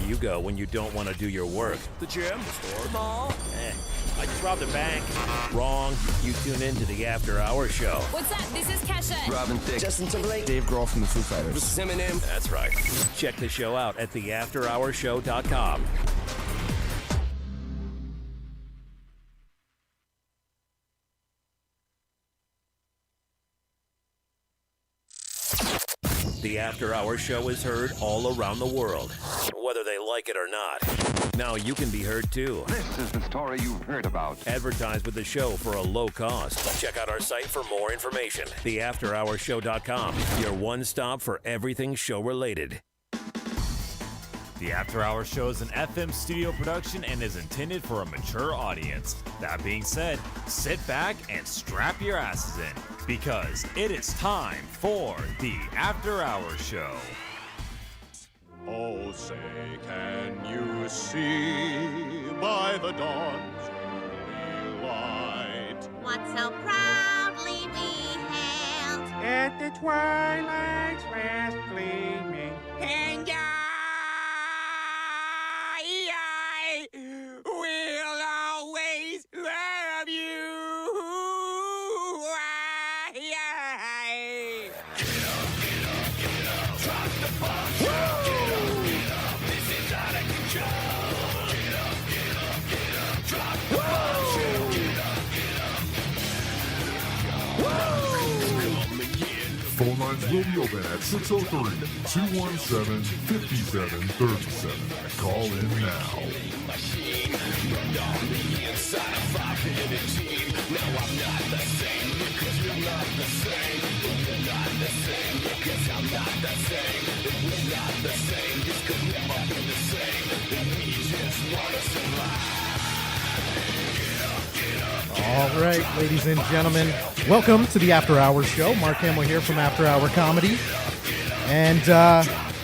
you go when you don't want to do your work? The gym? The store? The mall? I just robbed a bank. Wrong. You tune in to the After Hours Show. What's up? This is Kesha. Robin Thicke. Justin Timberlake. Dave Grohl from the Foo Fighters. This is Eminem. That's right. Check the show out at theafterhourshow.com. The After Hours Show is heard all around the world, whether they like it or not. Now you can be heard too. This is the story you've heard about. Advertise with the show for a low cost. Check out our site for more information. TheAfterHoursShow.com, your one stop for everything show related. The After Hours Show is an FM studio production and is intended for a mature audience. That being said, sit back and strap your asses in, because it is time for the After Hours Show. Oh, say, can you see by the dawn's early light what so proudly we hailed at the twilight's last gleaming, and I will always love you. drop the bomb, get up, this is out of control. Get up, drop the bomb, Phone lines will be open at 603-217-5737. Call in now. All right, ladies and gentlemen, welcome to the After Hours Show. Mark Hamill here from After Hour Comedy. And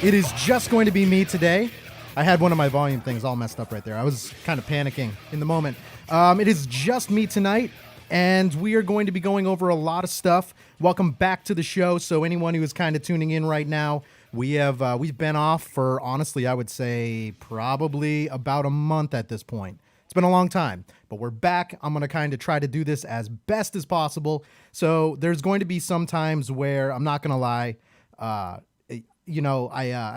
it is just going to be me today. I had one of my volume things all messed up right there. I was kind of panicking in the moment. It is just me tonight, and we are going to be going over a lot of stuff. Welcome back to the show. So anyone who is kind of tuning in right now, we've been off for, honestly, I would say probably about a month at this point. It's been a long time, but we're back. I'm going to kind of try to do this as best as possible. So there's going to be some times where, I'm not going to lie, I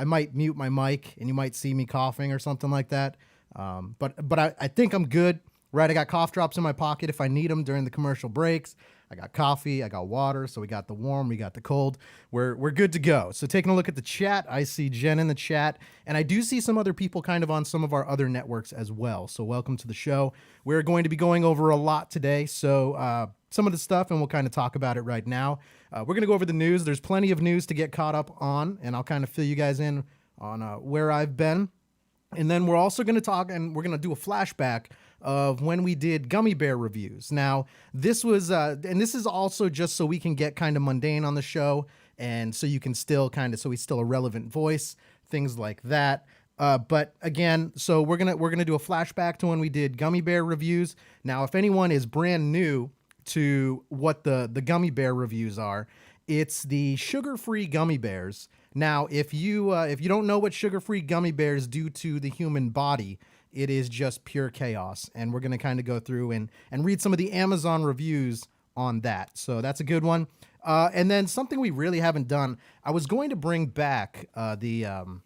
might mute my mic and you might see me coughing or something like that. But I think I'm good, right? I got cough drops in my pocket if I need them during the commercial breaks. I got coffee, I got water, so we got the warm, we got the cold. We're good to go. So taking a look at the chat, I see Jen in the chat, and I do see some other people kind of on some of our other networks as well. So welcome to the show. We're going to be going over a lot today, so some of the stuff, and we'll kind of talk about it right now. We're going to go over the news. There's plenty of news to get caught up on, and I'll kind of fill you guys in on where I've been. And then we're also going to talk, and we're going to do a flashback of when we did gummy bear reviews. Now, this was, and this is also just so we can get kind of mundane on the show, and so you can still kind of, so he's still a relevant voice, things like that. But again, so we're gonna do a flashback to when we did gummy bear reviews. Now, if anyone is brand new to what the gummy bear reviews are, it's the sugar-free gummy bears. Now, if you don't know what sugar-free gummy bears do to the human body, it is just pure chaos. And we're going to kind of go through and read some of the Amazon reviews on that. So that's a good one. And then something we really haven't done, I was going to bring back what do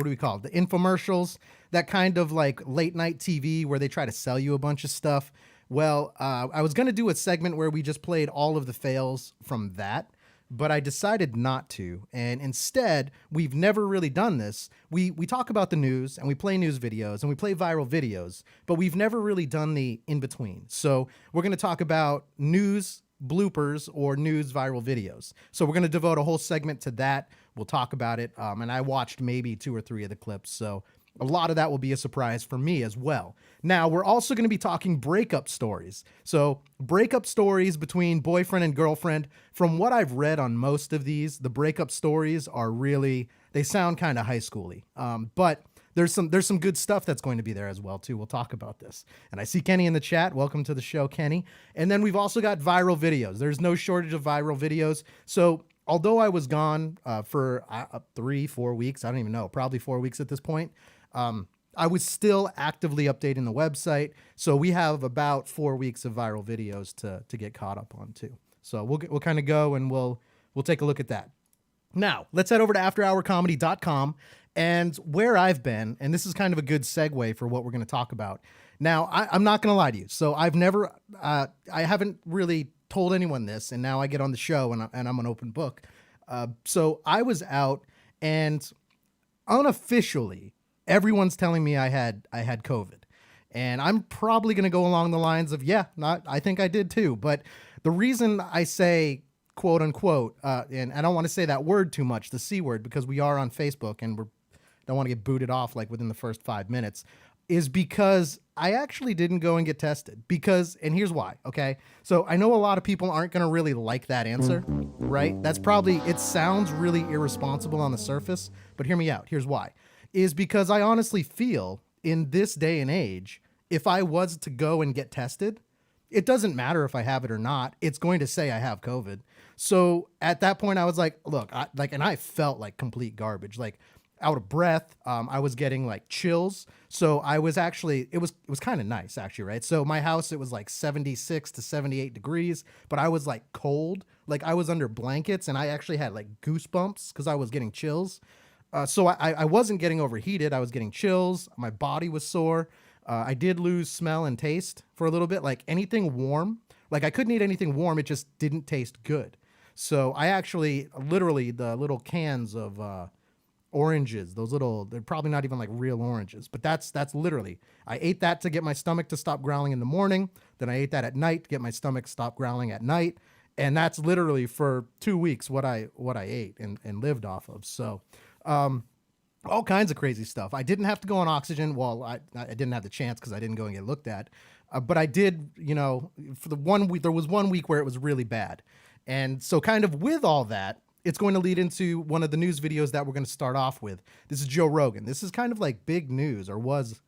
we call it? The infomercials, that kind of like late night TV where they try to sell you a bunch of stuff. Well, I was going to do a segment where we just played all of the fails from that, but I decided not to. And instead, we've never really done this. We talk about the news and we play news videos and we play viral videos, but we've never really done the in-between. So we're going to talk about news bloopers or news viral videos. So we're going to devote a whole segment to that. We'll talk about it. And I watched maybe 2 or 3 of the clips. So a lot of that will be a surprise for me as well. Now, we're also going to be talking breakup stories. So breakup stories between boyfriend and girlfriend. From what I've read on most of these, the breakup stories are really, they sound kind of high schooly. But there's some good stuff that's going to be there as well, too. We'll talk about this. And I see Kenny in the chat. Welcome to the show, Kenny. And then we've also got viral videos. There's no shortage of viral videos. So although I was gone for 3-4 weeks, I don't even know, probably 4 weeks at this point, I was still actively updating the website. So we have about 4 weeks of viral videos to get caught up on too. So we'll kind of go and we'll take a look at that. Now, let's head over to afterhourcomedy.com and where I've been, and this is kind of a good segue for what we're going to talk about. Now, I'm not going to lie to you. So I haven't really told anyone this, and now I get on the show and I'm an open book. So I was out, and unofficially, everyone's telling me I had COVID. And I'm probably going to go along the lines of, I think I did too. But the reason I say quote unquote, and I don't want to say that word too much, the C word, because we are on Facebook and don't want to get booted off like within the first 5 minutes, is because I actually didn't go and get tested. And here's why, okay? So I know a lot of people aren't going to really like that answer, right? It sounds really irresponsible on the surface, but hear me out. Here's why. Is because I honestly feel in this day and age, if I was to go and get tested, it doesn't matter if I have it or not. It's going to say I have COVID. So at that point, I was like, look, and I felt like complete garbage, like out of breath. I was getting like chills. So I was actually, it was kind of nice actually, right? So my house, it was like 76 to 78 degrees, but I was like cold. Like I was under blankets and I actually had like goosebumps because I was getting chills. So I wasn't getting overheated. I was getting chills. My body was sore. I did lose smell and taste for a little bit. Like anything warm, like I couldn't eat anything warm. It just didn't taste good. So I actually, literally the little cans of oranges, they're probably not even like real oranges, but that's literally, I ate that to get my stomach to stop growling in the morning. Then I ate that at night to get my stomach to stop growling at night. And that's literally for 2 weeks what I ate and lived off of. So, all kinds of crazy stuff. I didn't have to go on oxygen. Well, I didn't have the chance because I didn't go and get looked at. But I did, for the 1 week, there was 1 week where it was really bad. And so kind of with all that, it's going to lead into one of the news videos that we're going to start off with. This is Joe Rogan. This is kind of like big news, or was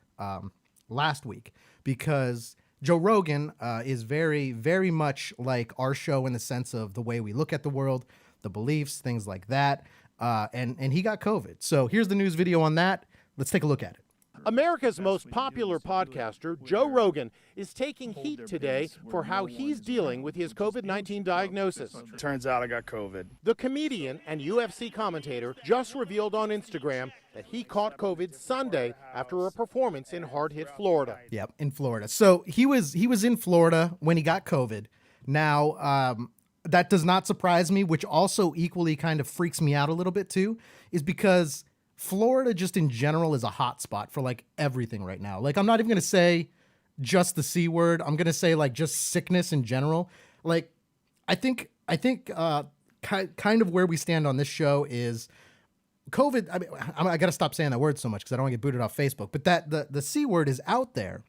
last week, because Joe Rogan is very, very much like our show in the sense of the way we look at the world, the beliefs, things like that. And he got COVID. So here's the news video on that. Let's take a look at it. America's most popular podcaster, Joe Rogan, is taking heat today for how he's dealing with his COVID-19 diagnosis. Turns out I got COVID. The comedian and UFC commentator just revealed on Instagram that he caught COVID Sunday after a performance in hard-hit Florida. Yep, in Florida. So he was in Florida when he got COVID. Now, that does not surprise me, which also equally kind of freaks me out a little bit too, is because Florida just in general is a hot spot for like everything right now. Like I'm not even going to say just the C word. I'm going to say like just sickness in general. Like I think kind of where we stand on this show is COVID. I mean, I got to stop saying that word so much because I don't want to get booted off Facebook, but that the C word is out there,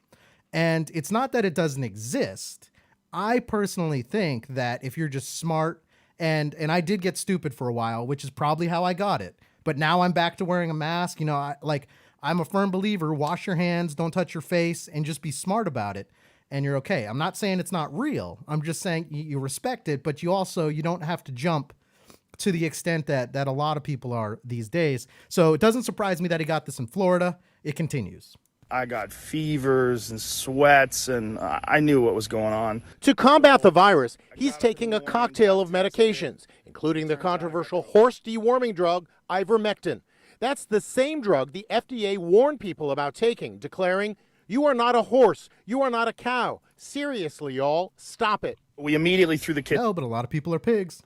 and it's not that it doesn't exist. I personally think that if you're just smart, and I did get stupid for a while, which is probably how I got it. But now I'm back to wearing a mask. I'm a firm believer, wash your hands, don't touch your face, and just be smart about it. And you're okay. I'm not saying it's not real. I'm just saying you respect it, but you don't have to jump to the extent that a lot of people are these days. So it doesn't surprise me that he got this in Florida. It continues. I got fevers and sweats, and I knew what was going on. To combat the virus, he's taking a cocktail of medications, including the controversial horse deworming drug, ivermectin. That's the same drug the FDA warned people about taking, declaring, "You are not a horse. You are not a cow. Seriously, y'all, stop it." We immediately threw the kid. No, but a lot of people are pigs.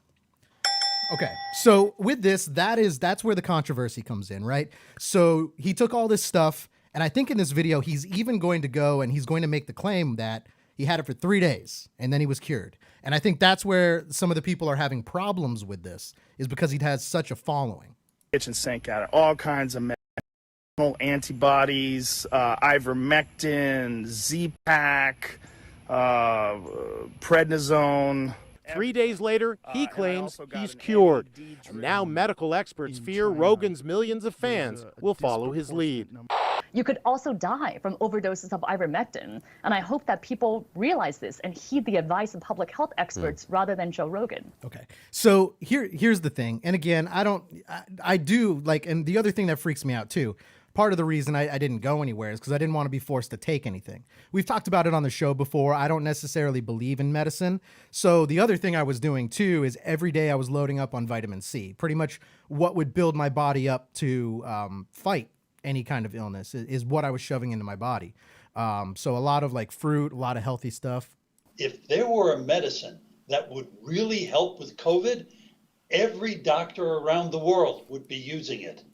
Okay, so with this, that's where the controversy comes in, right? So he took all this stuff, and I think in this video, he's even going to go and he's going to make the claim that he had it for 3 days and then he was cured. And I think that's where some of the people are having problems with this, is because he has such a following. Kitchen sink at it, all kinds of antibodies, ivermectin, Z-Pak, prednisone. 3 days later, he claims he's cured. And now medical experts fear Rogan's millions of fans will follow his lead. you could also die from overdoses of ivermectin. And I hope that people realize this and heed the advice of public health experts rather than Joe Rogan. Okay. So here's the thing. And again, I do like, and the other thing that freaks me out too, part of the reason I didn't go anywhere is because I didn't want to be forced to take anything. We've talked about it on the show before. I don't necessarily believe in medicine. So the other thing I was doing too is every day I was loading up on vitamin C, pretty much what would build my body up to fight any kind of illness is what I was shoving into my body. So a lot of like fruit, a lot of healthy stuff. If there were a medicine that would really help with COVID, every doctor around the world would be using it.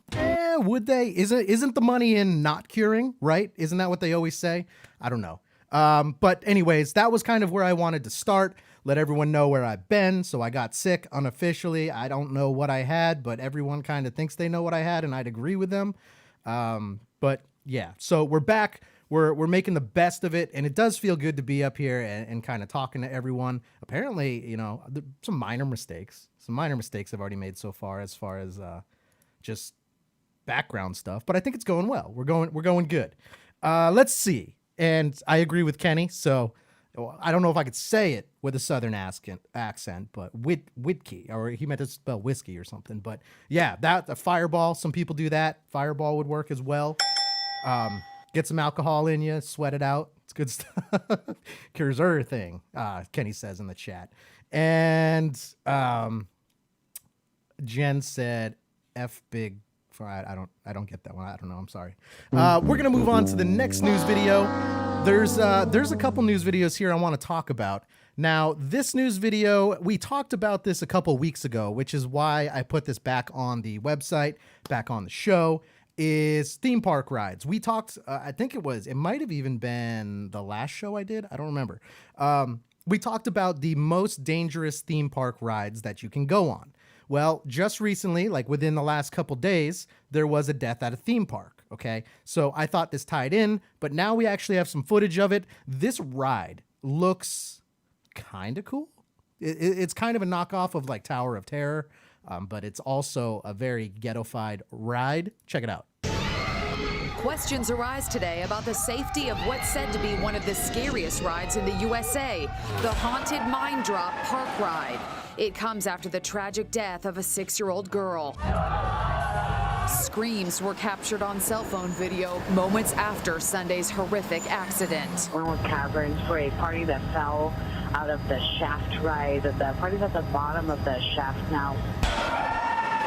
Would they? Isn't the money in not curing, right? Isn't that what they always say? I don't know. But anyways, that was kind of where I wanted to start. Let everyone know where I've been. So I got sick unofficially. I don't know what I had, but everyone kind of thinks they know what I had, and I'd agree with them. But yeah, so we're back. We're making the best of it, and it does feel good to be up here and kind of talking to everyone. Apparently, you know, some minor mistakes I've already made so far as just background stuff, but I think it's going well. We're going good. Let's see. And I agree with Kenny. So I don't know if I could say it with a Southern accent, but Whitkey, or he meant to spell whiskey or something. But yeah, the Fireball. Some people do that. Fireball would work as well. Get some alcohol in you, sweat it out. It's good stuff. Cures everything. Kenny says in the chat. And Jen said, "F big." I don't get that one. I don't know. I'm sorry. We're gonna move on to the next news video. There's a couple news videos here I want to talk about. Now, this news video, we talked about this a couple weeks ago, which is why I put this back on the website, back on the show, is theme park rides. We talked, I think it might have even been the last show I did. I don't remember. We talked about the most dangerous theme park rides that you can go on. Well, just recently, like within the last couple days, there was a death at a theme park, okay? So I thought this tied in, but now we actually have some footage of it. This ride looks kind of cool. It's kind of a knockoff of like Tower of Terror, but it's also a very ghetto-fied ride. Check it out. Questions arise today about the safety of what's said to be one of the scariest rides in the USA, the Haunted Mine Drop Park Ride. It comes after the tragic death of a 6-year-old girl. Screams were captured on cell phone video moments after Sunday's horrific accident. We're with caverns for a party that fell out of the shaft ride. The party's at the bottom of the shaft now.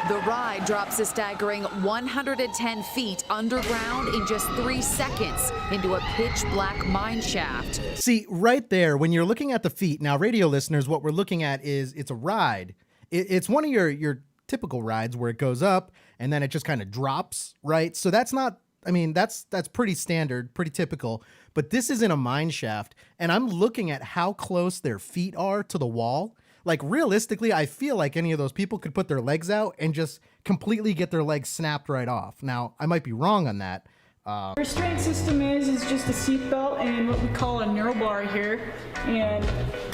The ride drops a staggering 110 feet underground in just 3 seconds into a pitch black mine shaft. See, right there, when you're looking at the feet, now radio listeners, what we're looking at is it's a ride. It's one of your typical rides where it goes up and then it just kind of drops, right? So that's not, I mean, that's pretty standard, pretty typical, but this is in a mine shaft, and I'm looking at how close their feet are to the wall. Like, realistically, I feel like any of those people could put their legs out and just completely get their legs snapped right off. Now, I might be wrong on that. Restraint system is just a seat belt and what we call a neural bar here. And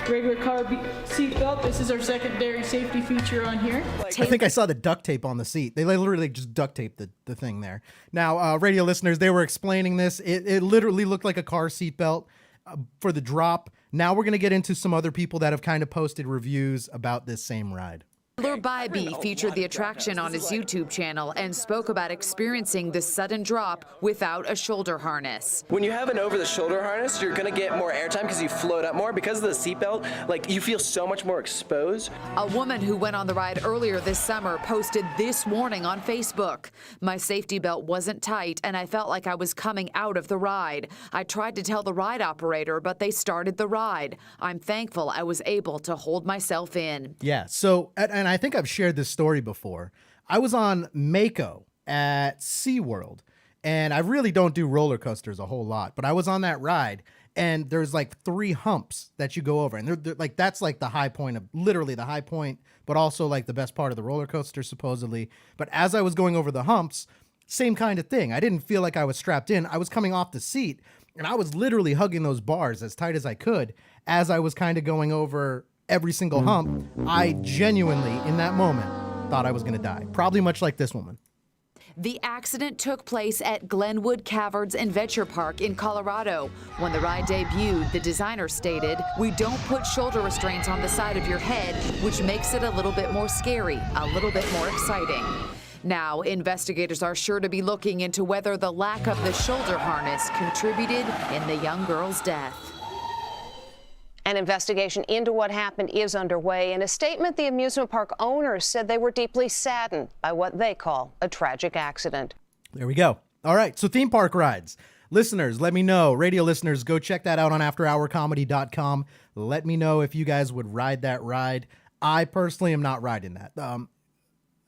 regular car seat belt, this is our secondary safety feature on here. I think I saw the duct tape on the seat. They literally just duct taped the thing there. Now, radio listeners, they were explaining this. It literally looked like a car seat belt for the drop. Now we're going to get into some other people that have kind of posted reviews about this same ride. Taylor Bybee featured the attraction on his YouTube channel and spoke about experiencing the sudden drop without a shoulder harness. When you have an over-the-shoulder harness, you're going to get more airtime because you float up more. Because of the seatbelt, like, you feel so much more exposed. A woman who went on the ride earlier this summer posted this warning on Facebook. My safety belt wasn't tight and I felt like I was coming out of the ride. I tried to tell the ride operator, but they started the ride. I'm thankful I was able to hold myself in. Yeah, so, and I think I've shared this story before. I was on Mako at SeaWorld, and I really don't do roller coasters a whole lot, but I was on that ride, and there's like 3 humps that you go over, and they're like, that's like the high point of, literally the high point, but also like the best part of the roller coaster, supposedly. But as I was going over the humps, same kind of thing. I didn't feel like I was strapped in. I was coming off the seat, and I was literally hugging those bars as tight as I could as I was kind of going over every single hump. I genuinely, in that moment, thought I was going to die. Probably much like this woman. The accident took place at Glenwood Caverns Adventure Park in Colorado. When the ride debuted, the designer stated, "We don't put shoulder restraints on the side of your head, which makes it a little bit more scary, a little bit more exciting." Now, investigators are sure to be looking into whether the lack of the shoulder harness contributed in the young girl's death. An investigation into what happened is underway. In a statement, the amusement park owners said they were deeply saddened by what they call a tragic accident. There we go. All right, so theme park rides. Listeners, let me know. Radio listeners, go check that out on afterhourcomedy.com. Let me know if you guys would ride that ride. I personally am not riding that.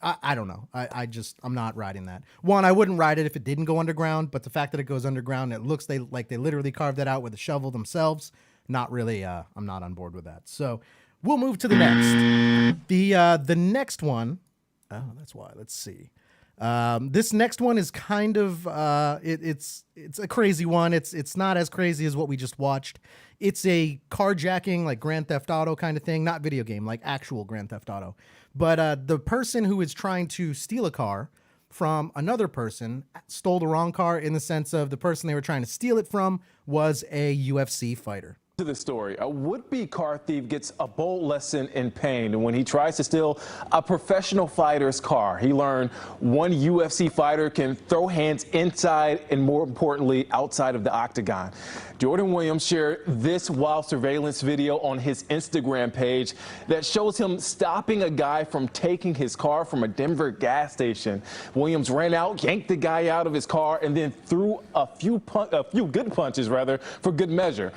I don't know. I'm not riding that. One, I wouldn't ride it if it didn't go underground, but the fact that it goes underground, it looks like they literally carved that out with a shovel themselves. Not really, I'm not on board with that. So we'll move to the next. The next one, oh, that's why, let's see. This next one is kind of, it's a crazy one. It's not as crazy as what we just watched. It's a carjacking, like Grand Theft Auto kind of thing, not video game, like actual Grand Theft Auto. But the person who is trying to steal a car from another person stole the wrong car, in the sense of the person they were trying to steal it from was a UFC fighter. To the story, a would-be car thief gets a bold lesson in pain when he tries to steal a professional fighter's car. He learned one UFC fighter can throw hands inside and, more importantly, outside of the octagon. Jordan Williams shared this wild surveillance video on his Instagram page that shows him stopping a guy from taking his car from a Denver gas station. Williams ran out, yanked the guy out of his car, and then threw a few good punches, for good measure.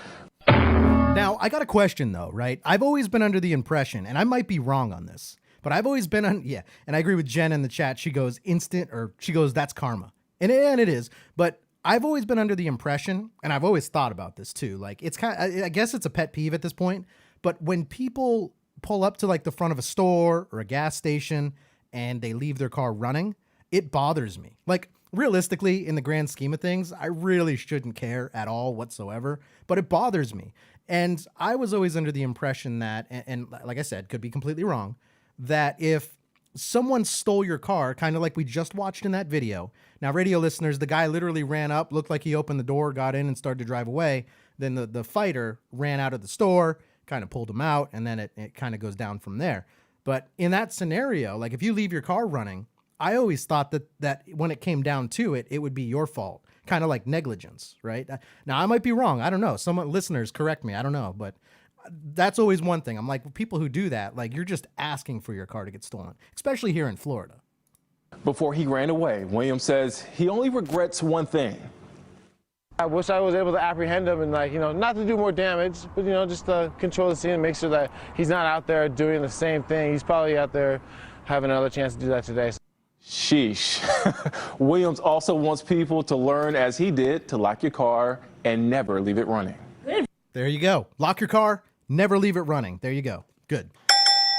Now, I got a question, though, right? I've always been under the impression, and I might be wrong on this, but I've always been on, yeah, and I agree with Jen in the chat. She goes, that's karma. And it is, but I've always been under the impression, and I've always thought about this too, like, it's kind of, I guess it's a pet peeve at this point, but when people pull up to like the front of a store or a gas station and they leave their car running, it bothers me. Like, realistically, in the grand scheme of things, I really shouldn't care at all whatsoever, but it bothers me. And I was always under the impression that, and like I said, could be completely wrong, that if someone stole your car, kind of like we just watched in that video. Now, radio listeners, the guy literally ran up, looked like he opened the door, got in and started to drive away. Then the fighter ran out of the store, kind of pulled him out, and then it kind of goes down from there. But in that scenario, like if you leave your car running, I always thought that when it came down to it, it would be your fault. Kind of like negligence, right? Now, I might be wrong. I don't know. Some listeners correct me. I don't know. But that's always one thing. I'm like, people who do that, like, you're just asking for your car to get stolen, especially here in Florida. Before he ran away, Williams says he only regrets one thing. I wish I was able to apprehend him and, like, not to do more damage, but, just to control the scene and make sure that he's not out there doing the same thing. He's probably out there having another chance to do that today. Sheesh. Williams also wants people to learn, as he did, to lock your car and never leave it running. There you go. Lock your car, never leave it running. There you go. Good.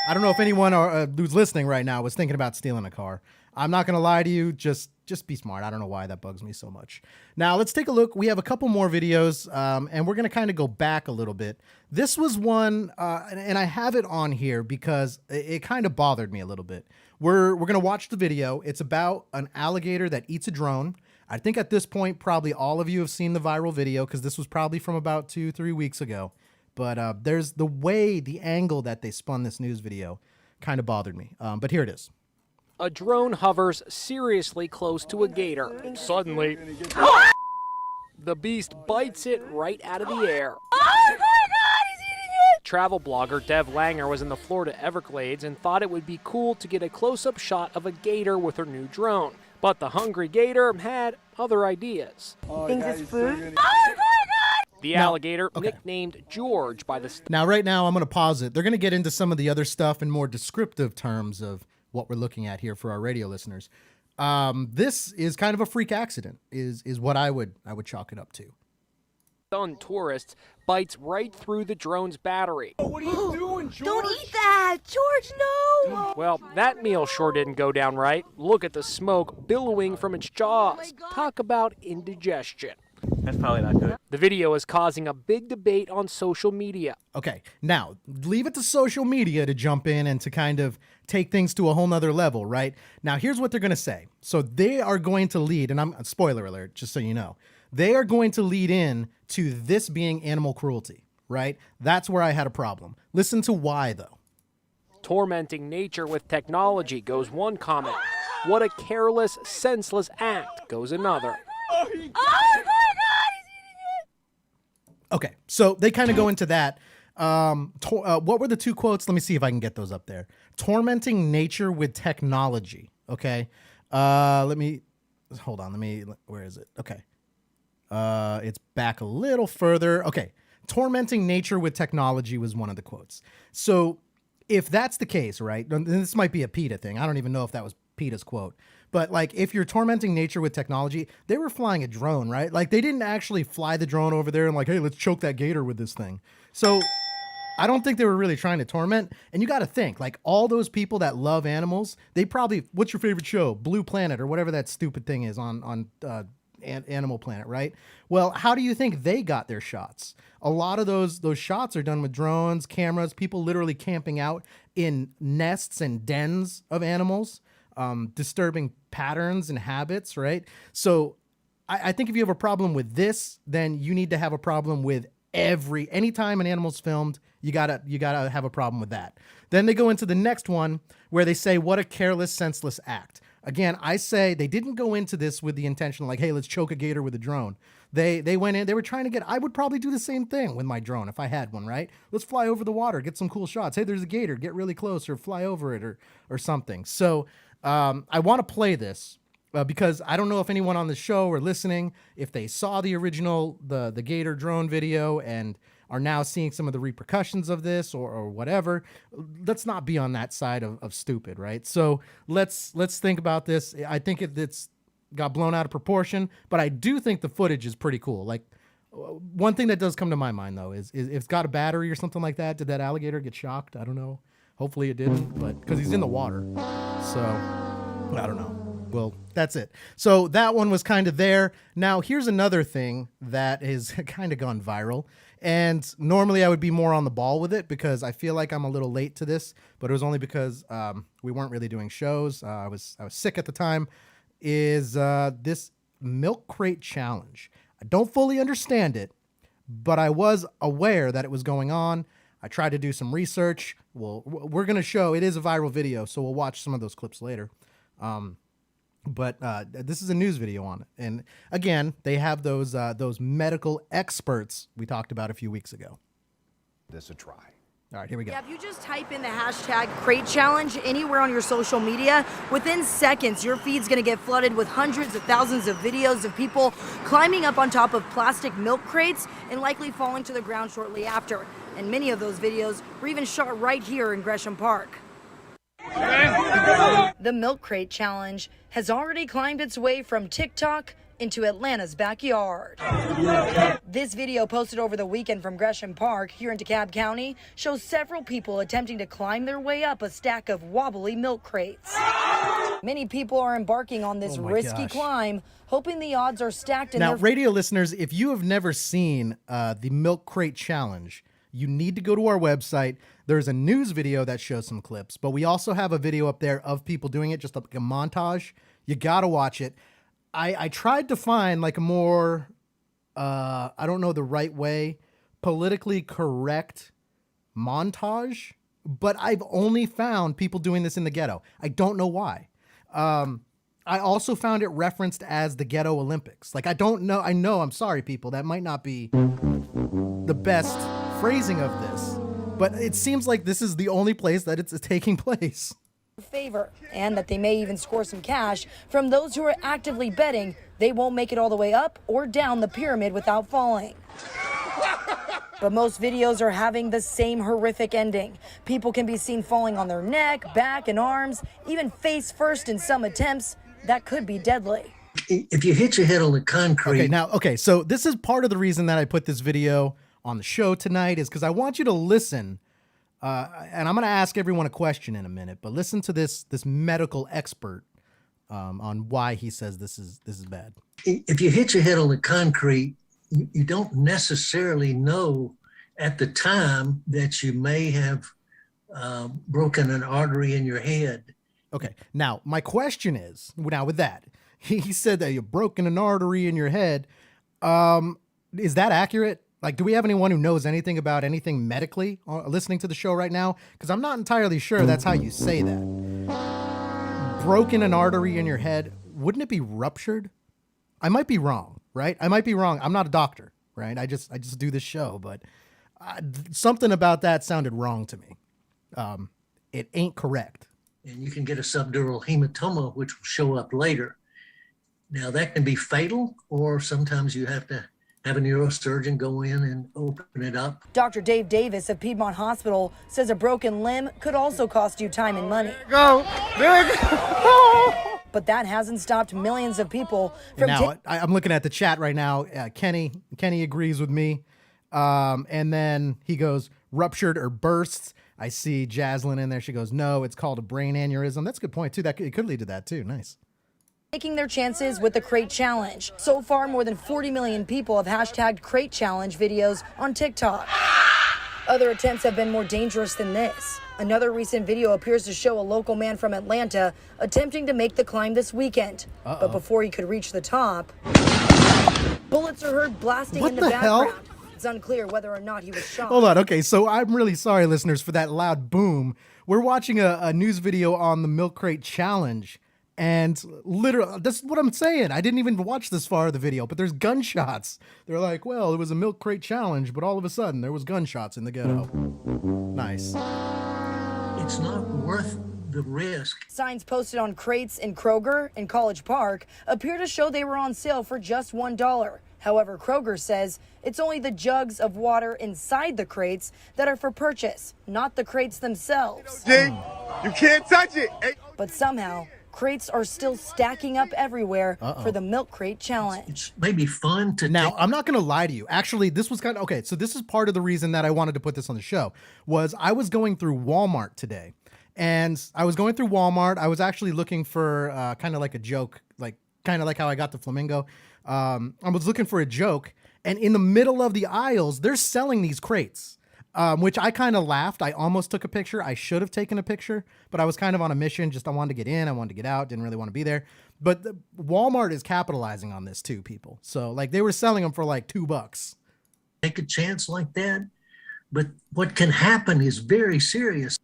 I don't know if anyone who's listening right now was thinking about stealing a car. I'm not going to lie to you. Just be smart. I don't know why that bugs me so much. Now, let's take a look. We have a couple more videos, and we're going to kind of go back a little bit. This was one, and I have it on here because it kind of bothered me a little bit. We're going to watch the video. It's about an alligator that eats a drone. I think at this point, probably all of you have seen the viral video because this was probably from about 2-3 weeks ago. But there's the angle that they spun this news video kind of bothered me. But here it is. A drone hovers seriously close to a gator. Suddenly, the beast bites it right out of the air. Oh my God, he's eating it! Travel blogger Dev Langer was in the Florida Everglades and thought it would be cool to get a close-up shot of a gator with her new drone. But the hungry gator had other ideas. Thinks it's food? The alligator, nicknamed George by the... Now, right now, I'm going to pause it. They're going to get into some of the other stuff in more descriptive terms of what we're looking at here for our radio listeners. This is kind of a freak accident, is what I would chalk it up to. Stunned tourists bites right through the drone's battery. Oh, what are you doing, George? Don't eat that, George, no! Well, that meal sure didn't go down right. Look at the smoke billowing from its jaws. Talk about indigestion. That's probably not good. The video is causing a big debate on social media. Okay, now leave it to social media to jump in and to kind of take things to a whole nother level, right? Now, here's what they're going to say. So they are going to lead, and I'm spoiler alert, just so you know, they are going to lead in to this being animal cruelty, right? That's where I had a problem. Listen to why, though. Tormenting nature with technology, goes one comment. What a careless, senseless act, goes another. Oh my God! Okay, so they kind of go into that. What were the two quotes? Let me see if I can get those up there. Tormenting nature with technology. Okay. Hold on. Where is it? Okay. It's back a little further. Okay. Tormenting nature with technology was one of the quotes. So if that's the case, right, then this might be a PETA thing. I don't even know if that was PETA's quote. But like, if you're tormenting nature with technology, they were flying a drone, right? Like, they didn't actually fly the drone over there and like, hey, let's choke that gator with this thing. So I don't think they were really trying to torment. And you got to think, like, all those people that love animals, they probably, what's your favorite show? Blue Planet or whatever that stupid thing is on Animal Planet, right? Well, how do you think they got their shots? A lot of those shots are done with drones, cameras, people literally camping out in nests and dens of animals. Disturbing patterns and habits, right? So I think if you have a problem with this, then you need to have a problem with anytime an animal's filmed, you gotta have a problem with that. Then they go into the next one where they say, what a careless, senseless act. Again, I say they didn't go into this with the intention like, hey, let's choke a gator with a drone. They went in, they were trying to I would probably do the same thing with my drone if I had one, right? Let's fly over the water, get some cool shots. Hey, there's a gator, get really close or fly over it or something. So I want to play this because I don't know if anyone on the show or listening, if they saw the original, the Gator drone video and are now seeing some of the repercussions of this or whatever. Let's not be on that side of stupid, right? So let's think about this. I think it's got blown out of proportion, but I do think the footage is pretty cool. Like, one thing that does come to my mind, though, is if it's got a battery or something like that, did that alligator get shocked? I don't know. Hopefully it didn't, but because he's in the water. So I don't know. Well, that's it. So that one was kind of there. Now, here's another thing that has kind of gone viral. And normally I would be more on the ball with it because I feel like I'm a little late to this, but it was only because we weren't really doing shows. I was sick at the time. Is this milk crate challenge. I don't fully understand it, but I was aware that it was going on. I tried to do some research. Well, we're going to show, it is a viral video, so we'll watch some of those clips later. But this is a news video on it. And again, they have those medical experts we talked about a few weeks ago. This a try. All right, here we go. Yeah, if you just type in the hashtag Crate Challenge anywhere on your social media, within seconds, your feed's going to get flooded with hundreds of thousands of videos of people climbing up on top of plastic milk crates and likely falling to the ground shortly after. And many of those videos were even shot right here in Gresham Park. The Milk Crate Challenge has already climbed its way from TikTok into Atlanta's backyard. This video posted over the weekend from Gresham Park here in DeKalb County shows several people attempting to climb their way up a stack of wobbly milk crates. Many people are embarking on this risky climb, hoping the odds are stacked in Now, their radio listeners, if you have never seen the Milk Crate Challenge, you need to go to our website. There's a news video that shows some clips, but we also have a video up there of people doing it, just like a montage. You got to watch it. I tried to find like a more, I don't know the right way, politically correct montage, but I've only found people doing this in the ghetto. I don't know why. I also found it referenced as the Ghetto Olympics. Like, I don't know. I'm sorry, people. That might not be the best phrasing of this, but it seems like this is the only place that it's taking place. favor, and that they may even score some cash from those who are actively betting they won't make it all the way up or down the pyramid without falling. But most videos are having the same horrific ending. People can be seen falling on their neck, back, and arms, even face first in some attempts that could be deadly. If you hit your head on the concrete. Okay, so this is part of the reason that I put this video on the show tonight is because I want you to listen. And I'm going to ask everyone a question in a minute, but listen to this medical expert on why he says this is bad. If you hit your head on the concrete you don't necessarily know at the time that you may have broken an artery in your head. Okay. Now, my question is, now with that, he said that you've broken an artery in your head. Is that accurate? Like, do we have anyone who knows anything about anything medically listening to the show right now? Because I'm not entirely sure that's how you say that. Broken an artery in your head, wouldn't it be ruptured? I might be wrong, right? I might be wrong. I'm not a doctor, right? I just do this show, but something about that sounded wrong to me. It ain't correct. And you can get a subdural hematoma, which will show up later. Now, that can be fatal, or sometimes you have to have a neurosurgeon go in and open it up. Dr. Dave Davis of Piedmont Hospital says a broken limb could also cost you time and money. There we go. But that hasn't stopped millions of people from now, I'm looking at the chat right now. Kenny agrees with me. And then he goes, ruptured or bursts. I see Jaslyn in there. She goes, no, it's called a brain aneurysm. That's a good point, too. It could lead to that, too. Nice. taking their chances with the Crate Challenge. So far, more than 40 million people have hashtagged Crate Challenge videos on TikTok. Other attempts have been more dangerous than this. Another recent video appears to show a local man from Atlanta attempting to make the climb this weekend. But before he could reach the top, bullets are heard blasting in the background. It's unclear whether or not he was shot. Hold on. Okay, so I'm really sorry, listeners, for that loud boom. We're watching a news video on the Milk Crate Challenge. And literally, that's what I'm saying. I didn't even watch this far of the video, but there's gunshots. They're like, well, it was a Milk Crate Challenge, but all of a sudden there was gunshots in the ghetto. Nice. It's not worth the risk. Signs posted on crates in Kroger and College Park appear to show they were on sale for just $1. However, Kroger says it's only the jugs of water inside the crates that are for purchase, not the crates themselves. You can't touch it. But somehow, crates are still stacking up everywhere for the Milk Crate Challenge. It's maybe fun to now. I'm not going to lie to you. Actually, this was kind of okay. So this is part of the reason that I wanted to put this on the show. Was I was going through Walmart today, and I was going through Walmart. I was actually looking for kind of like a joke, like kind of like how I got the flamingo. I was looking for a joke, and in the middle of the aisles, they're selling these crates. Which I kind of laughed. I almost took a picture. I should have taken a picture, but I was kind of on a mission. Just I wanted to get in. I wanted to get out. Didn't really want to be there. But Walmart is capitalizing on this too, people. So like they were selling them for like $2. Take a chance like that. But what can happen is very serious.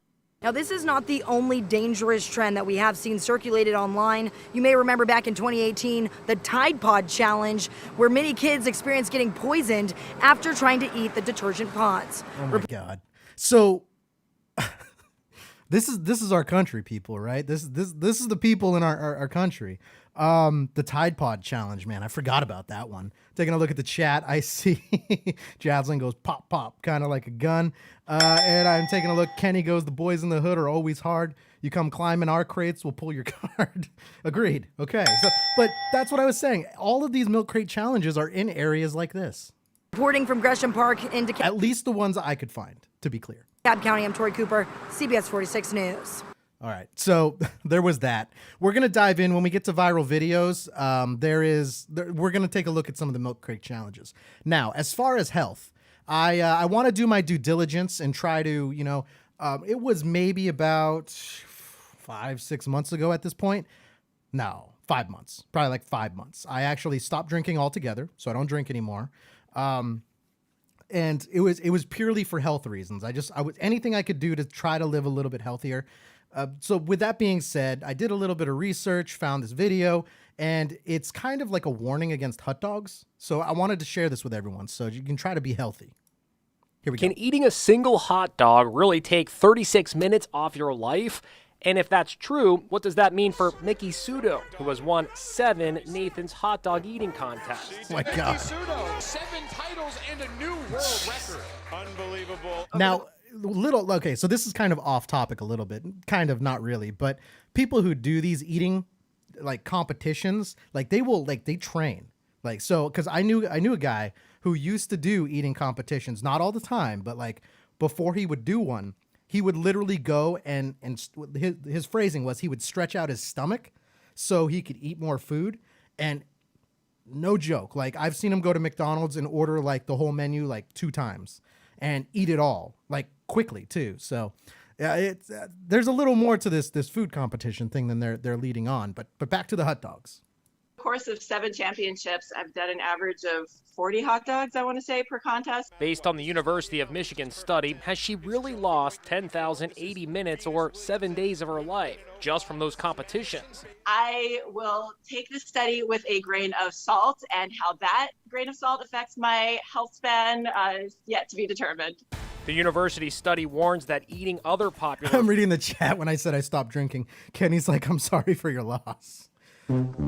Now, this is not the only dangerous trend that we have seen circulated online. You may remember back in 2018, the Tide Pod Challenge, where many kids experienced getting poisoned after trying to eat the detergent pods. Oh my God. So this is our country, people, right? This is the people in our country. The Tide Pod Challenge, man, I forgot about that one. Taking a look at the chat, I see Jaslyn goes pop, pop, kind of like a gun. And I'm taking a look. Kenny goes, the boys in the hood are always hard. You come climbing our crates, we'll pull your card. Agreed. Okay. So, but that's what I was saying. All of these Milk Crate Challenges are in areas like this. Reporting from Gresham Park into at least the ones I could find, to be clear. Cobb County, I'm Tori Cooper, CBS 46 News. All right, so there was that. We're going to dive in when we get to viral videos. We're going to take a look at some of the Milk Crate Challenges. Now, as far as health, I want to do my due diligence and try to, it was maybe about 5-6 months ago at this point. No, 5 months, probably like 5 months. I actually stopped drinking altogether, so I don't drink anymore. And it was purely for health reasons. I was anything I could do to try to live a little bit healthier. So with that being said, I did a little bit of research, found this video, and it's kind of like a warning against hot dogs. So I wanted to share this with everyone so you can try to be healthy. Here we go. Can eating a single hot dog really take 36 minutes off your life? And if that's true, what does that mean for Mickey Sudo, who has won 7 Nathan's hot dog eating contests? Oh my God. Sudo, 7 titles and a new world record. Unbelievable. Now, okay, so this is kind of off topic a little bit, kind of not really, but people who do these eating like competitions, like they train. Like, so, cause I knew a guy who used to do eating competitions, not all the time, but like before he would do one, he would literally go and his phrasing was he would stretch out his stomach so he could eat more food. And No joke. Like, I've seen him go to McDonald's and order like the whole menu like 2 times and eat it all like quickly too. So it's there's a little more to this food competition thing than they're leading on. But back to the hot dogs. Course of 7 championships, I've done an average of 40 hot dogs, I want to say, per contest. Based on the University of Michigan study, has she really lost 10,080 minutes or 7 days of her life just from those competitions? I will take the study with a grain of salt, and how that grain of salt affects my health span is yet to be determined. The university study warns that eating other popular... I'm reading the chat when I said I stopped drinking. Kenny's like, I'm sorry for your loss.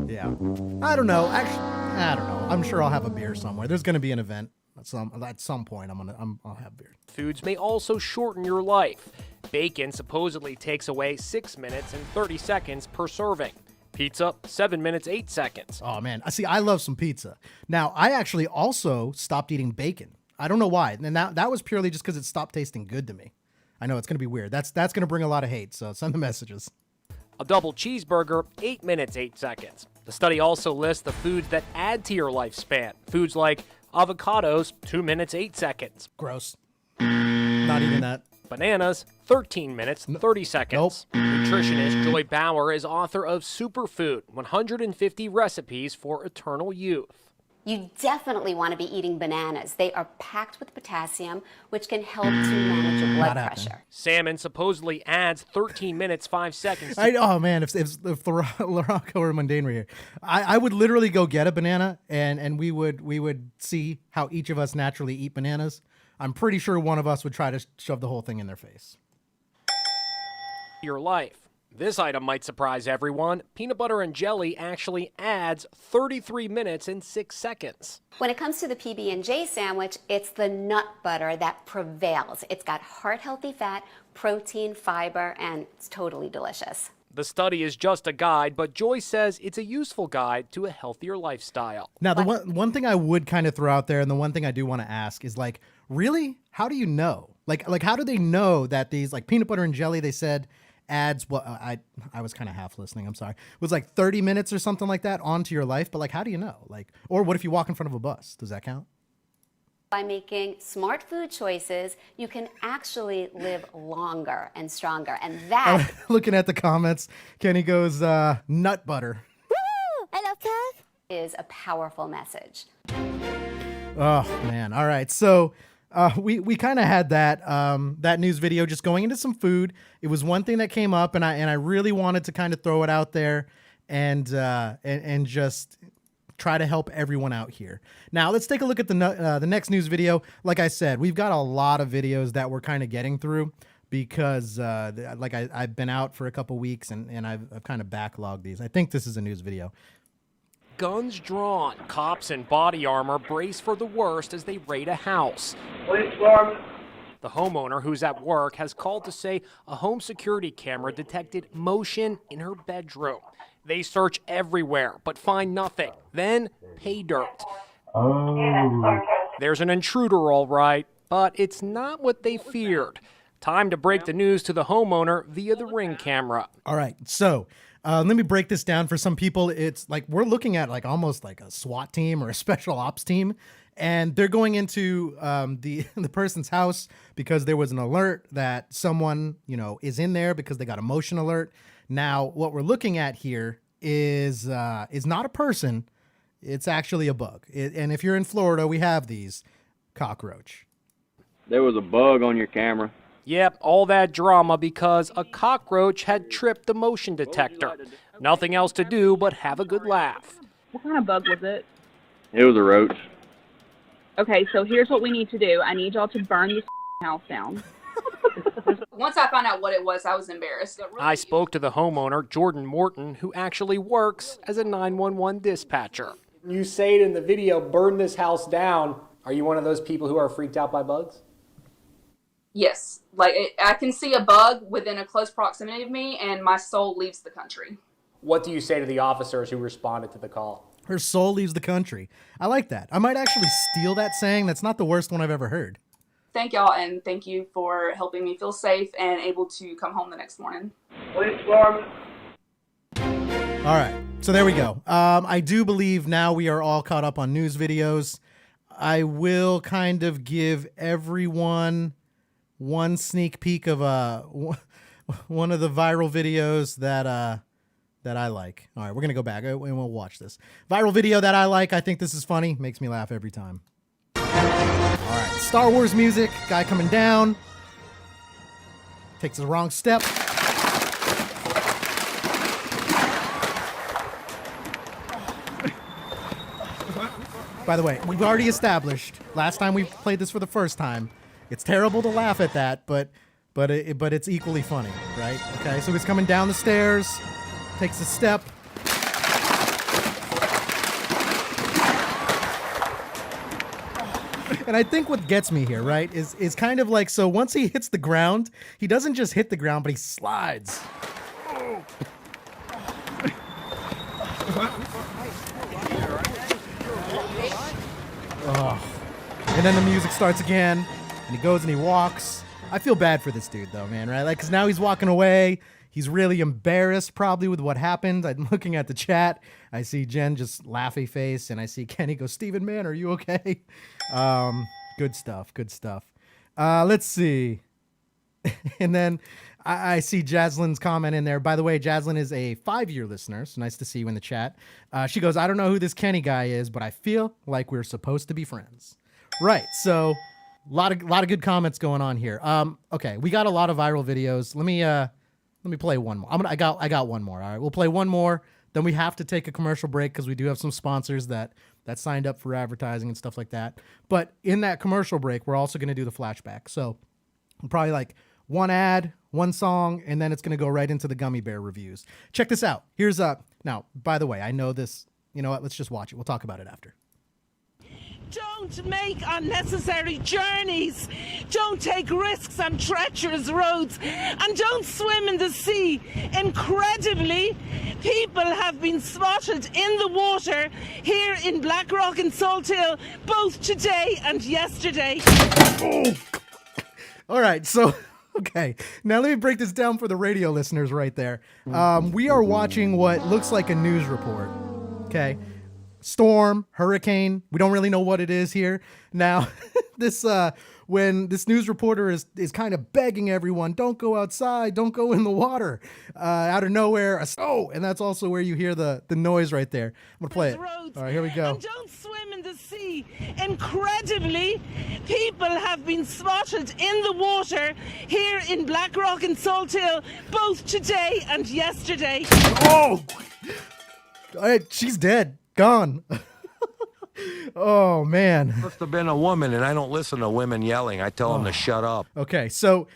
Yeah. I don't know. Actually, I don't know. I'm sure I'll have a beer somewhere. There's going to be an event at some point. I'll have beer. Foods may also shorten your life. Bacon supposedly takes away 6 minutes and 30 seconds per serving. Pizza, 7 minutes, 8 seconds. Oh, man. See, I love some pizza. Now, I actually also stopped eating bacon. I don't know why. And that was purely just because it stopped tasting good to me. I know it's going to be weird. That's going to bring a lot of hate, so send the messages. A double cheeseburger, 8 minutes, 8 seconds. The study also lists the foods that add to your lifespan. Foods like avocados, 2 minutes, 8 seconds. Gross. Not even that. Bananas, 13 minutes, 30 seconds. Nope. Nutritionist Joy Bauer is author of Superfood, 150 Recipes for Eternal Youth. You definitely want to be eating bananas. They are packed with potassium, which can help to manage your blood pressure. Salmon supposedly adds 13 minutes, 5 seconds. Oh, man, if Larocco or Mundane were here, I would literally go get a banana, and we would see how each of us naturally eat bananas. I'm pretty sure one of us would try to shove the whole thing in their face. Your life. This item might surprise everyone. Peanut butter and jelly actually adds 33 minutes and 6 seconds. When it comes to the PB&J sandwich, it's the nut butter that prevails. It's got heart-healthy fat, protein, fiber, and it's totally delicious. The study is just a guide, but Joy says it's a useful guide to a healthier lifestyle. Now, the one thing I would kind of throw out there, and the one thing I do want to ask is, like, really? How do you know? Like how do they know that these, like, peanut butter and jelly, they said, adds what I was kind of half listening, I'm sorry. It was like 30 minutes or something like that onto your life, but like how do you know? Like, or what if you walk in front of a bus? Does that count? By making smart food choices, you can actually live longer and stronger. And that looking at the comments, Kenny goes nut butter. Woo! I love Kev. Is a powerful message. Oh man. All right. So we kind of had that news video just going into some food. It was one thing that came up, and I really wanted to kind of throw it out there and just try to help everyone out here. Now let's take a look at the next news video. Like I said, we've got a lot of videos that we're kind of getting through because I've been out for a couple weeks and I've kind of backlogged these. I think this is a news video. Guns drawn, cops in body armor brace for the worst as they raid a house. The homeowner, who's at work, has called to say a home security camera detected motion in her bedroom. They search everywhere, but find nothing. Then pay dirt. Oh. There's an intruder, all right, but it's not what they feared. Time to break the news to the homeowner via the Ring camera. All right, so let me break this down for some people. It's like we're looking at like almost like a SWAT team or a special ops team, and they're going into the person's house because there was an alert that someone, is in there because they got a motion alert. Now, what we're looking at here is not a person. It's actually a bug. And if you're in Florida, we have these cockroach. There was a bug on your camera. Yep, all that drama because a cockroach had tripped the motion detector. Nothing else to do but have a good laugh. What kind of bug was it? It was a roach. Okay, so here's what we need to do. I need y'all to burn this house down. Once I found out what it was, I was embarrassed. I spoke to the homeowner, Jordan Morton, who actually works as a 911 dispatcher. You say it in the video, burn this house down. Are you one of those people who are freaked out by bugs? Yes. I can see a bug within a close proximity of me, and my soul leaves the country. What do you say to the officers who responded to the call? Her soul leaves the country. I like that. I might actually steal that saying. That's not the worst one I've ever heard. Thank y'all, and thank you for helping me feel safe and able to come home the next morning. All right. So there we go. I do believe now we are all caught up on news videos. I will kind of give everyone one sneak peek of one of the viral videos that I like. All right, we're gonna go back and we'll watch this viral video that I like. I think this is funny. Makes me laugh every time. All right, Star Wars music. Guy coming down. Takes the wrong step. By the way, we've already established last time we played this for the first time. It's terrible to laugh at that, but it's equally funny, right? Okay, so he's coming down the stairs, takes a step. And I think what gets me here, right, is kind of like, so once he hits the ground, he doesn't just hit the ground, but he slides. Oh. And then the music starts again, and he goes and he walks. I feel bad for this dude, though, man, right? Like, because now he's walking away. He's really embarrassed, probably, with what happened. I'm looking at the chat. I see Jen just laughy face, and I see Kenny go, Steven, man, are you okay? Good stuff, good stuff. Let's see. And then I see Jaslyn's comment in there. By the way, Jaslyn is a 5-year listener, so nice to see you in the chat. She goes, I don't know who this Kenny guy is, but I feel like we're supposed to be friends. Right, so a lot of good comments going on here. Okay, we got a lot of viral videos. Let me play one more. I got one more. All right, we'll play one more. Then we have to take a commercial break because we do have some sponsors that signed up for advertising and stuff like that. But in that commercial break, we're also going to do the flashback. So probably like one ad, one song, and then it's going to go right into the gummy bear reviews. Check this out. Here's now, by the way, I know this. You know what? Let's just watch it. We'll talk about it after. Don't make unnecessary journeys. Don't take risks on treacherous roads. And don't swim in the sea. Incredibly, people have been spotted in the water here in Blackrock and Salt Hill, both today and yesterday. Oh. All right, so, okay. Now let me break this down for the radio listeners right there. We are watching what looks like a news report, okay? Storm, hurricane, we don't really know what it is here. Now, when this news reporter is kind of begging everyone, don't go outside, don't go in the water, out of nowhere, and that's also where you hear the noise right there. I'm gonna play it. All right, here we go. And don't swim in the sea. Incredibly, people have been spotted in the water here in Blackrock and Salt Hill, both today and yesterday. Oh! All right, she's dead. Gone. Oh, man. Must have been a woman, and I don't listen to women yelling. I tell them to shut up. Okay, so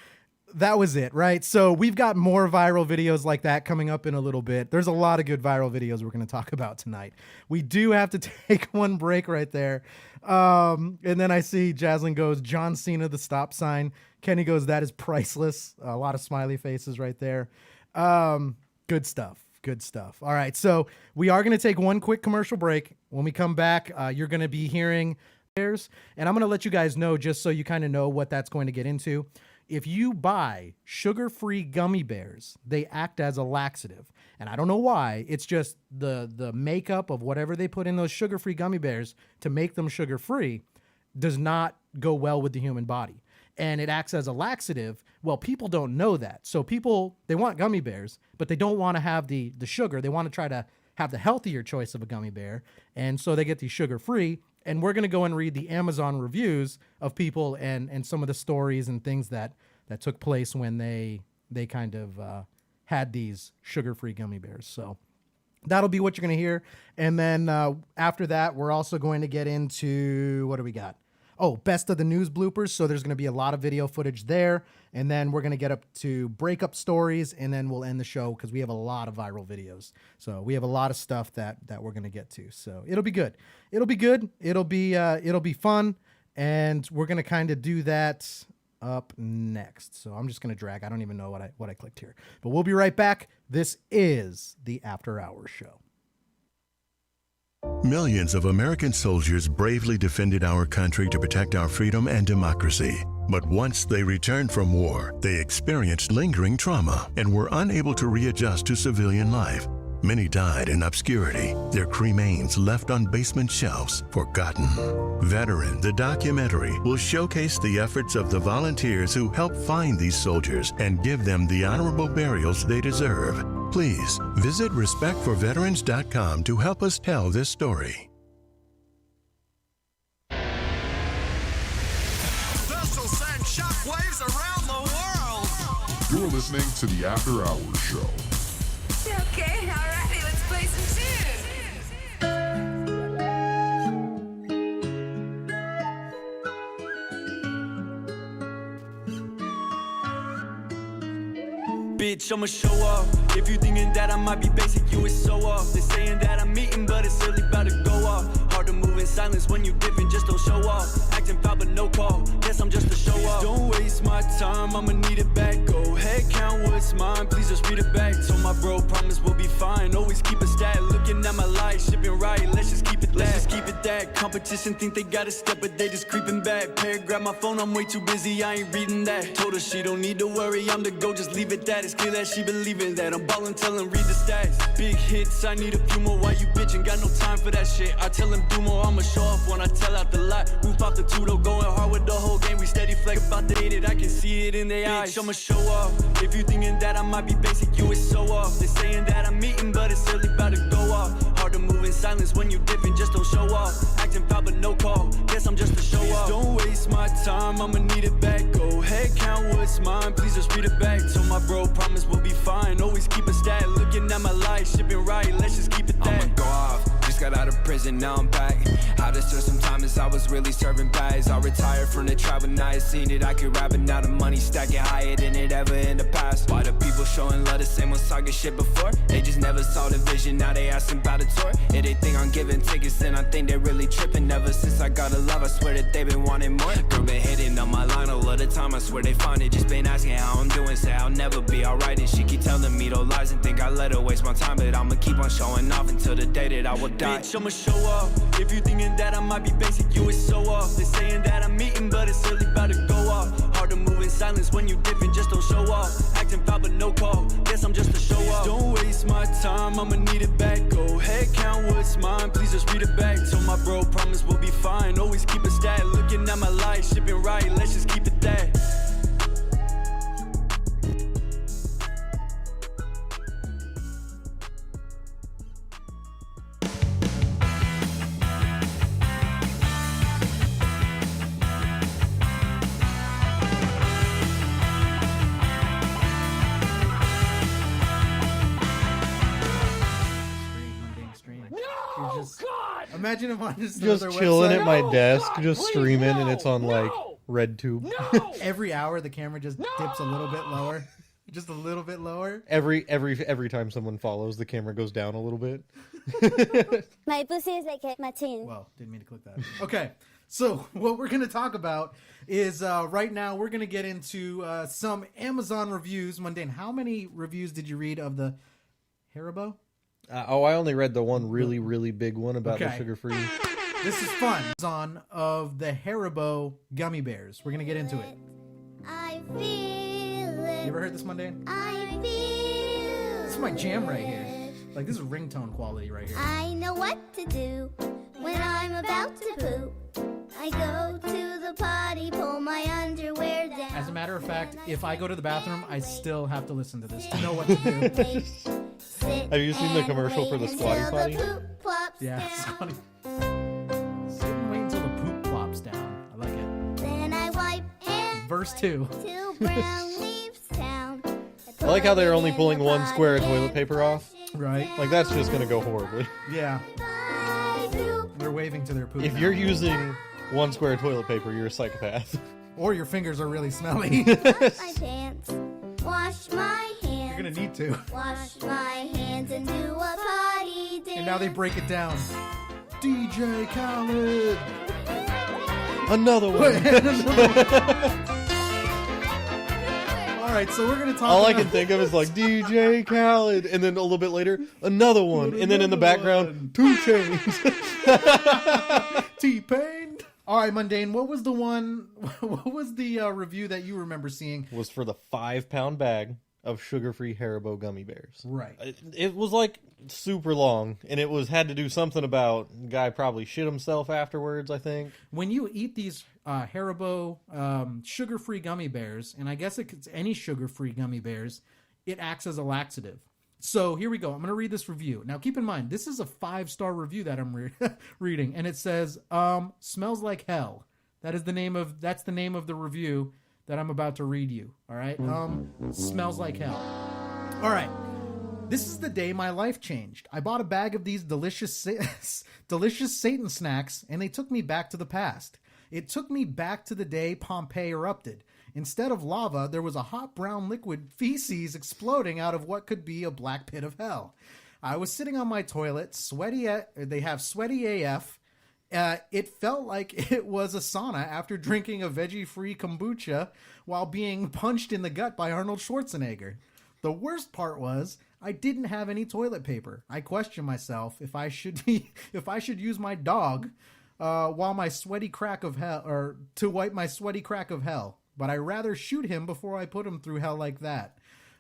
that was it, right? So we've got more viral videos like that coming up in a little bit. There's a lot of good viral videos we're going to talk about tonight. We do have to take one break right there. And then I see Jaslyn goes, John Cena, the stop sign. Kenny goes, that is priceless. A lot of smiley faces right there. Good stuff. Good stuff. All right, so we are going to take one quick commercial break. When we come back, you're going to be hearing bears, and I'm going to let you guys know just so you kind of know what that's going to get into. If you buy sugar-free gummy bears, they act as a laxative, and I don't know why. It's just the makeup of whatever they put in those sugar-free gummy bears to make them sugar-free does not go well with the human body. And it acts as a laxative. Well, people don't know that. So people, they want gummy bears, but they don't want to have the sugar. They want to try to have the healthier choice of a gummy bear. And so they get these sugar-free. And we're going to go and read the Amazon reviews of people and some of the stories and things that took place when they kind of had these sugar-free gummy bears. So that'll be what you're going to hear. And then after that, we're also going to get into, what do we got? Oh, best of the news bloopers. So there's going to be a lot of video footage there. And then we're going to get up to breakup stories. And then we'll end the show because we have a lot of viral videos. So we have a lot of stuff that we're going to get to. So it'll be good. It'll be good. It'll be fun. And we're going to kind of do that up next. So I'm just going to drag. I don't even know what I clicked here. But we'll be right back. This is the After Hours Show. Millions of American soldiers bravely defended our country to protect our freedom and democracy. But once they returned from war, they experienced lingering trauma and were unable to readjust to civilian life. Many died in obscurity, their cremains left on basement shelves, forgotten. Veteran, the documentary, will showcase the efforts of the volunteers who help find these soldiers and give them the honorable burials they deserve. Please visit respectforveterans.com to help us tell this story. This'll send shockwaves around the world. You're listening to the After Hours Show. Okay, alrighty, let's play some tunes. Bitch, I'ma show up. If you thinking that I might be basic, you is so off. They're saying that I'm eating, but it's really about to go off. Hard to move in silence when you dipping, just don't show off. Acting foul but no call, guess I'm just a show off. Don't waste my time, I'ma need it back. Go head count what's mine, please just read it back. Told my bro, promise we'll be fine. Always keep a stat, looking at my life, shipping right. Let's just keep it that. Let's just keep it that. Competition think they got a step, but they just creeping back. Paragraph my phone, I'm way too busy, I ain't reading that. Told her she don't need to worry, I'm the go, just leave it that. It's clear that she believing that. I'm ballin', tell him read the stats. Big hits, I need a few more. Why you bitchin'? Got no time for that shit. I tell him do more, I'ma show off when I tell out the lot. Roof off the two-door, going hard with the whole game. We steady flex about the hate it, I can see it in their eyes. I'ma show off. If you thinking that I might be basic, you is so off. They're saying that I'm eating, but it's really about to go off. Hard to move in silence when you dipping, just don't show off. Acting foul but no call, guess I'm just a show off. Don't waste my time, I'ma need it back. Go head count what's mine, please just read it back. Told my bro, promise we'll be fine. Always keep a stat, looking at my life, shipping right. Let's just keep it that. I'ma go off. Just got out of prison, now I'm back. Had to serve some time as I was really serving bags. I retired from the tribe when I had seen it. I could rap it, now the money stacking higher than it ever in the past. Why the people showing love the same ones talking shit before? They just never saw the vision, now they asking about a tour. Yeah, they think I'm giving tickets and I think they're really tripping. Ever since I got a love, I swear that they been wanting more. Girl been hitting on my line all of the time, I swear they find it. Just been asking how I'm doing, say I'll never be alright. And she keep telling me those lies and think I let her waste my time. But I'ma keep on showing off until the day that I will die. Bitch, I'ma show off. If you thinking that I might be basic, you is so off. They're saying that I'm eating, but it's really about to go off. Hard to move in silence when you dipping, just don't show off. Acting foul but no call, guess I'm just a show off. Don't waste my time, I'ma need it back. Go head count what's mine, please just read it back. Told my bro, promise we'll be fine. Always keep a stat, looking at my life, shipping right. Let's just keep it that. Imagine if I just chilling at my desk, just streaming, and it's on like RedTube. Every hour, the camera just dips a little bit lower, just a little bit lower. Every time someone follows, the camera goes down a little bit. My pussy is like my chin. Well, didn't mean to click that. Okay, so what we're gonna talk about is right now we're gonna get into some Amazon reviews. Mundane, how many reviews did you read of the Haribo? I only read the one really big one about the sugar-free. This is fun. Amazon of the Haribo gummy bears. We're gonna get into it. I feel it. You ever heard this, Mundane? I feel This is my jam right here. Like, this is ringtone quality right here. I know what to do when I'm about to poop. I go to the potty, pull my underwear down. As a matter of fact, if I go to the bathroom, I still have to listen to this to know what to do. Have you seen the commercial for the Squatty Potty? Yeah, Squatty. Sit and wait until the poop plops down. I like it. Then I wipe and Verse 2. till Brown leaves town. I like how they're only pulling one square of toilet paper off. Right. Like, that's just gonna go horribly. Yeah. They're waving to their poop. If now. you're using one square of toilet paper, you're a psychopath. Or your fingers are really smelly. My pants, wash my hands. You're gonna need to. Wash my hands and do a potty dance. And now they break it down. DJ Khaled. Another one. All right, so we're gonna talk. All I can think of is like DJ Khaled, and then a little bit later, another one, and then in the background, 2 Chainz. T-Pain. All right, Mundane. What was the one? What was the review that you remember seeing? Was for the 5-pound bag of sugar-free Haribo gummy bears. Right. It was like super long, and it had to do something about guy probably shit himself afterwards, I think. When you eat these Haribo sugar-free gummy bears, and I guess it's any sugar-free gummy bears, it acts as a laxative. So here we go. I'm going to read this review. Now keep in mind, this is a 5-star review that I'm reading, and it says, smells like hell. That's the name of the review that I'm about to read you. All right. Smells like hell. All right. This is the day my life changed. I bought a bag of these delicious Satan snacks, and they took me back to the past. It took me back to the day Pompeii erupted. Instead of lava, there was a hot brown liquid feces exploding out of what could be a black pit of hell. I was sitting on my toilet, sweaty. They have sweaty AF. It felt like it was a sauna after drinking a veggie-free kombucha while being punched in the gut by Arnold Schwarzenegger. The worst part was I didn't have any toilet paper. I questioned myself if I should use my dog while my sweaty crack of hell, or to wipe my sweaty crack of hell. But I rather shoot him before I put him through hell like that.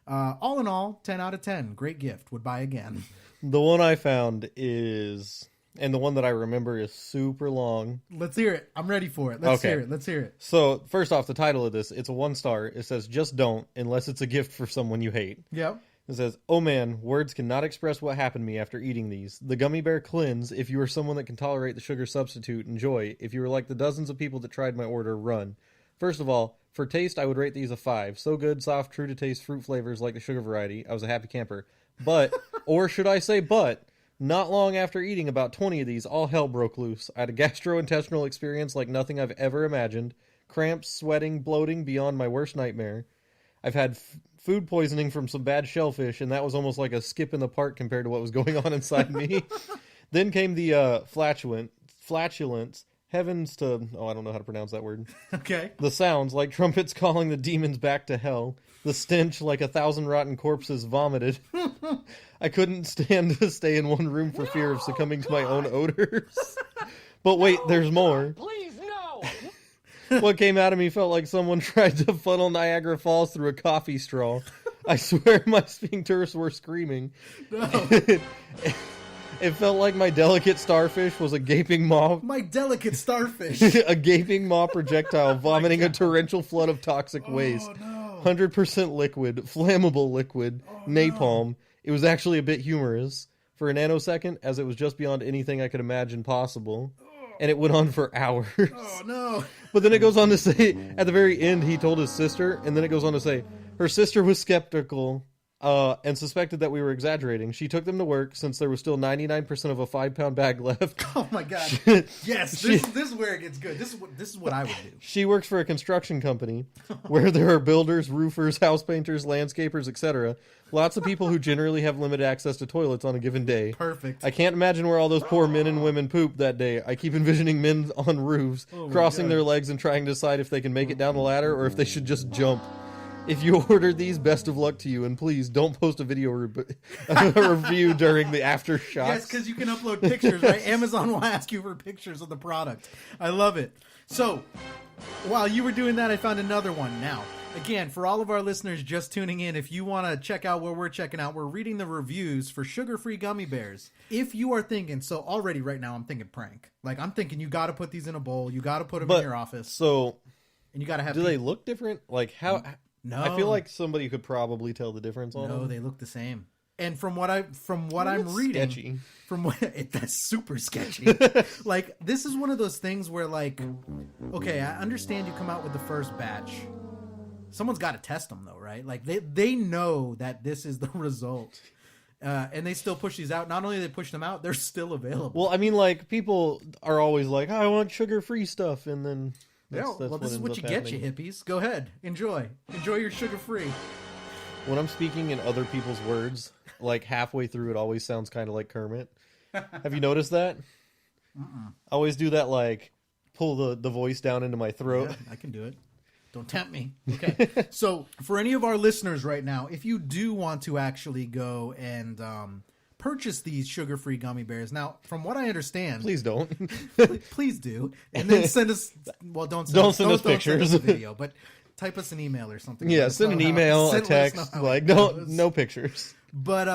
All in all, 10 out of 10. Great gift. Would buy again. The one I found is, and the one that I remember is super long. Let's hear it. I'm ready for it. Let's hear it. So, first off, the title of this, it's a 1-star. It says, just don't, unless it's a gift for someone you hate. Yep. It says, oh man, words cannot express what happened to me after eating these. The Gummy Bear Cleanse, if you are someone that can tolerate the sugar substitute, enjoy. If you are like the dozens of people that tried my order, run. First of all, for taste, I would rate these a 5. So good, soft, true to taste fruit flavors like the sugar variety. I was a happy camper. But, or should I say but, not long after eating about 20 of these, all hell broke loose. I had a gastrointestinal experience like nothing I've ever imagined. Cramps, sweating, bloating beyond my worst nightmare. I've had food poisoning from some bad shellfish, and that was almost like a skip in the park compared to what was going on inside me. Then came the flatulence. Heavens to... Oh, I don't know how to pronounce that word. Okay. The sounds, like trumpets calling the demons back to hell. The stench, like 1,000 rotten corpses vomited. I couldn't stand to stay in one room for fear of succumbing to my own odors. But wait, there's more. Please, no! What came out of me felt like someone tried to funnel Niagara Falls through a coffee straw. I swear my sphincters were screaming. No. It felt like my delicate starfish was a gaping maw. My delicate starfish. A gaping maw projectile vomiting a torrential flood of toxic waste. No. 100% liquid, flammable liquid, napalm. No. It was actually a bit humorous for a nanosecond, as it was just beyond anything I could imagine possible. And it went on for hours. Oh, no. But then it goes on to say, at the very end, he told his sister, and then it goes on to say, her sister was skeptical and suspected that we were exaggerating. She took them to work since there was still 99% of a 5-pound bag left. Oh my God! Yes, this is where it gets good. This is what I would do. She works for a construction company where there are builders, roofers, house painters, landscapers, etc. Lots of people who generally have limited access to toilets on a given day. Perfect. I can't imagine where all those poor men and women pooped that day. I keep envisioning men on roofs, crossing their legs and trying to decide if they can make it down the ladder or if they should just jump. If you order these, best of luck to you, and please don't post a video review during the aftershocks. Yes, because you can upload pictures, right? Amazon will ask you for pictures of the product. I love it. So, while you were doing that, I found another one. Now, again, for all of our listeners just tuning in, if you want to check out what we're checking out, we're reading the reviews for sugar-free gummy bears. If you are thinking, so already right now I'm thinking prank. Like, I'm thinking you got to put these in a bowl, you got to put them in your office. So, and you got to have... Do they look different? Like, how... No, I feel like somebody could probably tell the difference on them. No, they look the same. And from what I'm reading, sketchy. That's super sketchy. Like, this is one of those things where, like, okay, I understand you come out with the first batch. Someone's got to test them though, right? Like they know that this is the result. And they still push these out. Not only do they push them out, they're still available. Well, I mean, like, people are always like, I want sugar-free stuff, and then that's well, this is what you get, you hippies. Go ahead. Enjoy your sugar-free. When I'm speaking in other people's words, like, halfway through, it always sounds kind of like Kermit. Have you noticed that? I always do that, like, pull the voice down into my throat. Yeah, I can do it. Don't tempt me. Okay. So, for any of our listeners right now, if you do want to actually go and purchase these sugar-free gummy bears, now, from what I understand... Please don't. Please do. And then send us... Well, don't send us pictures. Send us a video, but type us an email or something. Yeah, send an email, a text, like no pictures. But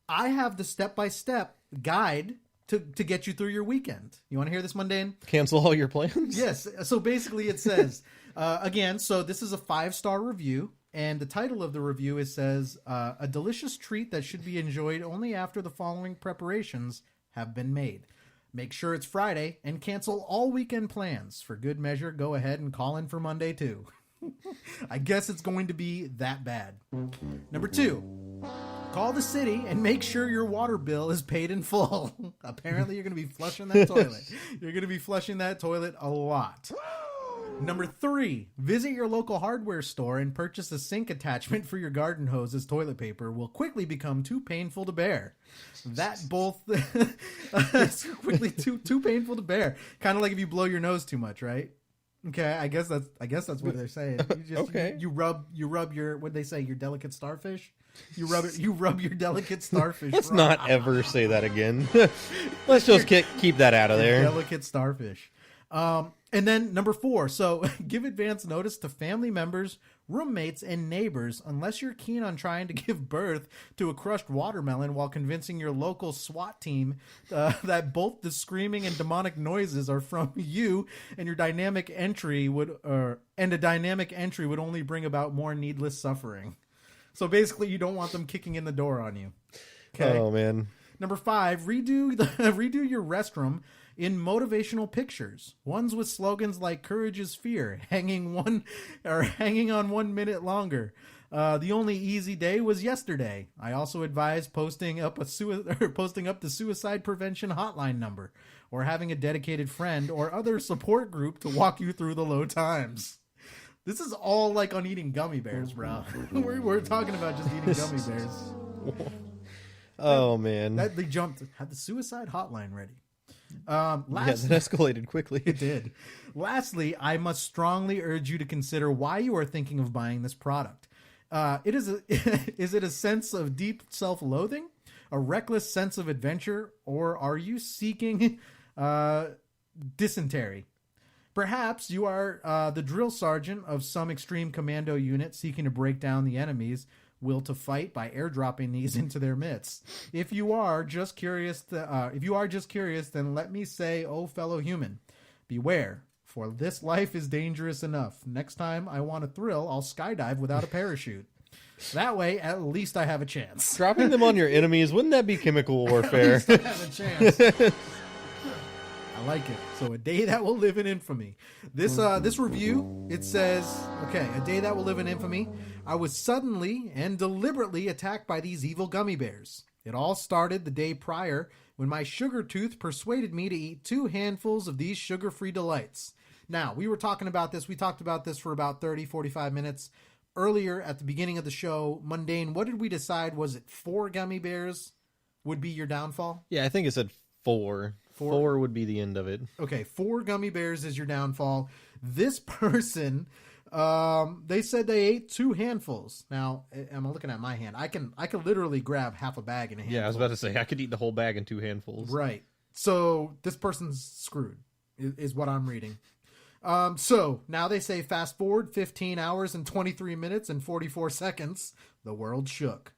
I have the step-by-step guide to get you through your weekend. You want to hear this, Mundane? Cancel all your plans? Yes. So basically it says, again, so this is a 5-star review. And the title of the review says, a delicious treat that should be enjoyed only after the following preparations have been made. Make sure it's Friday and cancel all weekend plans. For good measure, go ahead and call in for Monday too. I guess it's going to be that bad. Number 2, call the city and make sure your water bill is paid in full. Apparently you're going to be flushing that toilet. You're going to be flushing that toilet a lot. Number 3, visit your local hardware store and purchase a sink attachment for your garden hose, as toilet paper will quickly become too painful to bear. That both quickly too painful to bear. Kind of like if you blow your nose too much, right? Okay, I guess that's what they're saying. You rub your, what'd they say, your delicate starfish? You rub your delicate starfish. Let's not ever say that again. Let's just keep that out of there. Delicate starfish. And then number 4, so give advance notice to family members, roommates, and neighbors unless you're keen on trying to give birth to a crushed watermelon while convincing your local SWAT team that both the screaming and demonic noises are from you, and your dynamic entry would only bring about more needless suffering. So basically, you don't want them kicking in the door on you. Okay. Oh man. Number 5, redo your restroom in motivational pictures, ones with slogans like "Courage is fear," hanging on 1 minute longer. The only easy day was yesterday. I also advise posting up the suicide prevention hotline number, or having a dedicated friend or other support group to walk you through the low times. This is all like on eating gummy bears, bro. We're talking about just eating gummy bears. Oh man, had the suicide hotline ready. That escalated quickly. It did. Lastly, I must strongly urge you to consider why you are thinking of buying this product. Is it a sense of deep self-loathing, a reckless sense of adventure, or are you seeking dysentery? Perhaps you are the drill sergeant of some extreme commando unit seeking to break down the enemy's will to fight by airdropping these into their midst. If you are just curious, then let me say, oh fellow human, beware, for this life is dangerous enough. Next time I want a thrill, I'll skydive without a parachute. That way, at least I have a chance. Dropping them on your enemies, wouldn't that be chemical warfare? At least I have a chance. I like it. So, a day that will live in infamy. This review, it says, okay, a day that will live in infamy. I was suddenly and deliberately attacked by these evil gummy bears. It all started the day prior when my sugar tooth persuaded me to eat 2 handfuls of these sugar-free delights. Now, we talked about this for about 30, 45 minutes. Earlier at the beginning of the show, Mundane, what did we decide? Was it 4 gummy bears would be your downfall? Yeah, I think it said 4. 4 would be the end of it. Okay, 4 gummy bears is your downfall. This person, they said they ate 2 handfuls. Now, I'm looking at my hand. I can literally grab half a bag in a handful. Yeah, I was about to say, I could eat the whole bag in 2 handfuls. Right. So this person's screwed, is what I'm reading. So now they say fast forward 15 hours and 23 minutes and 44 seconds. The world shook.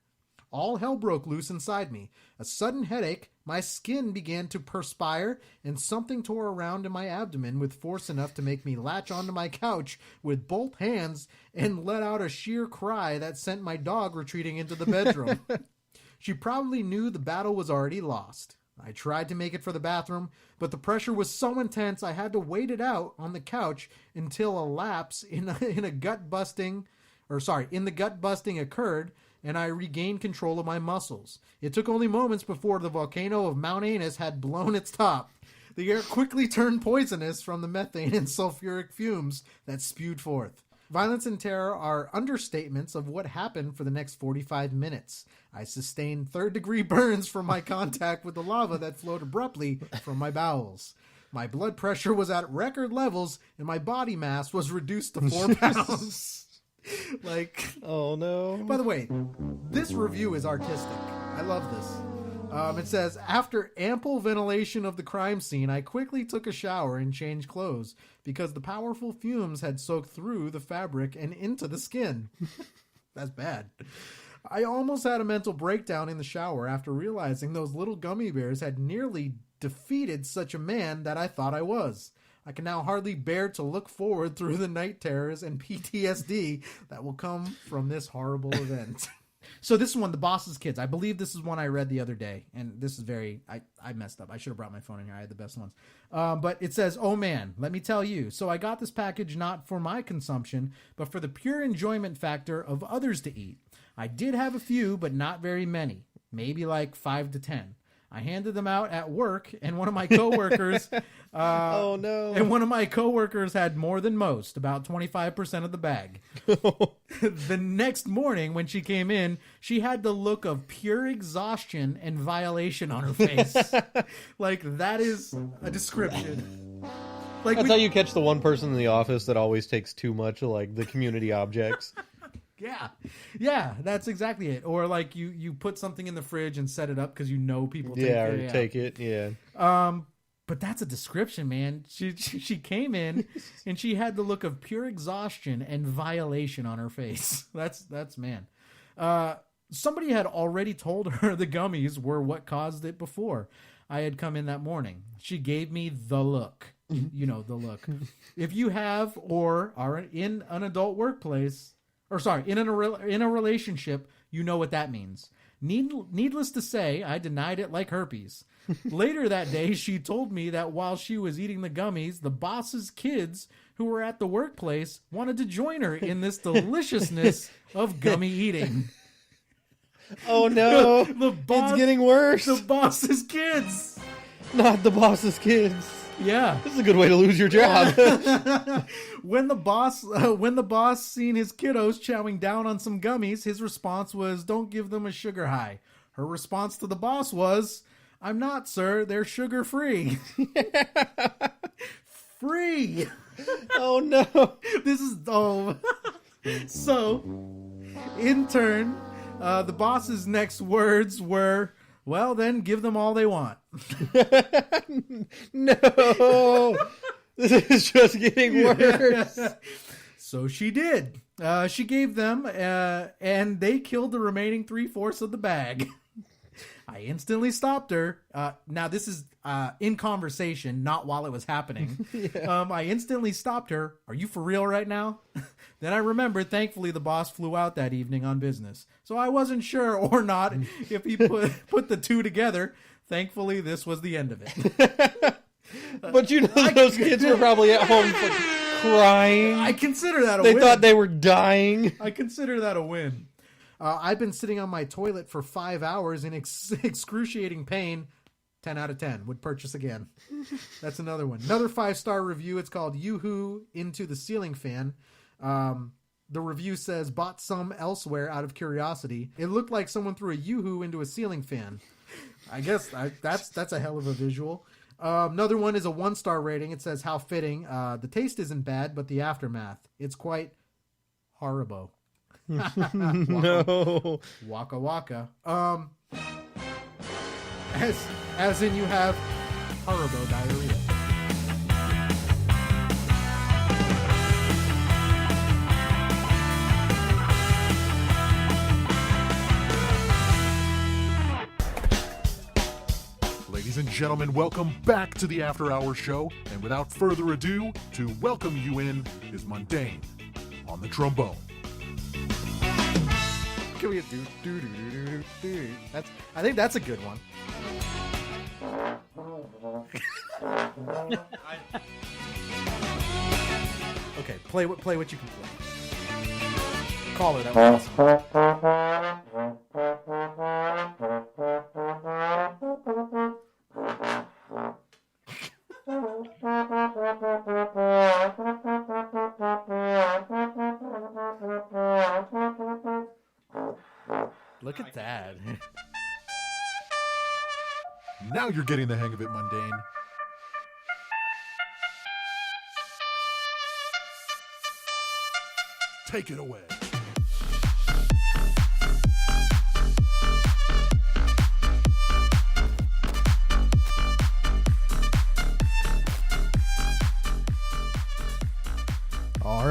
All hell broke loose inside me. A sudden headache, my skin began to perspire, and something tore around in my abdomen with force enough to make me latch onto my couch with both hands and let out a sheer cry that sent my dog retreating into the bedroom. She probably knew the battle was already lost. I tried to make it for the bathroom, but the pressure was so intense I had to wait it out on the couch until a lapse in the gut busting occurred, and I regained control of my muscles. It took only moments before the volcano of Mount Anus had blown its top. The air quickly turned poisonous from the methane and sulfuric fumes that spewed forth. Violence and terror are understatements of what happened for the next 45 minutes. I sustained third-degree burns from my contact with the lava that flowed abruptly from my bowels. My blood pressure was at record levels, and my body mass was reduced to 4 pounds. Oh no. By the way, this review is artistic. I love this. It says, after ample ventilation of the crime scene, I quickly took a shower and changed clothes because the powerful fumes had soaked through the fabric and into the skin. That's bad. I almost had a mental breakdown in the shower after realizing those little gummy bears had nearly defeated such a man that I thought I was. I can now hardly bear to look forward through the night terrors and PTSD that will come from this horrible event. So this is one, The Boss's Kids. I believe this is one I read the other day, and this is I messed up. I should have brought my phone in here. I had the best ones. But it says, oh man, let me tell you. So I got this package not for my consumption, but for the pure enjoyment factor of others to eat. I did have a few, but not very many. Maybe like 5 to 10. I handed them out at work, and one of my coworkers, oh no! And one of my coworkers had more than most, about 25% of the bag. The next morning, when she came in, she had the look of pure exhaustion and violation on her face. Like, that is a description. Like, that's how you catch the one person in the office that always takes too much of like the community objects. Yeah, that's exactly it. Or like you put something in the fridge and set it up because you know people take it. Yeah. But that's a description, man. She came in and she had the look of pure exhaustion and violation on her face. That's man. Somebody had already told her the gummies were what caused it before I had come in that morning. She gave me the look. You know, the look. If you have or are in an adult workplace, or sorry, in a relationship, you know what that means. Needless to say, I denied it like herpes. Later that day, she told me that while she was eating the gummies, the boss's kids who were at the workplace wanted to join her in this deliciousness of gummy eating. Oh no, it's getting worse. The boss's kids. Not the boss's kids. Yeah, this is a good way to lose your job. When the boss seen his kiddos chowing down on some gummies, his response was, "Don't give them a sugar high." Her response to the boss was, "I'm not, sir. They're sugar free." Free. Oh no. This is So, in turn, the boss's next words were, "Well, then give them all they want." No, this is just getting worse. So she did. She gave them, and they killed the remaining 3/4 of the bag. I instantly stopped her. Now this is in conversation, not while it was happening. Yeah. I instantly stopped her. Are you for real right now? Then I remembered, thankfully, the boss flew out that evening on business. So I wasn't sure or not if he put the two together. Thankfully, this was the end of it. But you know, those kids were probably at home crying. I consider that a win. win. They thought they were dying. I consider that a win. I've been sitting on my toilet for 5 hours in excruciating pain. 10 out of 10. Would purchase again. That's another one. Another 5-star review. It's called Yoo-Hoo Into the Ceiling Fan. The review says, bought some elsewhere out of curiosity. It looked like someone threw a Yoo-Hoo into a ceiling fan. I guess that's a hell of a visual. Another one is a 1-star rating. It says, how fitting. The taste isn't bad, but the aftermath. It's quite horrible. No. Waka waka. As in you have horrible diarrhea. Ladies and gentlemen, welcome back to the After Hours Show. And without further ado, to welcome you in is Mundane on the trombone. Can we do? I think that's a good one. Okay, play what you can play. Caller, that was Look at that. Now you're getting the hang of it, Mundane. Take it away.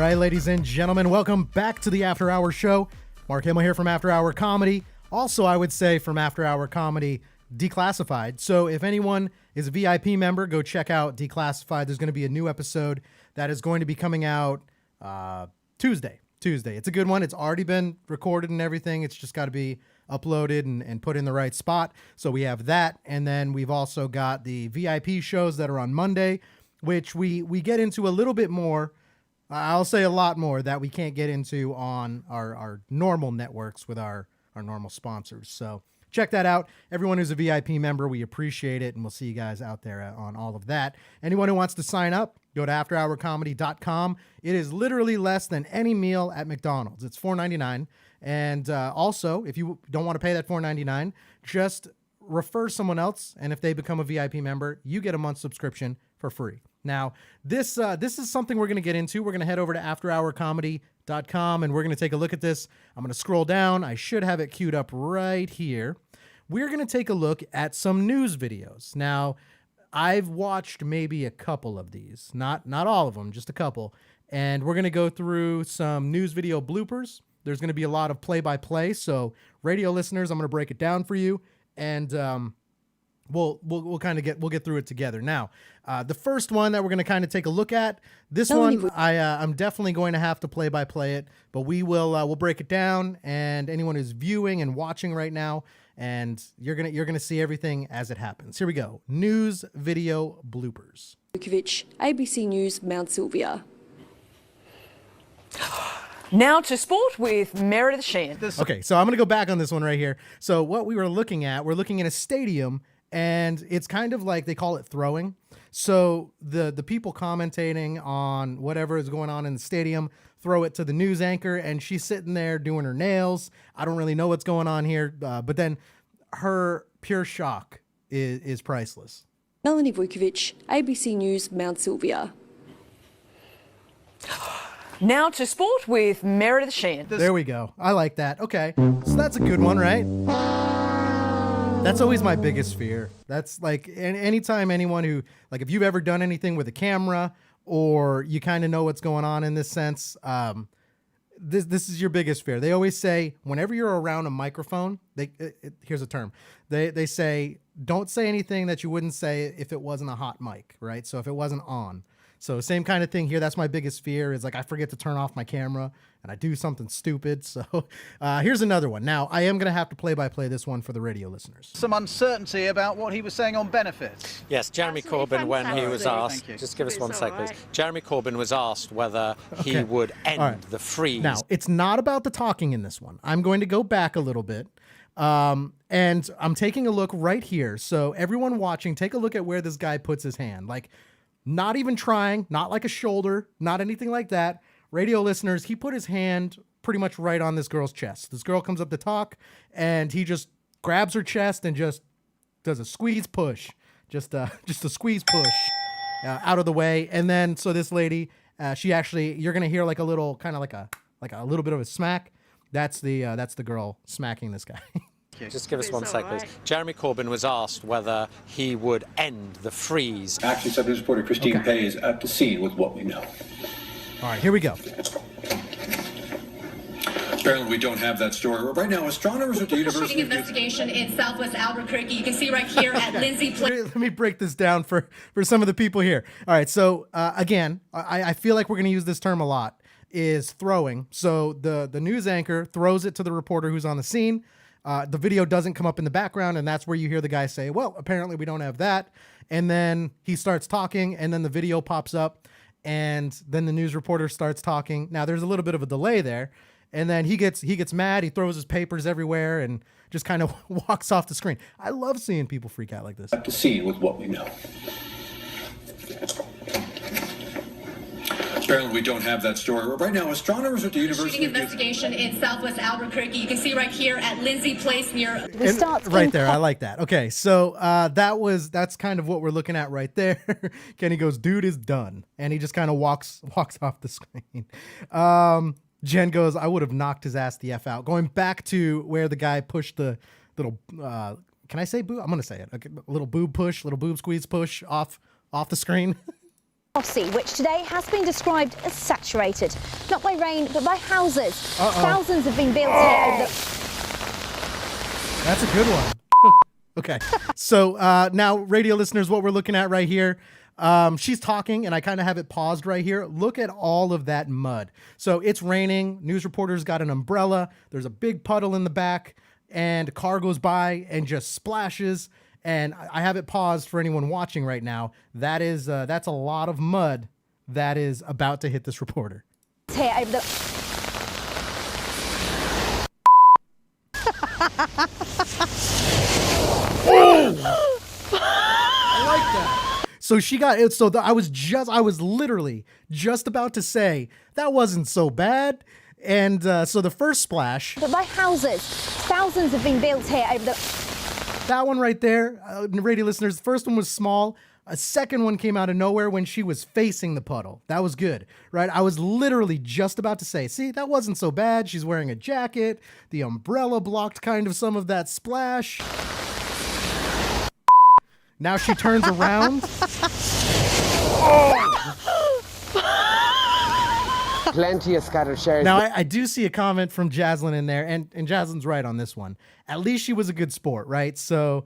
right, ladies and gentlemen, welcome back to the After Hour Show. Mark Hamill here from After Hour Comedy. Also, I would say from After Hour Comedy Declassified. So if anyone is a VIP member, go check out Declassified. There's going to be a new episode that is going to be coming out Tuesday. It's a good one. It's already been recorded and everything. It's just got to be uploaded and put in the right spot. So we have that. And then we've also got the VIP shows that are on Monday, which we get into a little bit more. I'll say a lot more that we can't get into on our normal networks with our normal sponsors. So check that out. Everyone who's a VIP member, we appreciate it, and we'll see you guys out there on all of that. Anyone who wants to sign up, go to afterhourcomedy.com. It is literally less than any meal at McDonald's. It's $4.99. And also, if you don't want to pay that $4.99, just refer someone else, and if they become a VIP member, you get a month subscription for free. Now, this is something we're going to get into. We're going to head over to afterhourcomedy.com, and we're going to take a look at this. I'm going to scroll down. I should have it queued up right here. We're going to take a look at some news videos. Now, I've watched maybe a couple of these, not all of them, just a couple, and we're going to go through some news video bloopers. There's going to be a lot of play-by-play, so radio listeners, I'm going to break it down for you, and we'll get through it together. Now, the first one that we're going to kind of take a look at, this one I'm definitely going to have to play-by-play it, but we'll break it down, and anyone who's viewing and watching right now, and you're gonna see everything as it happens. Here we go. News video bloopers. Vukovic, ABC News, Mount Sylvia. Now to sport with Meredith Sheehan. Okay, so I'm going to go back on this one right here. So what we're looking at a stadium, and it's kind of like they call it throwing. So the people commentating on whatever is going on in the stadium throw it to the news anchor, and she's sitting there doing her nails. I don't really know what's going on here, but then her pure shock is priceless. Melanie Vukovic, ABC News, Mount Sylvia. Now to sport with Meredith Sheehan. There we go. I like that. Okay, so that's a good one, right? That's always my biggest fear. That's like anytime anyone who, like, if you've ever done anything with a camera or you kind of know what's going on in this sense, this is your biggest fear. They always say whenever you're around a microphone, here's a term. They say don't say anything that you wouldn't say if it wasn't a hot mic, right? So if it wasn't on. So same kind of thing here. That's my biggest fear is like I forget to turn off my camera and I do something stupid. So here's another one. Now, I am going to have to play-by-play this one for the radio listeners. Some uncertainty about what he was saying on benefits. Yes, Jeremy Corbyn, when he was asked, just give us 1 sec, please. Jeremy Corbyn was asked whether he would end the freeze. Now, it's not about the talking in this one. I'm going to go back a little bit. And I'm taking a look right here. So everyone watching, take a look at where this guy puts his hand. Like, not even trying, not like a shoulder, not anything like that. Radio listeners, he put his hand pretty much right on this girl's chest. This girl comes up to talk, and he just grabs her chest and just does a squeeze push. Just a squeeze push out of the way. And then, so this lady, she actually, you're going to hear like a little, kind of like a little bit of a smack. That's the girl smacking this guy. Just give us 1 sec, please. Jeremy Corbyn was asked whether he would end the freeze. Actually, Subnews reporter Christine Pay is at the scene with what we know. All right, here we go. Apparently, we don't have that story. Right now, astronomers at the University Shooting investigation in Southwest Albuquerque. You can see right here at Lindsay Place. Let me break this down for some of the people here. All right, so again, I feel like we're going to use this term a lot, is throwing. So the news anchor throws it to the reporter who's on the scene. The video doesn't come up in the background, and that's where you hear the guy say, well, apparently we don't have that. And then he starts talking, and then the video pops up, and then the news reporter starts talking. Now, there's a little bit of a delay there, and then he gets mad. He throws his papers everywhere and just kind of walks off the screen. I love seeing people freak out like this. At the scene with what we know. Apparently, we don't have that story. Right now, astronomers at the University Shooting investigation in Southwest Albuquerque. You can see right here at Lindsay Place near. Right there, I like that. Okay, so that's kind of what we're looking at right there. Kenny goes, "Dude is done," and he just kind of walks off the screen. Jen goes, "I would have knocked his ass the F out." Going back to where the guy pushed the little, can I say boob? I'm gonna say it. Okay, a little boob push, little boob squeeze push off the screen. Sea, which today has been described as saturated, not by rain but by houses. Thousands have been built here over the... That's a good one. Okay, so now radio listeners, what we're looking at right here, she's talking and I kind of have it paused right here. Look at all of that mud. So it's raining. News reporter's got an umbrella. There's a big puddle in the back and a car goes by and just splashes. And I have it paused for anyone watching right now. That is, that's a lot of mud that is about to hit this reporter. Here over the... I like that. So she got it. So I was literally just about to say that wasn't so bad. And so the first splash. But by houses, thousands have been built here over the... That one right there, radio listeners, the first one was small. A second one came out of nowhere when she was facing the puddle. That was good, right? I was literally just about to say, see, that wasn't so bad. She's wearing a jacket. The umbrella blocked kind of some of that splash. Now she turns around. Plenty of scattered shares. Now, I do see a comment from Jaslyn in there, and Jaslyn's right on this one. At least she was a good sport, right? So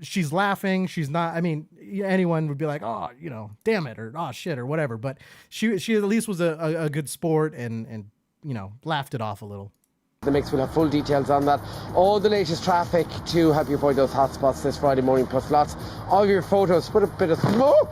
she's laughing. She's not, I mean, anyone would be like, oh, you know, damn it, or oh, shit, or whatever. But she at least was a good sport and, you know, laughed it off a little. The mix will have full details on that. All the latest traffic to help you avoid those hotspots this Friday morning, plus lots of your photos. Put a bit of smoke.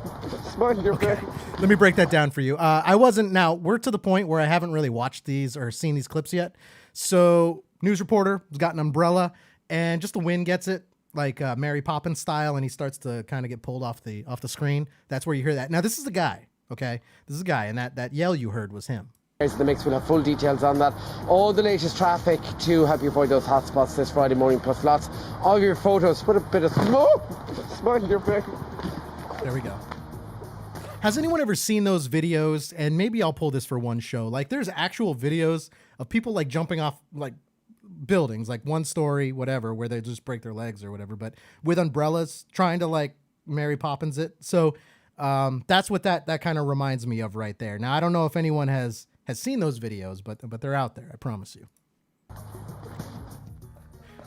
Okay. Let me break that down for you. We're to the point where I haven't really watched these or seen these clips yet. So news reporter has got an umbrella and just the wind gets it like Mary Poppins style. And he starts to kind of get pulled off the screen. That's where you hear that. Now this is the guy. Okay. This is a guy. And that yell you heard was him. The mix will have full details on that. All the latest traffic to help you avoid those hotspots this Friday morning, plus lots of your photos. Put a bit of smoke. Smoke in your face. There we go. Has anyone ever seen those videos? And maybe I'll pull this for one show. Like there's actual videos of people like jumping off like buildings, like one story, whatever, where they just break their legs or whatever, but with umbrellas trying to like Mary Poppins it. So that's what that kind of reminds me of right there. Now, I don't know if anyone has seen those videos, but they're out there, I promise you.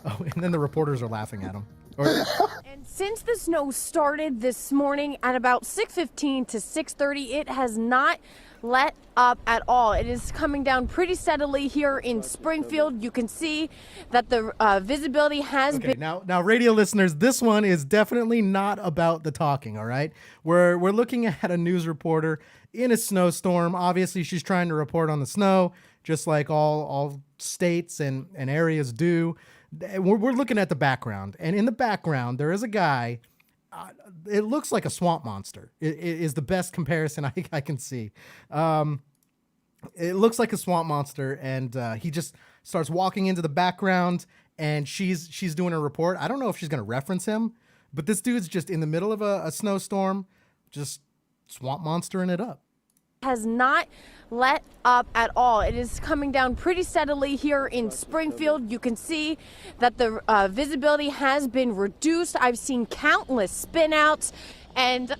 Oh, and then the reporters are laughing at him. And since the snow started this morning at about 6:15 to 6:30, it has not let up at all. It is coming down pretty steadily here in Springfield. You can see that the visibility has been... Now, radio listeners, this one is definitely not about the talking, all right? We're looking at a news reporter in a snowstorm. Obviously, she's trying to report on the snow, just like all states and areas do. We're looking at the background, and in the background, there is a guy. It looks like a swamp monster. It is the best comparison I can see. It looks like a swamp monster, and he just starts walking into the background, and she's doing a report. I don't know if she's going to reference him, but this dude's just in the middle of a snowstorm, just swamp monstering it up. Has not let up at all. It is coming down pretty steadily here in Springfield. You can see that the visibility has been reduced. I've seen countless spin outs and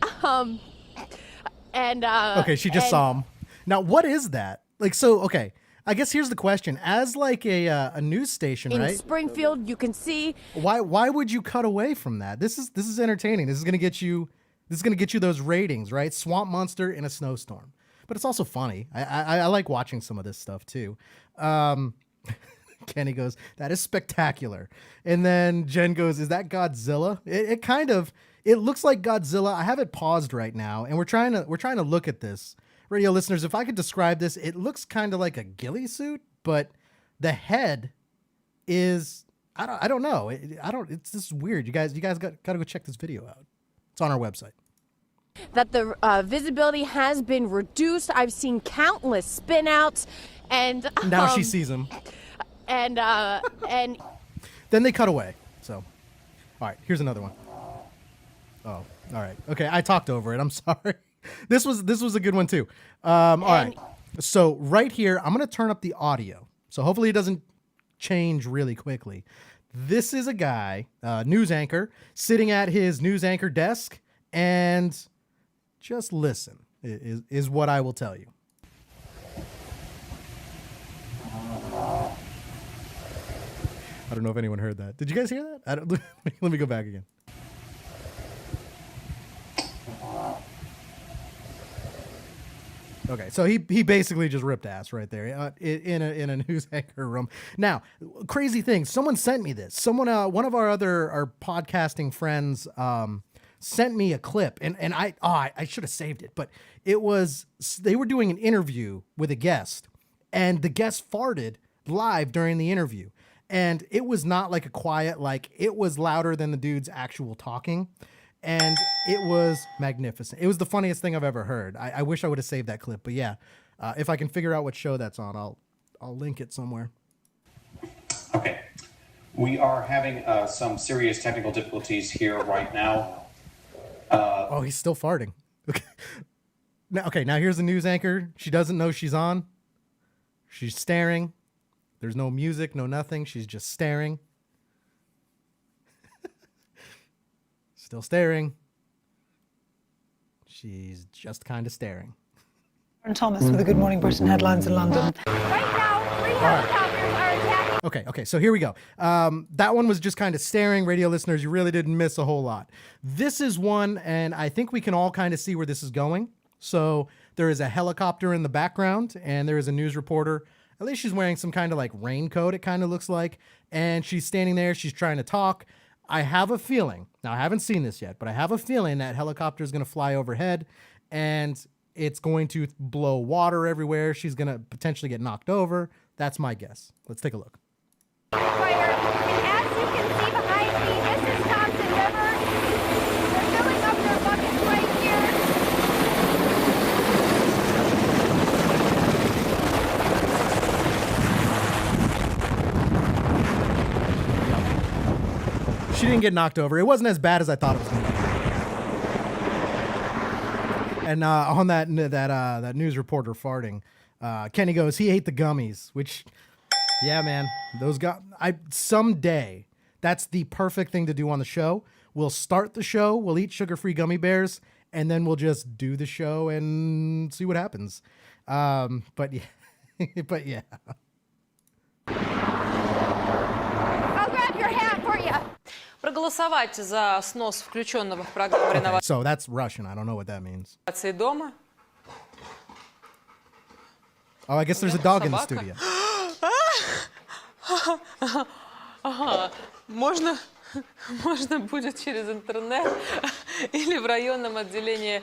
okay, she just saw him. Now, what is that? Like, so, okay, I guess here's the question. As like a news station, in right? Springfield, you can see. Why would you cut away from that? This is entertaining. This is going to get you those ratings, right? Swamp monster in a snowstorm. But it's also funny. I like watching some of this stuff too. Kenny goes, that is spectacular. And then Jen goes, is that Godzilla? It looks like Godzilla. I have it paused right now, and we're trying to look at this. Radio listeners, if I could describe this, it looks kind of like a ghillie suit, but the head is, I don't know. It's just weird. You guys got to go check this video out. It's on our website. That the visibility has been reduced. I've seen countless spin outs, and now she sees him. And then they cut away. So, all right, here's another one. Oh, all right. Okay, I talked over it. I'm sorry. This was a good one too. All right. So right here, I'm gonna turn up the audio. So hopefully it doesn't change really quickly. This is a guy, news anchor, sitting at his news anchor desk, and Just listen is what I will tell you. I don't know if anyone heard that. Did you guys hear that? I don't, let me go back again. Okay, so he basically just ripped ass right there in a news anchor room. Now, crazy thing. Someone sent me this. Someone, one of our podcasting friends, sent me a clip, and I should have saved it, but it was they were doing an interview with a guest, and the guest farted live during the interview, and it was not like a quiet, like it was louder than the dude's actual talking. And it was magnificent. It was the funniest thing I've ever heard. I wish I would have saved that clip, but yeah, if I can figure out what show that's on, I'll link it somewhere. Okay, we are having some serious technical difficulties here right now. Oh, he's still farting. Okay, now here's the news anchor. She doesn't know she's on. She's staring. There's no music, no nothing. She's just staring. Still staring. She's just kind of staring. Thomas with the Good Morning Britain headlines in London. Right now, 3 helicopters are attacking. Okay, so here we go. That one was just kind of staring. Radio listeners, you really didn't miss a whole lot. This is one, and I think we can all kind of see where this is going. So there is a helicopter in the background, and there is a news reporter. At least she's wearing some kind of like raincoat, it kind of looks like. And she's standing there. She's trying to talk. I have a feeling, now I haven't seen this yet, but I have a feeling that helicopter is going to fly overhead and it's going to blow water everywhere. She's going to potentially get knocked over. That's my guess. Let's take a look. Fire. And as you can see behind me, this is Thompson River. They're filling up their buckets right here. She didn't get knocked over. It wasn't as bad as I thought it was going to be. And on that news reporter farting, Kenny goes, he ate the gummies, which, yeah, man, those someday, that's the perfect thing to do on the show. We'll start the show, we'll eat sugar-free gummy bears, and then we'll just do the show and see what happens. But yeah. I'll grab your hat for you. Проголосовать за снос включенного в программу реновации. So that's Russian. I don't know what that means. Дома. Oh, I guess there's a dog in the studio. Ага. Можно будет через интернет или в районном отделении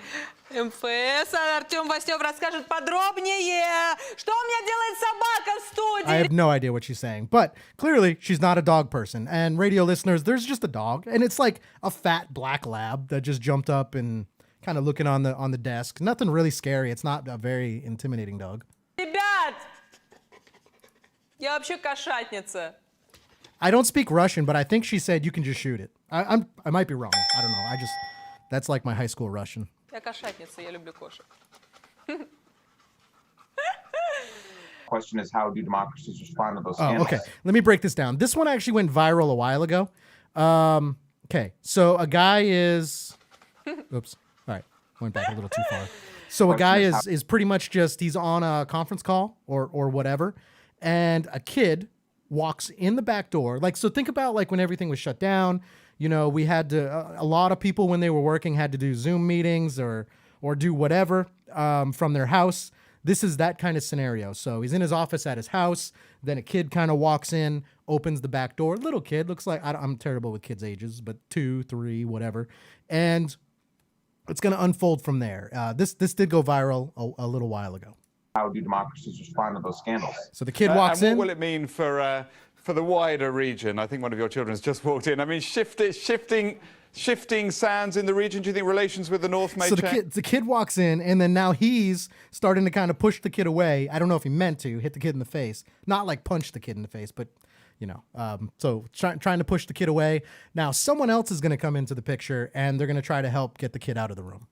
МФС. Артем Васнев расскажет подробнее. Что у меня делает собака в студии? I have no idea what she's saying, but clearly she's not a dog person. And radio listeners, there's just a dog, and it's like a fat black lab that just jumped up and kind of looking on the desk. Nothing really scary. It's not a very intimidating dog. Ребят, я вообще кошатница. I don't speak Russian, but I think she said you can just shoot it. I might be wrong. I don't know. That's like my high school Russian. Я кошатница, я люблю кошек. Question is, how do democracies respond to those scandals? Okay. Let me break this down. This one actually went viral a while ago. Okay. So a guy is... Oops. All right. Went back a little too far. So a guy is pretty much just, he's on a conference call or whatever, and a kid walks in the back door. Like, so think about like when everything was shut down, you know, we had to, a lot of people when they were working had to do Zoom meetings or do whatever from their house. This is that kind of scenario. So he's in his office at his house. Then a kid kind of walks in, opens the back door. Little kid, looks like, I'm terrible with kids' ages, but 2, 3, whatever. And it's going to unfold from there. This did go viral a little while ago. How do democracies respond to those scandals? So the kid walks in. What will it mean for the wider region? I think one of your children has just walked in. I mean, shifting sands in the region. Do you think relations with the North may change? So the kid walks in, and then now he's starting to kind of push the kid away. I don't know if he meant to hit the kid in the face, not like punch the kid in the face, but you know. So trying to push the kid away. Now someone else is going to come into the picture, and they're going to try to help get the kid out of the room.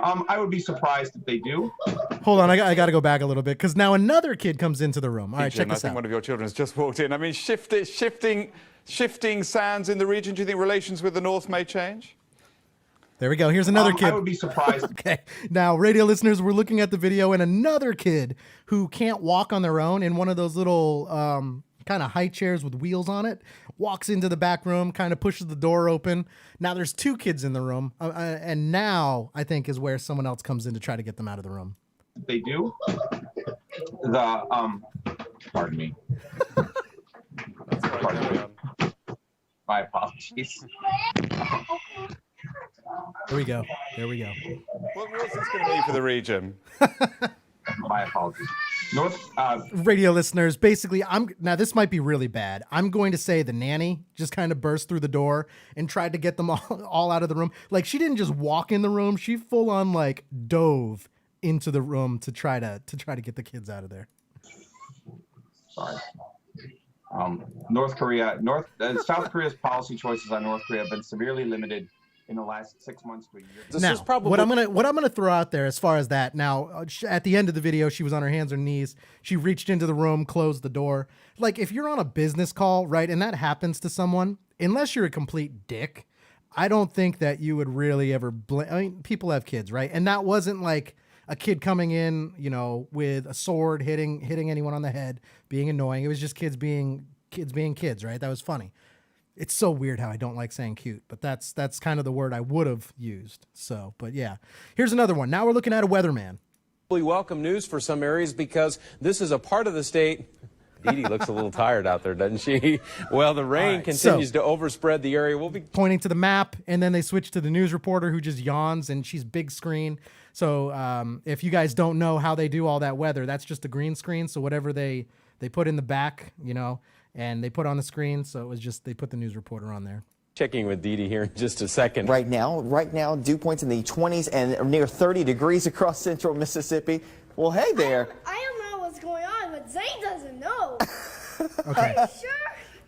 I would be surprised if they do. Hold on, I got to go back a little bit because now another kid comes into the room. All right, check this out. I think one of your children has just walked in. I mean, shifting sands in the region. Do you think relations with the North may change? There we go. Here's another kid. I would be surprised. Okay. Now, radio listeners, we're looking at the video, and another kid who can't walk on their own in one of those little kind of high chairs with wheels on it walks into the back room, kind of pushes the door open. Now there's two kids in the room, and now I think is where someone else comes in to try to get them out of the room. They do. Pardon me. Pardon me. My apologies. There we go. There we go. What's this going to mean for the region? My apologies. Radio listeners, basically, now this might be really bad. I'm going to say the nanny just kind of burst through the door and tried to get them all out of the room. Like, she didn't just walk in the room; she full on like dove into the room to try to get the kids out of there. Sorry. South Korea's policy choices on North Korea have been severely limited in the last 6 months to a year. Now, what I'm gonna throw out there as far as that. Now, at the end of the video, she was on her hands and knees. She reached into the room, closed the door. Like, if you're on a business call, right, and that happens to someone, unless you're a complete dick, I don't think that you would really ever I mean, people have kids, right? And that wasn't like a kid coming in, with a sword, hitting anyone on the head, being annoying. It was just kids being kids, right? That was funny. It's so weird how I don't like saying cute, but that's kind of the word I would have used. So, but yeah. Here's another one. Now we're looking at a weatherman. Welcome news for some areas because this is a part of the state. Dee Dee looks a little tired out there, doesn't she? Well, the rain continues to overspread the area. We'll be pointing to the map, and then they switch to the news reporter who just yawns, and she's big screen. So if you guys don't know how they do all that weather, that's just a green screen. So whatever they put in the back, and they put on the screen. So it was just, they put the news reporter on there. checking with Dee Dee here in just a second. Right now, dew points in the 20s and near 30 degrees across central Mississippi. Well, hey there. I don't know what's going on, but Zane doesn't know. Okay. Are you sure?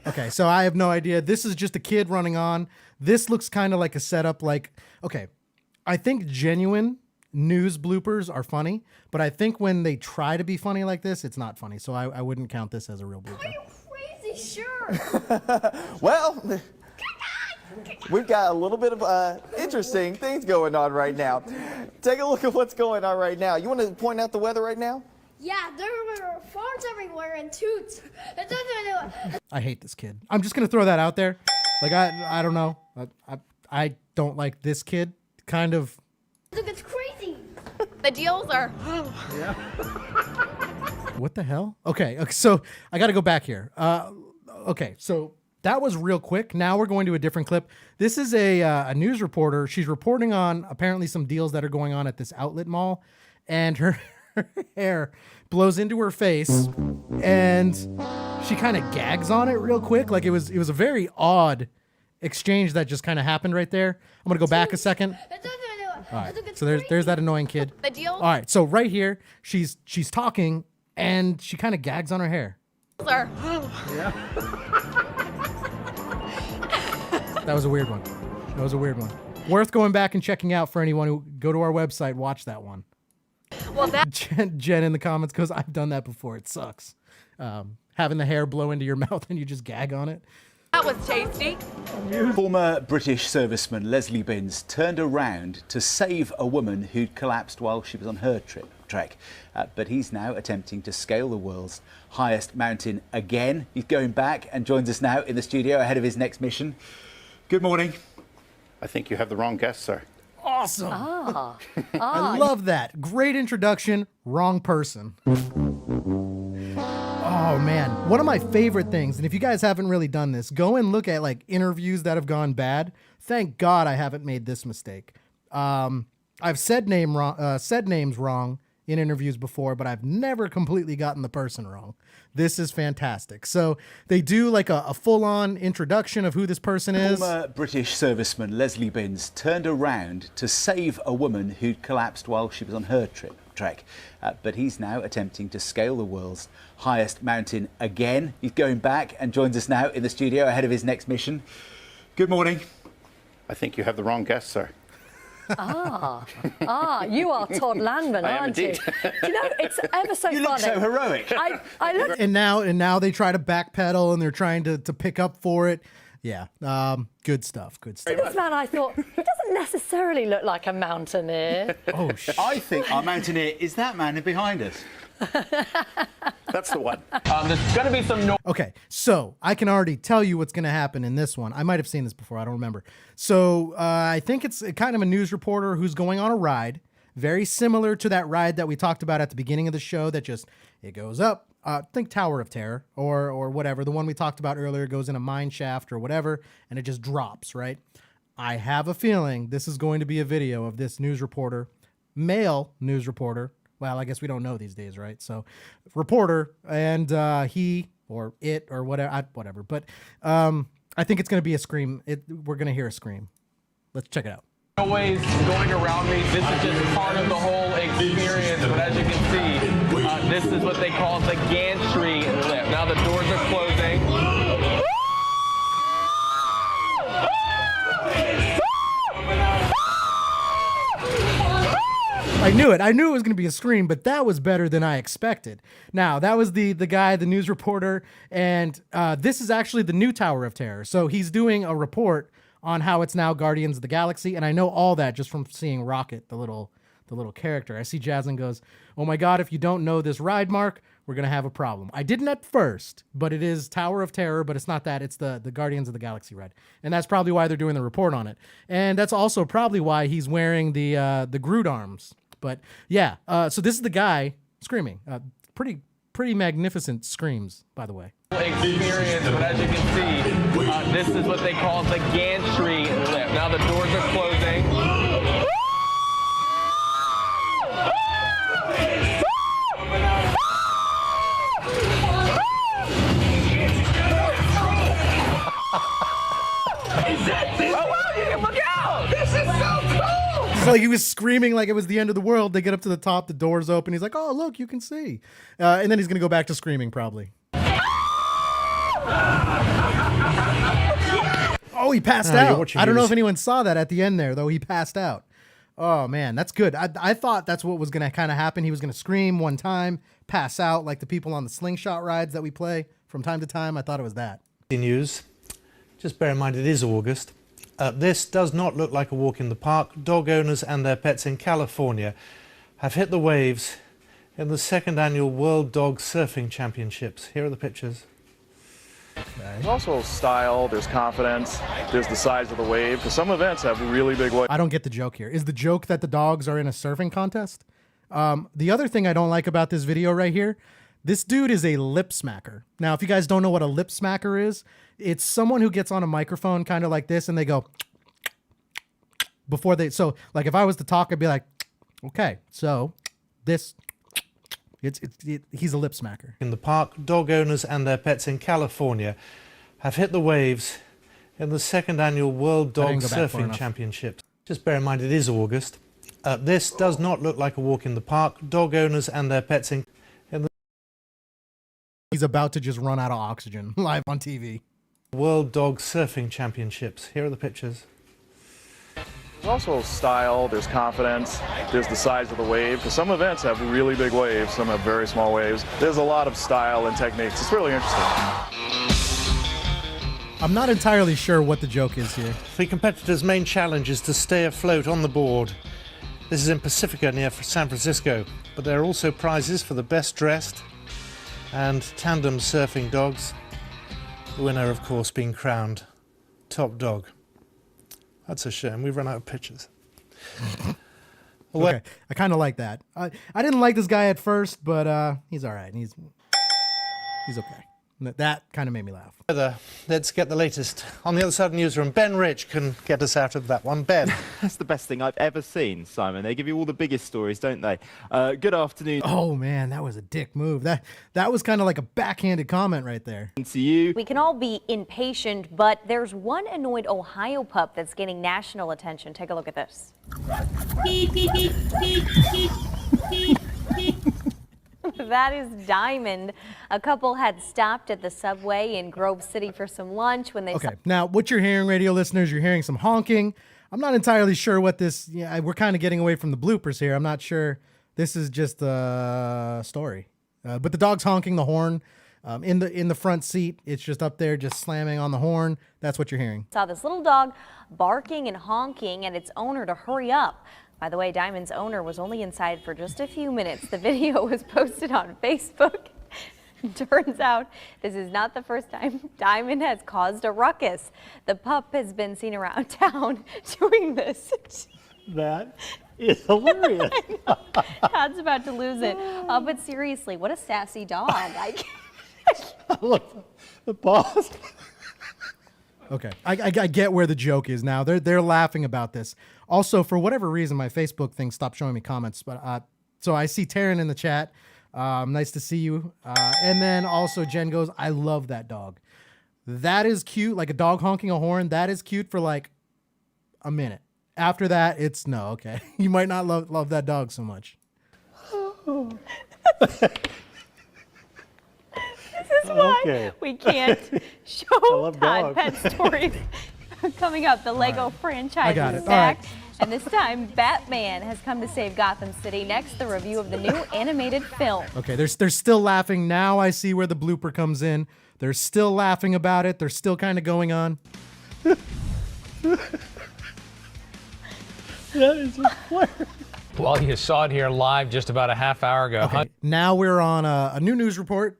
Okay, so I have no idea. This is just a kid running on. This looks kind of like a setup. Okay, I think genuine news bloopers are funny, but I think when they try to be funny like this, it's not funny. So I wouldn't count this as a real blooper. Are you crazy? Sure. Well, we've got a little bit of interesting things going on right now. Take a look at what's going on right now. You want to point out the weather right now? Yeah, there were farts everywhere and toots. I hate this kid. I'm just gonna throw that out there. Like I don't know. I don't like this kid. Kind of. Look, it's crazy. The deals are. Yeah. What the hell? Okay, so I got to go back here. Okay, so that was real quick. Now we're going to a different clip. This is a news reporter. She's reporting on apparently some deals that are going on at this outlet mall, and her hair blows into her face, and she kind of gags on it real quick. Like it was a very odd exchange that just kind of happened right there. I'm gonna go back a second. All right, so there's that annoying kid. The deal. All right, so right here, she's talking, and she kind of gags on her hair. Are. Yeah. That was a weird one. Worth going back and checking out for anyone who go to our website, watch that one. Well, that Jen in the comments goes, I've done that before. It sucks. Having the hair blow into your mouth and you just gag on it. was tasty. Former British serviceman Leslie Binns turned around to save a woman who'd collapsed while she was on her trek. But he's now attempting to scale the world's highest mountain again. He's going back and joins us now in the studio ahead of his next mission. Good morning. I think you have the wrong guest, sir. Awesome. I love that. Great introduction. Wrong person. Oh man, one of my favorite things, and if you guys haven't really done this, go and look at like interviews that have gone bad. Thank God I haven't made this mistake. I've said names wrong in interviews before, but I've never completely gotten the person wrong. This is fantastic. So they do like a full-on introduction of who this person is. Former British serviceman Leslie Binns turned around to save a woman who'd collapsed while she was on her trek. But he's now attempting to scale the world's highest mountain again. He's going back and joins us now in the studio ahead of his next mission. Good morning. I think you have the wrong guest, sir. You are Todd Landman, aren't you? Do you know, it's ever so funny. You look so heroic. I look. And now they try to backpedal and they're trying to pick up for it. Yeah, good stuff. Good stuff. This man, I thought, he doesn't necessarily look like a mountaineer. Oh, I think our mountaineer is that man behind us. That's the one. There's going to be some Okay, so I can already tell you what's going to happen in this one. I might have seen this before. I don't remember. So I think it's kind of a news reporter who's going on a ride, very similar to that ride that we talked about at the beginning of the show that just, it goes up. Think Tower of Terror or whatever. The one we talked about earlier goes in a mine shaft or whatever, and it just drops, right? I have a feeling this is going to be a video of this news reporter, male news reporter. Well, I guess we don't know these days, right? So, reporter, and he or it or whatever. But I think it's going to be a scream. We're going to hear a scream. Let's check it out. noise going around me. This is just part of the whole experience. But as you can see, this is what they call the gantry lift. Now the doors are closing. I knew it. I knew it was going to be a scream, but that was better than I expected. Now, that was the guy, the news reporter, and this is actually the new Tower of Terror. So he's doing a report on how it's now Guardians of the Galaxy, and I know all that just from seeing Rocket, the little character. I see Jaslyn goes, "Oh my God, if you don't know this ride, Mark, we're going to have a problem." I didn't at first, but it is Tower of Terror, but it's not that. It's the Guardians of the Galaxy ride. And that's probably why they're doing the report on it. And that's also probably why he's wearing the Groot arms. But yeah, so this is the guy screaming. Pretty magnificent screams, by the way. Experience, but as you can see, this is what they call the gantry lift. Now the doors are closing. Oh wow, you can look out! This is so cool! It's like he was screaming like it was the end of the world. They get up to the top, the doors open. He's like, "Oh, look, you can see." And then he's going to go back to screaming probably. Oh, he passed out. I don't know if anyone saw that at the end there, though. He passed out. Oh, man, that's good. I thought that's what was going to kind of happen. He was going to scream one time, pass out like the people on the slingshot rides that we play from time to time. I thought it was that. News. Just bear in mind it is August. This does not look like a walk in the park. Dog owners and their pets in California have hit the waves in the second annual World Dog Surfing Championships. Here are the pictures. There's also style, there's confidence, there's the size of the wave, because some events have really big waves. I don't get the joke here. Is the joke that the dogs are in a surfing contest? The other thing I don't like about this video right here, this dude is a lip smacker. Now, if you guys don't know what a lip smacker is, it's someone who gets on a microphone kind of like this and they go before they, so like if I was to talk, I'd be like, okay, so this, he's a lip smacker. In the park, dog owners and their pets in California have hit the waves in the second annual World Dog Surfing Championships. Just bear in mind it is August. This does not look like a walk in the park. Dog owners and their pets in the... He's about to just run out of oxygen live on TV. World Dog Surfing Championships. Here are the pictures. There's also style, there's confidence, there's the size of the wave, because some events have really big waves, some have very small waves. There's a lot of style and techniques. It's really interesting. I'm not entirely sure what the joke is here. The competitor's main challenge is to stay afloat on the board. This is in Pacifica near San Francisco, but there are also prizes for the best dressed and tandem surfing dogs. The winner, of course, being crowned top dog. That's a shame. We've run out of pictures. Okay, I kind of like that. I didn't like this guy at first, but he's all right. He's okay. That kind of made me laugh. Let's get the latest. On the other side of the newsroom, Ben Rich can get us out of that one. Ben. That's the best thing I've ever seen, Simon. They give you all the biggest stories, don't they? Good afternoon. Oh, man, that was a dick move. That was kind of like a backhanded comment right there. To you. We can all be impatient, but there's one annoyed Ohio pup that's getting national attention. Take a look at this. That is Diamond. A couple had stopped at the subway in Grove City for some lunch when they... Okay, now what you're hearing, radio listeners, you're hearing some honking. I'm not entirely sure what this... Yeah, we're kind of getting away from the bloopers here. I'm not sure. This is just a story. But the dog's honking the horn. In the front seat, it's just up there, just slamming on the horn. That's what you're hearing. Saw this little dog barking and honking at its owner to hurry up. By the way, Diamond's owner was only inside for just a few minutes. The video was posted on Facebook. Turns out this is not the first time Diamond has caused a ruckus. The pup has been seen around town doing this. That is hilarious. Todd's about to lose it. But seriously, what a sassy dog. Look, the boss. Okay, I get where the joke is now. They're laughing about this. Also, for whatever reason, my Facebook thing stopped showing me comments. But so I see Taryn in the chat. Nice to see you. And then also Jen goes, I love that dog. That is cute. Like a dog honking a horn. That is cute for like a minute. After that, it's no. Okay, you might not love that dog so much. This is why we can't show Todd pet stories. Coming up, the Lego franchise is back. And this time, Batman has come to save Gotham City. Next, the review of the new animated film. Okay, they're still laughing. Now I see where the blooper comes in. They're still laughing about it. They're still kind of going on. That is hilarious. Well, you saw it here live just about a half hour ago. Okay, now we're on a new news report.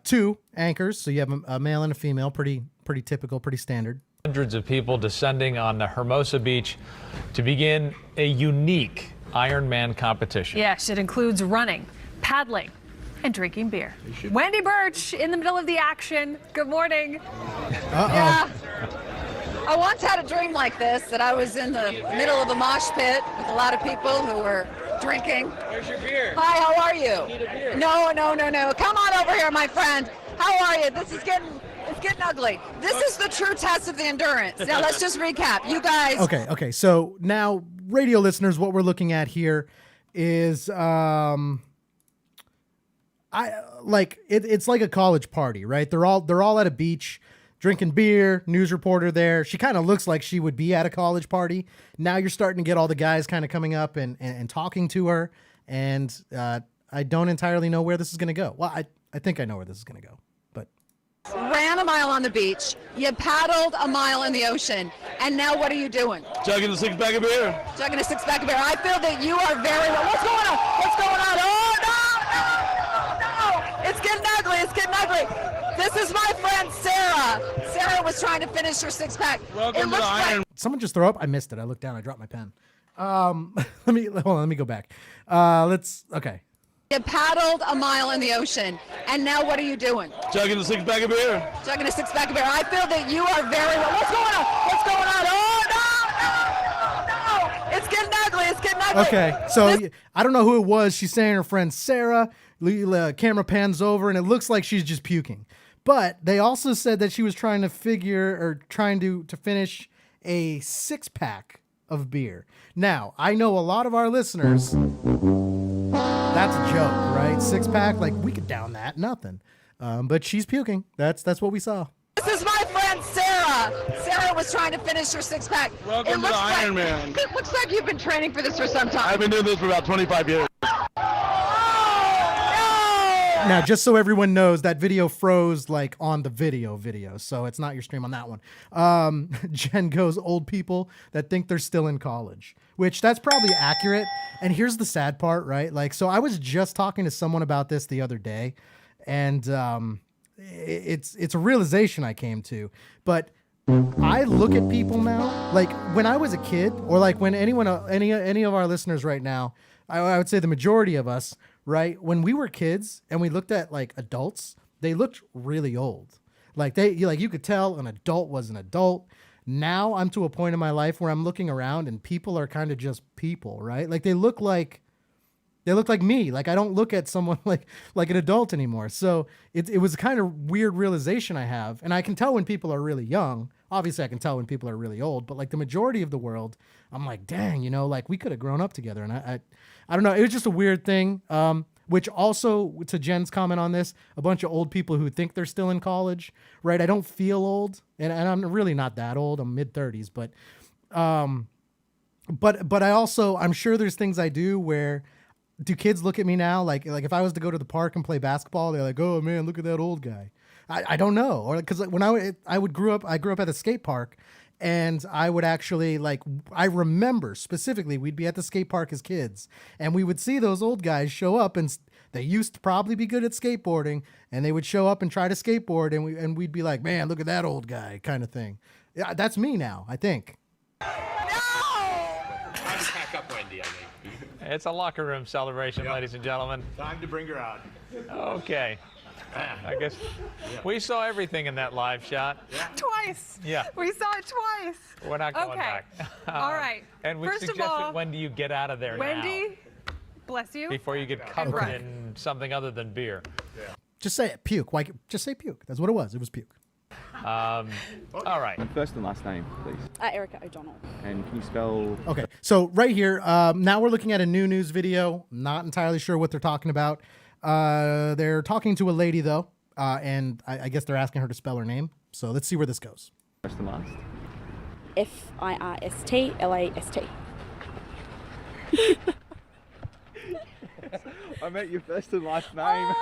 2 anchors, so you have a male and a female. Pretty typical, pretty standard. Hundreds of people descending on the Hermosa Beach to begin a unique Ironman competition. Yes, it includes running, paddling, and drinking beer. Wendy Birch in the middle of the action. Good morning. Yeah. I once had a dream like this, that I was in the middle of a mosh pit with a lot of people who were drinking. Where's your beer? Hi, how are you? Need a beer. No. Come on over here, my friend. How are you? It's getting ugly. This is the true test of the endurance. Now let's just recap. You guys. Okay. So now, radio listeners, what we're looking at here is it's like a college party, right? They're all at a beach drinking beer. News reporter there. She kind of looks like she would be at a college party. Now you're starting to get all the guys kind of coming up and talking to her, and I don't entirely know where this is going to go. Well, I think I know where this is going to go. Ran a mile on the beach. You paddled a mile in the ocean. And now what are you doing? Chugging a 6-pack of beer. Chugging a 6-pack of beer. I feel that you are very well. What's going on? Oh, no. It's getting ugly. This is my friend Sarah. Sarah was trying to finish her 6-pack. Welcome to the Iron. Someone just throw up. I missed it. I looked down. I dropped my pen. Let me go back. Okay. You paddled a mile in the ocean, and now what are you doing? Chugging a 6-pack of beer. Chugging a 6-pack of beer. I feel that you are very well. What's going on? Oh, no. It's getting ugly. Okay, so I don't know who it was. She's saying her friend Sarah. Camera pans over, and it looks like she's just puking. But they also said that she was trying to finish a 6-pack of beer. Now, I know a lot of our listeners, that's a joke, right? 6-pack, like we could down that, nothing. But she's puking. That's what we saw. This is my friend Sarah. Sarah was trying to finish her 6-pack. Welcome to the Iron Man. It looks like you've been training for this for some time. I've been doing this for about 25 years. Now, just so everyone knows, that video froze like on the video, so it's not your stream on that one. Jen goes, old people that think they're still in college, which that's probably accurate. And here's the sad part, right? Like, so I was just talking to someone about this the other day, and it's a realization I came to. But I look at people now, like when I was a kid, or like when any of our listeners right now, I would say the majority of us, right? When we were kids and we looked at like adults, they looked really old. Like you could tell an adult was an adult. Now I'm to a point in my life where I'm looking around and people are kind of just people, right? Like they look like me. Like I don't look at someone like an adult anymore. So it was a kind of weird realization I have. And I can tell when people are really young. Obviously I can tell when people are really old, but like the majority of the world, I'm like, dang, like we could have grown up together. And I don't know. It was just a weird thing. Which also, to Jen's comment on this, a bunch of old people who think they're still in college, right? I don't feel old, and I'm really not that old. I'm mid-30s, but I also, I'm sure there's things I do where do kids look at me now like if I was to go to the park and play basketball, they're like, oh man, look at that old guy? I don't know. Or because when I grew up at the skate park, and I would actually I remember specifically we'd be at the skate park as kids, and we would see those old guys show up, and they used to probably be good at skateboarding, and they would show up and try to skateboard, and we'd be like, man, look at that old guy, kind of thing. Yeah, that's me now, I think. Time to pack up, Wendy, I think. It's a locker room celebration, ladies and gentlemen. Time to bring her out. Okay. I guess we saw everything in that live shot. Twice. Yeah. We saw it twice. We're not going Okay. back. All right. And we First of suggested, all, when do you get out of there Wendy, bless you. now? Before you get covered Okay. in something other than beer. Just say it, puke. Why? Just say puke. That's what it was. It was puke. All right. First and last name, please. Erica O'Donnell. And can you spell? Okay, so right here, now we're looking at a new news video. Not entirely sure what they're talking about. They're talking to a lady, though, and I guess they're asking her to spell her name. So let's see where this goes. First and last. First-Last. I meant your first and last name.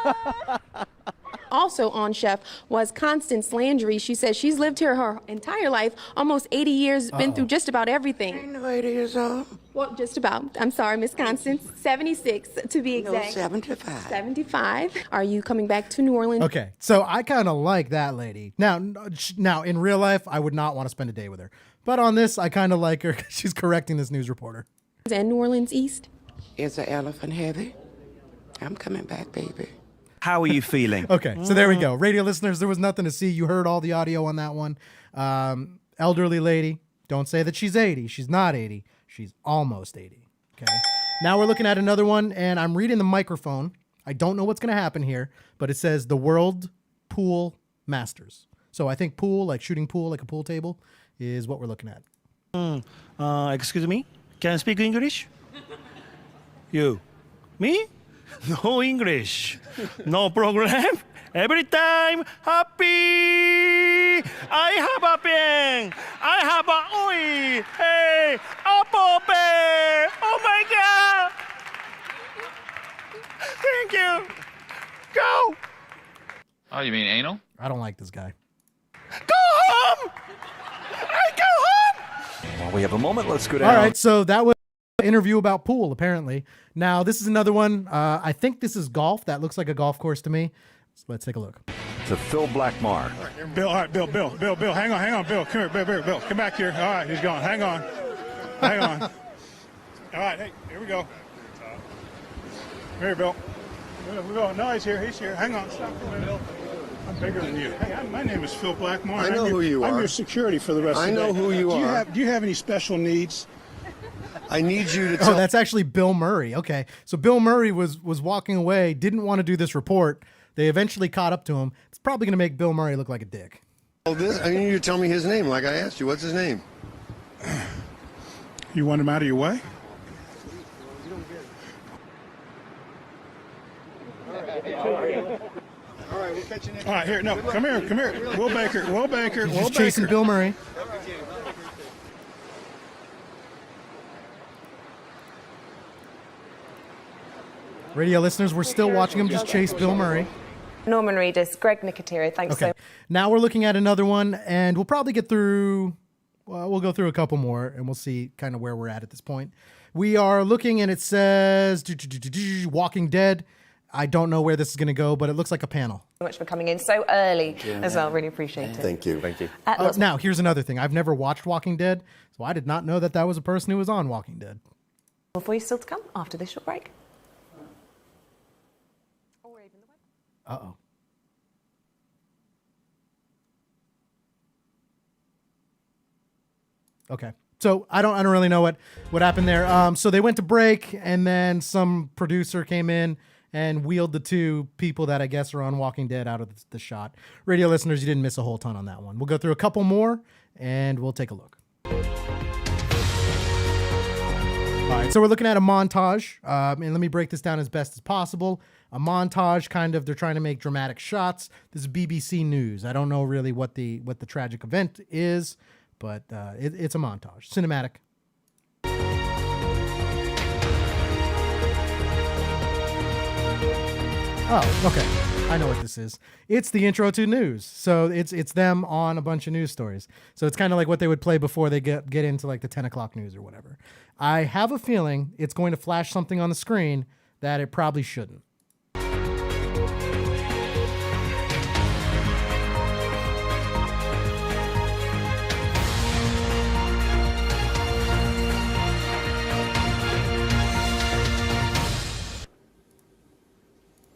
Also on Chef was Constance Landry. She says she's lived here her entire life, almost 80 years, been through just about everything. Ain't no 80 years old. Well, just about. I'm sorry, Miss Constance. 76 to be No, exact. 75. 75. Are you coming back to New Orleans? Okay, so I kind of like that lady. Now, in real life, I would not want to spend a day with her. But on this, I kind of like her. She's correcting this news reporter. And New Orleans East. Is the elephant heavy? I'm coming back, baby. How are you feeling? Okay, so there we go. Radio listeners, there was nothing to see. You heard all the audio on that one. Elderly lady. Don't say that she's 80. She's not 80. She's almost 80. Okay. Now we're looking at another one, and I'm reading the microphone. I don't know what's going to happen here, but it says the World Pool Masters. So I think pool, like shooting pool, like a pool table, is what we're looking at. Excuse me? Can I speak English? You? Me? No English. No program. Every time happy. I have a pen. I have a oi. Hey, apple bear. Oh my God. Thank you. Go. Oh, you mean anal? I don't like this guy. Go home. I go home. While we have a moment, let's go down. All right, so that was an interview about pool, apparently. Now, this is another one. I think this is golf. That looks like a golf course to me. So let's take a look. To Phil Blackmar. Bill, all right, Bill, hang on, Bill, come here, Bill, come back here. All right, he's gone, hang on. All right, hey, here we go. Here, Bill. We go. No, he's here, hang on, stop, Bill. I'm bigger than you. Hey, my name is Phil Blackmar. I know who you are. I'm your security for the rest of the day. I know who you are. Do you have any special needs? I need you to tell. Oh, that's actually Bill Murray. Okay, so Bill Murray was walking away, didn't want to do this report. They eventually caught up to him. It's probably going to make Bill Murray look like a dick. I need you to tell me his name like I asked you. What's his name? You want him out of your way? All right, we'll catch you next All right, here, no, come here. Will Baker. He's just chasing Bill Murray. Radio listeners, we're still watching him just chase Bill Murray. Norman Reedus, Greg Nicoteri, thanks Okay, so now we're looking at another one, and we'll probably get through, well, we'll go through a couple more, and we'll see kind of where we're at this point. We are looking, and it says Walking Dead. I don't know where this is going to go, but it looks like a panel. much for coming in so early as well. Really appreciate it. Thank you. Now, here's another thing. I've never watched Walking Dead, so I did not know that was a person who was on Walking Dead. Before you still to come after this short break. Uh-oh. Okay. So I don't really know what happened there. So they went to break, and then some producer came in and wheeled the two people that I guess are on Walking Dead out of the shot. Radio listeners, you didn't miss a whole ton on that one. We'll go through a couple more, and we'll take a look. All right, so we're looking at a montage, and let me break this down as best as possible. A montage, kind of, they're trying to make dramatic shots. This is BBC News. I don't know really what the tragic event is, but it's a montage, cinematic. Oh, okay. I know what this is. It's the intro to news. So it's them on a bunch of news stories. So it's kind of like what they would play before they get into like the 10 o'clock news or whatever. I have a feeling it's going to flash something on the screen that it probably shouldn't.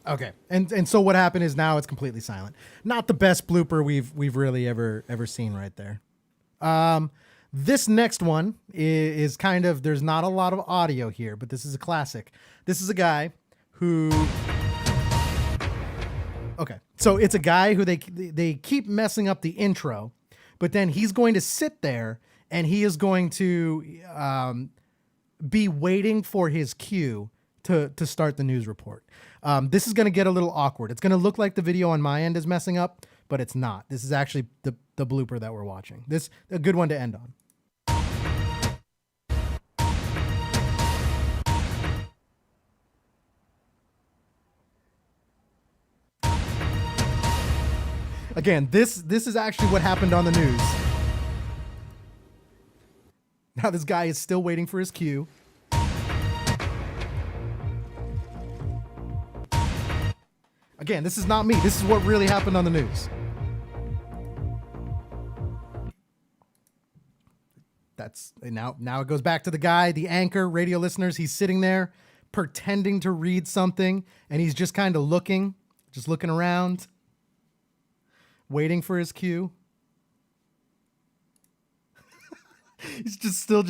Okay, and so what happened is now it's completely silent. Not the best blooper we've really ever seen right there. This next one is kind of, there's not a lot of audio here, but this is a classic. This is a guy who, okay, so it's a guy who they keep messing up the intro, but then he's going to sit there and he is going to be waiting for his cue to start the news report. This is going to get a little awkward. It's going to look like the video on my end is messing up, but it's not. This is actually the blooper that we're watching. This a good one to end on. Again, this is actually what happened on the news. Now this guy is still waiting for his cue. Again, this is not me. This is what really happened on the news. That's now it goes back to the guy, the anchor, radio listeners. He's sitting there pretending to read something, and he's just kind of looking around, waiting for his cue. He's still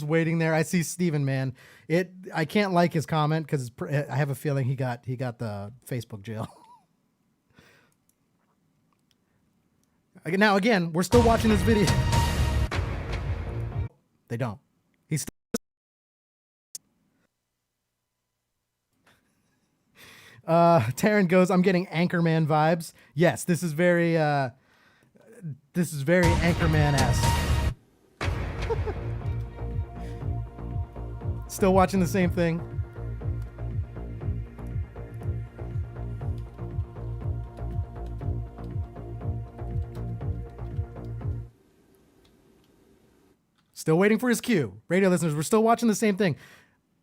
waiting there. I see Steven, man. I can't like his comment because I have a feeling he got the Facebook jail. Now again, we're still watching this video. They don't. He's still. Taryn goes, I'm getting Anchorman vibes. Yes, this is very Anchorman-esque. Still watching the same thing. Still waiting for his cue. Radio listeners, we're still watching the same thing.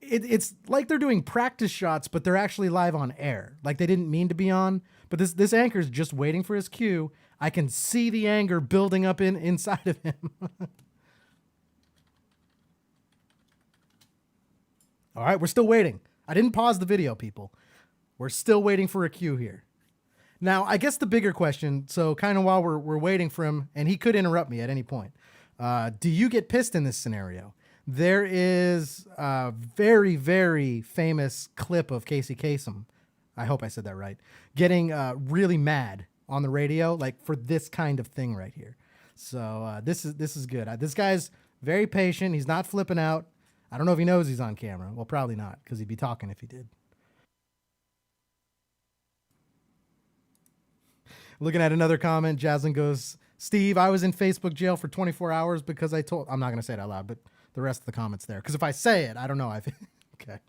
It's like they're doing practice shots, but they're actually live on air. Like they didn't mean to be on. But this anchor's just waiting for his cue. I can see the anger building up inside of him. All right, we're still waiting. I didn't pause the video, people. We're still waiting for a cue here. Now, I guess the bigger question, so kind of while we're waiting for him, and he could interrupt me at any point, do you get pissed in this scenario? There is a very, very famous clip of Casey Kasem, I hope I said that right, getting really mad on the radio, like for this kind of thing right here. So this is good. This guy's very patient. He's not flipping out. I don't know if he knows he's on camera. Well, probably not, because he'd be talking if he did. Looking at another comment, Jaslyn goes, Steve, I was in Facebook jail for 24 hours because I'm not going to say it out loud, but the rest of the comments there. Because if I say it, I don't know. Okay.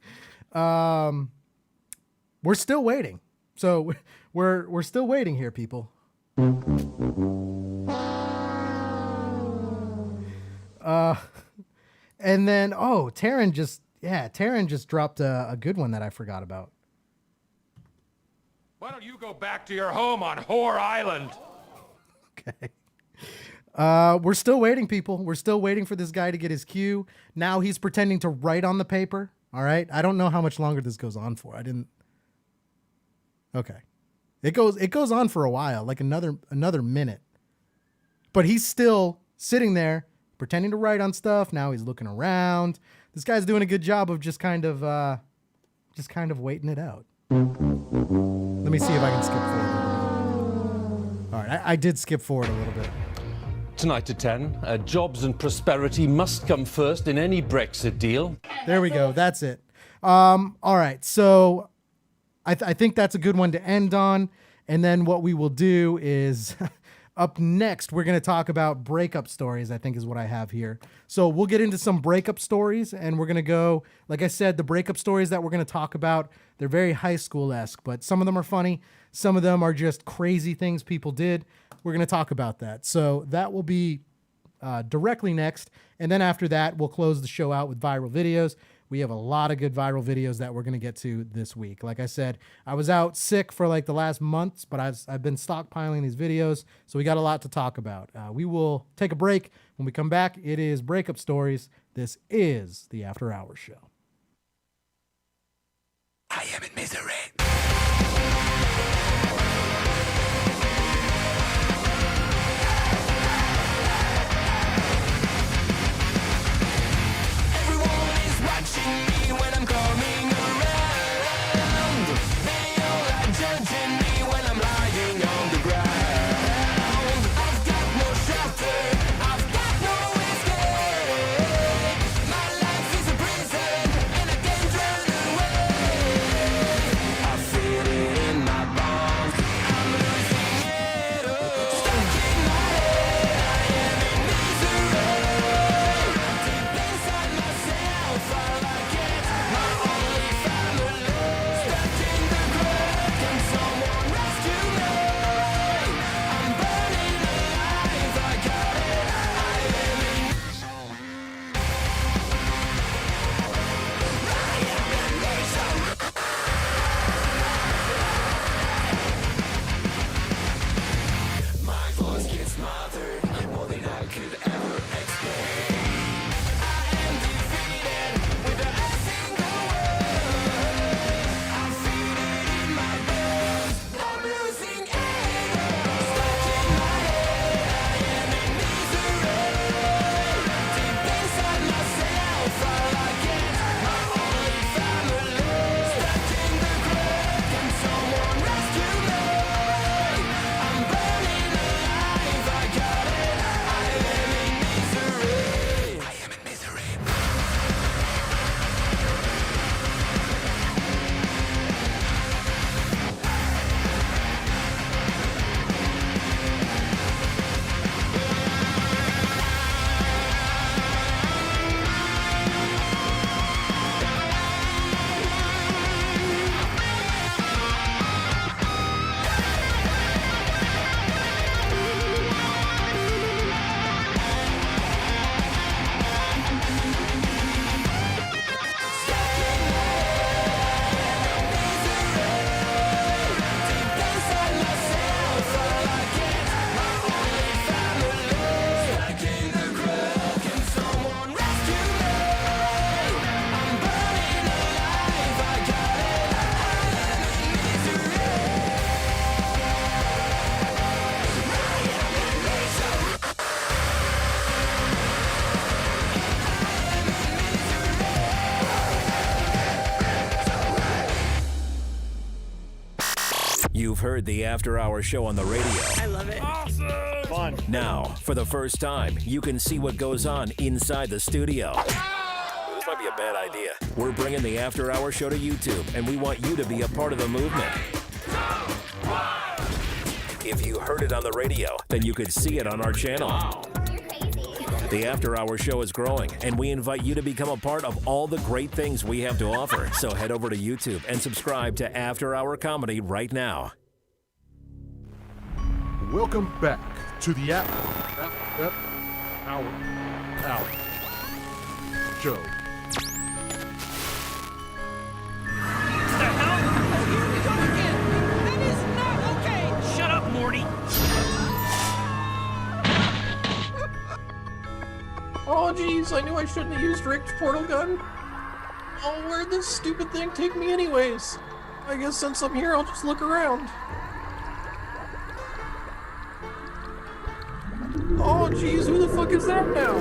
We're still waiting. So we're still waiting here, people. And then, Taryn just dropped a good one that I forgot about. Why don't you go back to your home on Whore Island? Okay. We're still waiting, people. We're still waiting for this guy to get his cue. Now he's pretending to write on the paper. All right. I don't know how much longer this goes on for. Okay. It goes on for a while, like another minute. But he's still sitting there pretending to write on stuff. Now he's looking around. This guy's doing a good job of just kind of waiting it out. Let me see if I can skip forward. All right, I did skip forward a little bit. Tonight at 10, jobs and prosperity must come first in any Brexit deal. There we go. That's it. All right, so I think that's a good one to end on. And then what we will do is Up next, we're going to talk about breakup stories, I think is what I have here. So we'll get into some breakup stories, and we're going to go, like I said, the breakup stories that we're going to talk about, they're very high school-esque, but some of them are funny. Some of them are just crazy things people did. We're going to talk about that. So that will be directly next. And then after that, we'll close the show out with viral videos. We have a lot of good viral videos that we're going to get to this week. Like I said, I was out sick for like the last months, but I've been stockpiling these videos, so we got a lot to talk about. We will take a break. When we come back, it is Breakup Stories. This is the After Hours Show. I am in misery. Watching me when I'm coming around. They all are judging me when I'm lying on the ground. I've got no shelter, I've got no escape. My life is a prison and I can't run away. I feel it in my bones, I'm losing it all. Stuck in my head, I am in misery. Deep inside myself, You've heard the After Hours Show on the radio. I love it. Awesome! Fun. Now, for the first time, you can see what goes on inside the studio. This might be a bad idea. We're bringing the After Hours Show to YouTube, and we want you to be a part of the movement. If you heard it on the radio, then you could see it on our channel. The After Hours Show is growing, and we invite you to become a part of all the great things we have to offer. So head over to YouTube and subscribe to After Hour Comedy right now. Welcome back to the Hour Show. Shut up, Morty. Oh, jeez, I knew I shouldn't have used Rick's portal gun. Oh, where'd this stupid thing take me anyways? I guess since I'm here, I'll just look around. Oh, jeez, who the fuck is that now?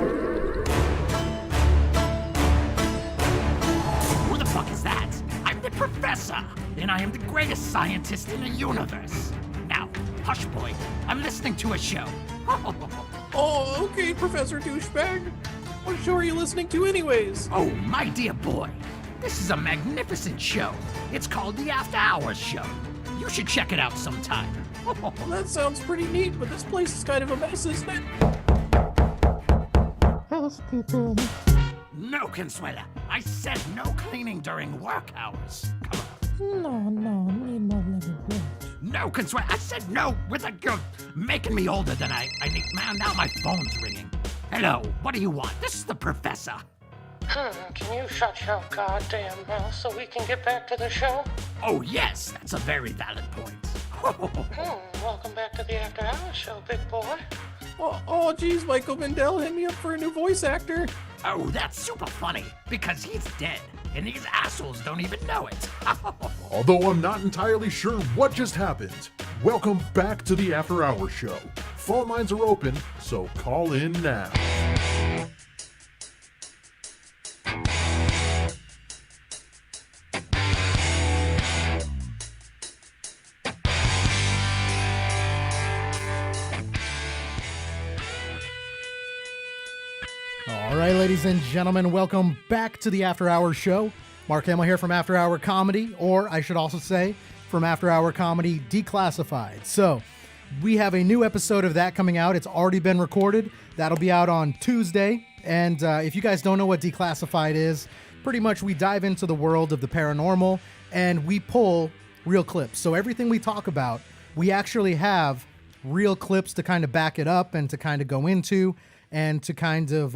Who the fuck is that? I'm the professor, and I am the greatest scientist in the universe. Now, hush, boy. I'm listening to a show. Oh, okay, Professor Douchebag. What show are you listening to anyways? Oh, my dear boy. This is a magnificent show. It's called the After Hours Show. You should check it out sometime. Well, that sounds pretty neat, but this place is kind of a mess, isn't it? No, Consuela. I said no cleaning during work hours. Come on. No, need more living room. No, Consuela. I said no with a you're making me older than I need. Man, now my phone's ringing. Hello, what do you want? This is the professor. Can you shut your goddamn mouth so we can get back to the show? Oh, yes, that's a very valid point. Welcome back to the After Hours show, big boy. Oh, geez, Michael Mandel hit me up for a new voice actor. Oh, that's super funny, because he's dead, and these assholes don't even know it. Although I'm not entirely sure what just happened, welcome back to the After Hours show. Phone lines are open, so call in now. All right, ladies and gentlemen, welcome back to the After Hours show. Mark Hamill here from After Hour Comedy, or I should also say from After Hour Comedy Declassified. So we have a new episode of that coming out. It's already been recorded. That'll be out on Tuesday. And if you guys don't know what Declassified is, pretty much we dive into the world of the paranormal and we pull real clips. So everything we talk about, we actually have real clips to kind of back it up and to kind of go into and to kind of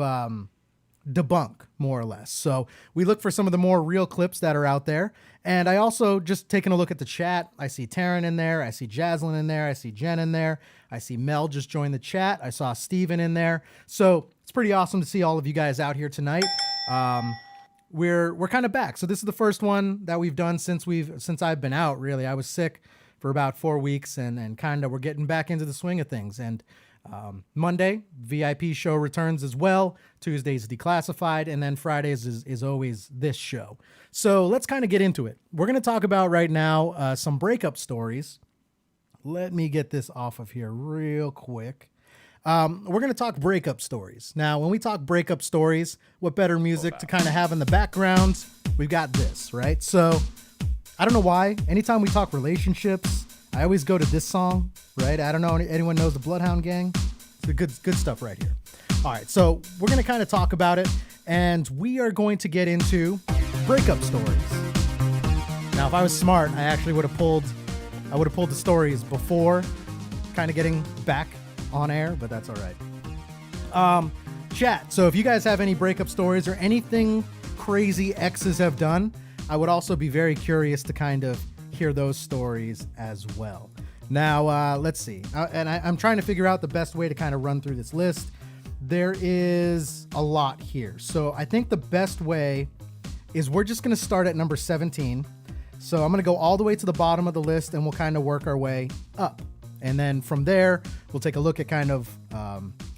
debunk, more or less. So we look for some of the more real clips that are out there. And I also, just taking a look at the chat, I see Taryn in there, I see Jaslyn in there, I see Jen in there, I see Mel just joined the chat, I saw Steven in there. So it's pretty awesome to see all of you guys out here tonight. We're kind of back. So this is the first one that we've done since I've been out, really. I was sick for about 4 weeks and kind of we're getting back into the swing of things. And Monday, VIP show returns as well. Tuesdays Declassified, and then Fridays is always this show. So let's kind of get into it. We're going to talk about right now some breakup stories. Let me get this off of here real quick. We're going to talk breakup stories. Now, when we talk breakup stories, what better music to kind of have in the background? We've got this, right? So I don't know why. Anytime we talk relationships, I always go to this song, right? I don't know anyone knows the Bloodhound Gang. It's the good stuff right here. All right, so we're going to kind of talk about it, and we are going to get into breakup stories. Now, if I was smart, I actually would have pulled the stories before kind of getting back on air, but that's all right. Chat, so if you guys have any breakup stories or anything crazy exes have done, I would also be very curious to kind of hear those stories as well. Now, let's see. I'm trying to figure out the best way to kind of run through this list. There is a lot here. So I think the best way is we're just going to start at number 17. So I'm going to go all the way to the bottom of the list and we'll kind of work our way up. And then from there, we'll take a look at kind of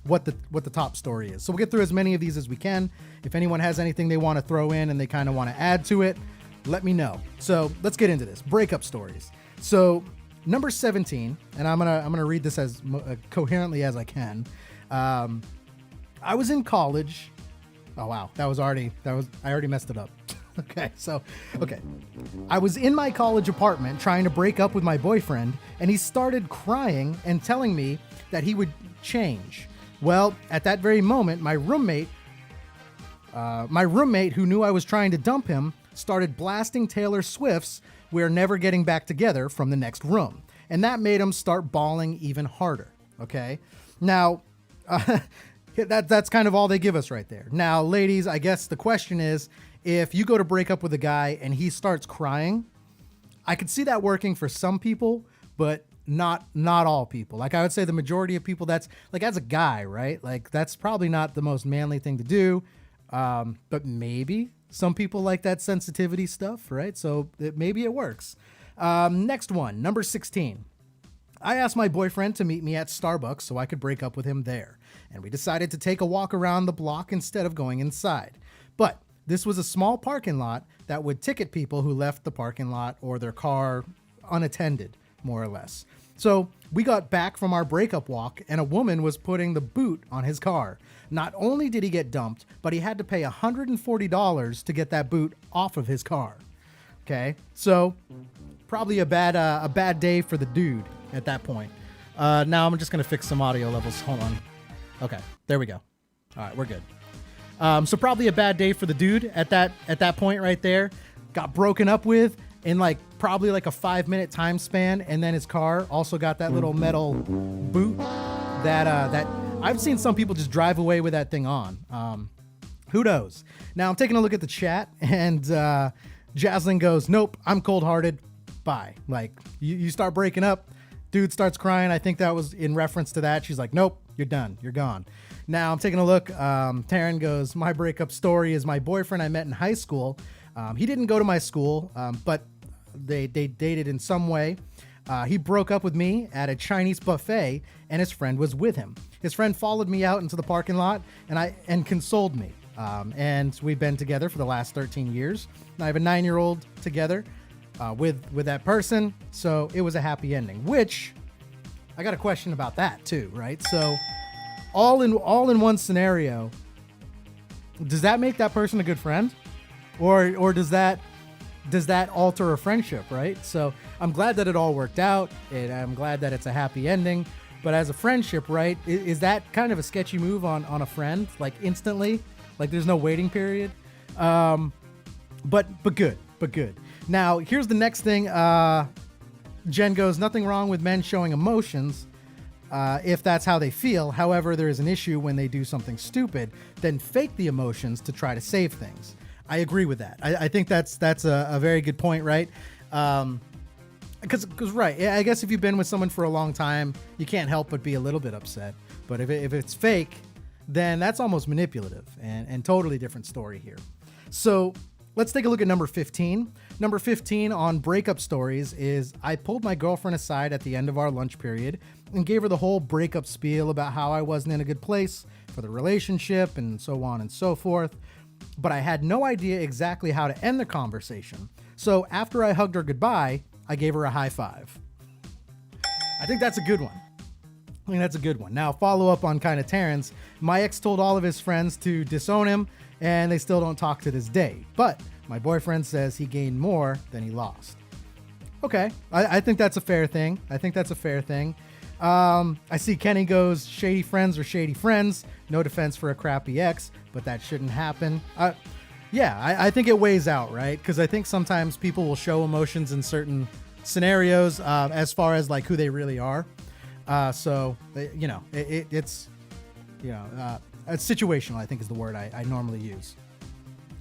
what the top story is. So we'll get through as many of these as we can. If anyone has anything they want to throw in and they kind of want to add to it, let me know. So let's get into this. Breakup stories. So number 17, and I'm gonna read this as coherently as I can. I was in college. Oh wow, I already messed it up. Okay. I was in my college apartment trying to break up with my boyfriend, and he started crying and telling me that he would change. Well, at that very moment, my roommate who knew I was trying to dump him started blasting Taylor Swift's "We're Never Getting Back Together" from the next room. And that made him start bawling even harder. Okay. Now, that's kind of all they give us right there. Now, ladies, I guess the question is, if you go to break up with a guy and he starts crying, I could see that working for some people, but not all people. Like I would say the majority of people, that's like, as a guy, right? Like that's probably not the most manly thing to do. But maybe some people like that sensitivity stuff, right? So maybe it works. Next one, number 16. I asked my boyfriend to meet me at Starbucks so I could break up with him there. And we decided to take a walk around the block instead of going inside. But this was a small parking lot that would ticket people who left the parking lot or their car unattended, more or less. So we got back from our breakup walk and a woman was putting the boot on his car. Not only did he get dumped, but he had to pay $140 to get that boot off of his car. Okay, so probably a bad day for the dude. at that point. Now I'm just going to fix some audio levels. Hold on. Okay, there we go. All right, we're good. So probably a bad day for the dude at that point right there. Got broken up with in like probably like a 5-minute time span, and then his car also got that little metal boot that I've seen some people just drive away with that thing on. Who knows? Now I'm taking a look at the chat, and Jaslyn goes, "Nope, I'm cold-hearted. Bye." Like you start breaking up, dude starts crying. I think that was in reference to that. She's like, "Nope, you're done. You're gone." Now I'm taking a look. Taryn goes, "My breakup story is my boyfriend I met in high school. He didn't go to my school, but they dated in some way. He broke up with me at a Chinese buffet, and his friend was with him. His friend followed me out into the parking lot and consoled me. And we've been together for the last 13 years. And I have a 9-year-old together with that person. So it was a happy ending, which I got a question about that too, right? So all in one scenario, does that make that person a good friend? Or does that alter a friendship, right? So I'm glad that it all worked out, and I'm glad that it's a happy ending. But as a friendship, right, is that kind of a sketchy move on a friend, like instantly? Like there's no waiting period? But good. Now, here's the next thing. Jen goes, "Nothing wrong with men showing emotions if that's how they feel. However, there is an issue when they do something stupid, then fake the emotions to try to save things." I agree with that. I think that's a very good point, right? Because right, I guess if you've been with someone for a long time, you can't help but be a little bit upset. But if it's fake, then that's almost manipulative, and totally different story here. So let's take a look at number 15. Number 15 on breakup stories is, I pulled my girlfriend aside at the end of our lunch period and gave her the whole breakup spiel about how I wasn't in a good place for the relationship and so on and so forth. But I had no idea exactly how to end the conversation. So after I hugged her goodbye, I gave her a high five. I think that's a good one. Now, follow up on kind of Terrence. My ex told all of his friends to disown him, and they still don't talk to this day. But my boyfriend says he gained more than he lost. Okay, I think that's a fair thing. I see Kenny goes, "Shady friends are shady friends. No defense for a crappy ex, but that shouldn't happen." I think it weighs out, right? Because I think sometimes people will show emotions in certain scenarios as far as like who they really are. It's situational, I think is the word I normally use.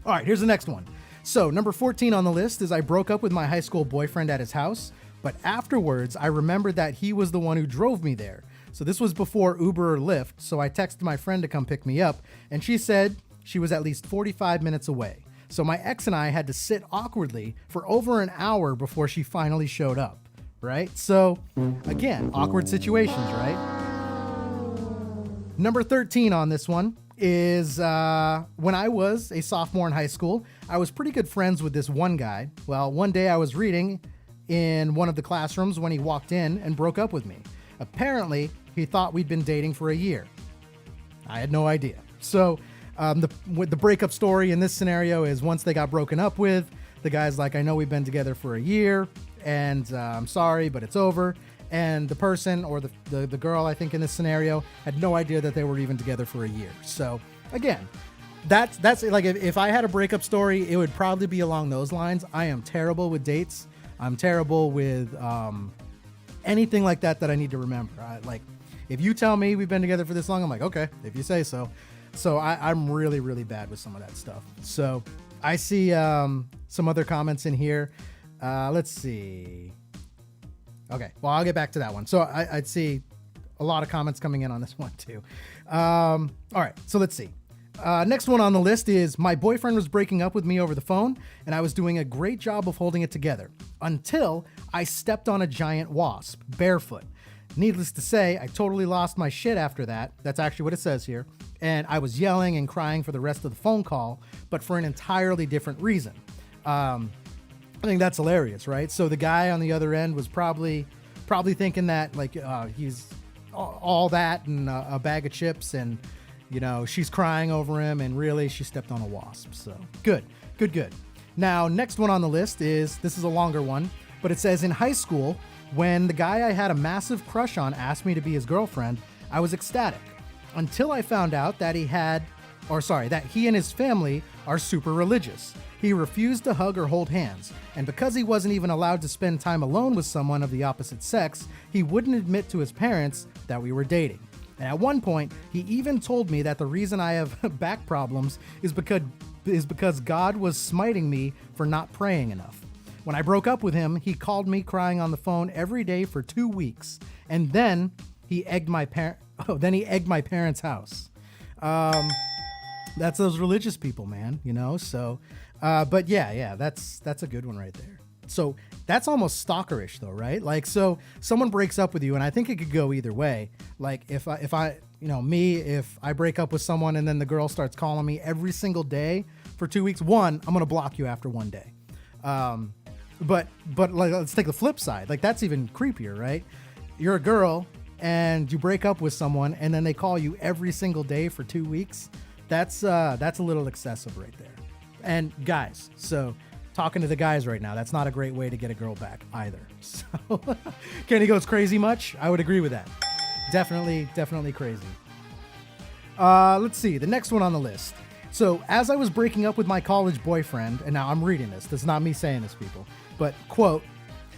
All right, here's the next one. So number 14 on the list is, I broke up with my high school boyfriend at his house, but afterwards I remembered that he was the one who drove me there. So this was before Uber or Lyft, so I texted my friend to come pick me up, and she said she was at least 45 minutes away. So my ex and I had to sit awkwardly for over an hour before she finally showed up, right? So again, awkward situations, right? Number 13 on this one is when I was a sophomore in high school, I was pretty good friends with this one guy. Well, one day I was reading in one of the classrooms when he walked in and broke up with me. Apparently, he thought we'd been dating for a year. I had no idea. So the breakup story in this scenario is, once they got broken up with, the guy's like, "I know we've been together for a year, and I'm sorry, but it's over." And the person, or the girl, I think in this scenario, had no idea that they were even together for a year. So again, that's like, if I had a breakup story, it would probably be along those lines. I am terrible with dates. I'm terrible with anything like that I need to remember. Like, if you tell me we've been together for this long, I'm like, okay, if you say so. So I'm really, really bad with some of that stuff. So I see some other comments in here. Let's see. Okay, well, I'll get back to that one. So I'd see a lot of comments coming in on this one too. All right, so let's see. Next one on the list is, my boyfriend was breaking up with me over the phone, and I was doing a great job of holding it together until I stepped on a giant wasp barefoot. Needless to say, I totally lost my shit after that. That's actually what it says here. And I was yelling and crying for the rest of the phone call, but for an entirely different reason. I think that's hilarious, right? So the guy on the other end was probably thinking that, like, he's all that and a bag of chips, and she's crying over him, and really she stepped on a wasp. So good. Now, next one on the list is, this is a longer one, but it says, in high school, When the guy I had a massive crush on asked me to be his girlfriend, I was ecstatic. Until I found out that that he and his family are super religious. He refused to hug or hold hands, and because he wasn't even allowed to spend time alone with someone of the opposite sex, he wouldn't admit to his parents that we were dating. And at one point, he even told me that the reason I have back problems is because God was smiting me for not praying enough. When I broke up with him, he called me crying on the phone every day for 2 weeks, and then he egged my parents' house. That's those religious people, man, you know? So, but yeah, that's a good one right there. So that's almost stalkerish though, right? Like, so someone breaks up with you, and I think it could go either way. Like if I break up with someone and then the girl starts calling me every single day for 2 weeks, I'm going to block you after one day. But like, let's take the flip side. Like that's even creepier, right? You're a girl and you break up with someone and then they call you every single day for 2 weeks. That's a little excessive right there. And guys, so talking to the guys right now, that's not a great way to get a girl back either. So Kenny goes crazy much? I would agree with that. Definitely crazy. Let's see, the next one on the list. So as I was breaking up with my college boyfriend, and now I'm reading this is not me saying this, people, but quote,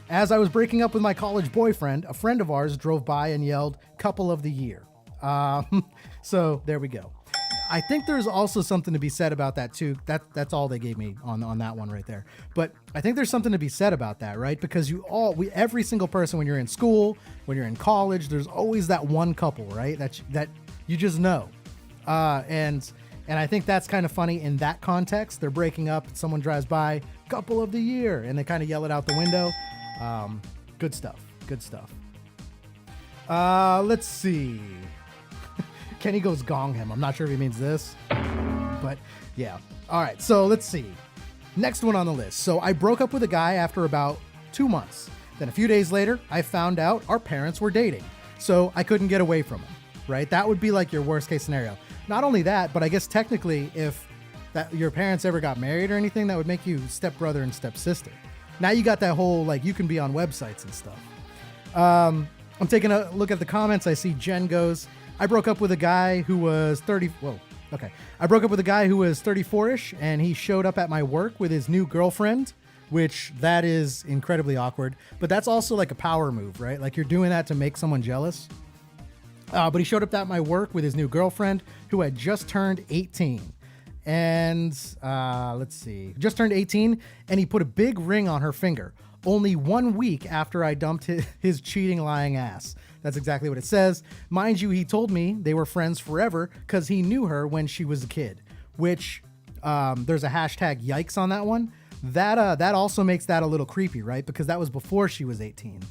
as I was breaking up with my college boyfriend, a friend of ours drove by and yelled, "Couple of the year." So there we go. I think there's also something to be said about that too. That's all they gave me on that one right there. But I think there's something to be said about that, right? Because every single person, when you're in school, when you're in college, there's always that one couple, right? That you just know. And I think that's kind of funny in that context. They're breaking up, someone drives by, "Couple of the year," and they kind of yell it out the window. Good stuff. Let's see. Kenny goes gong him. I'm not sure if he means this, but yeah. All right, so let's see. Next one on the list. So I broke up with a guy after about 2 months. Then a few days later, I found out our parents were dating. So I couldn't get away from him, right? That would be like your worst case scenario. Not only that, but I guess technically if your parents ever got married or anything, that would make you stepbrother and stepsister. Now you got that whole, like, you can be on websites and stuff. I'm taking a look at the comments. I see Jen goes, I broke up with a guy who was 34-ish, and he showed up at my work with his new girlfriend, which that is incredibly awkward. But that's also like a power move, right? Like you're doing that to make someone jealous. But he showed up at my work with his new girlfriend who had just turned 18. And just turned 18, and he put a big ring on her finger. Only 1 week after I dumped his cheating, lying ass. That's exactly what it says. Mind you, he told me they were friends forever because he knew her when she was a kid, which there's a hashtag yikes on that one. That also makes that a little creepy, right? Because that was before she was 18.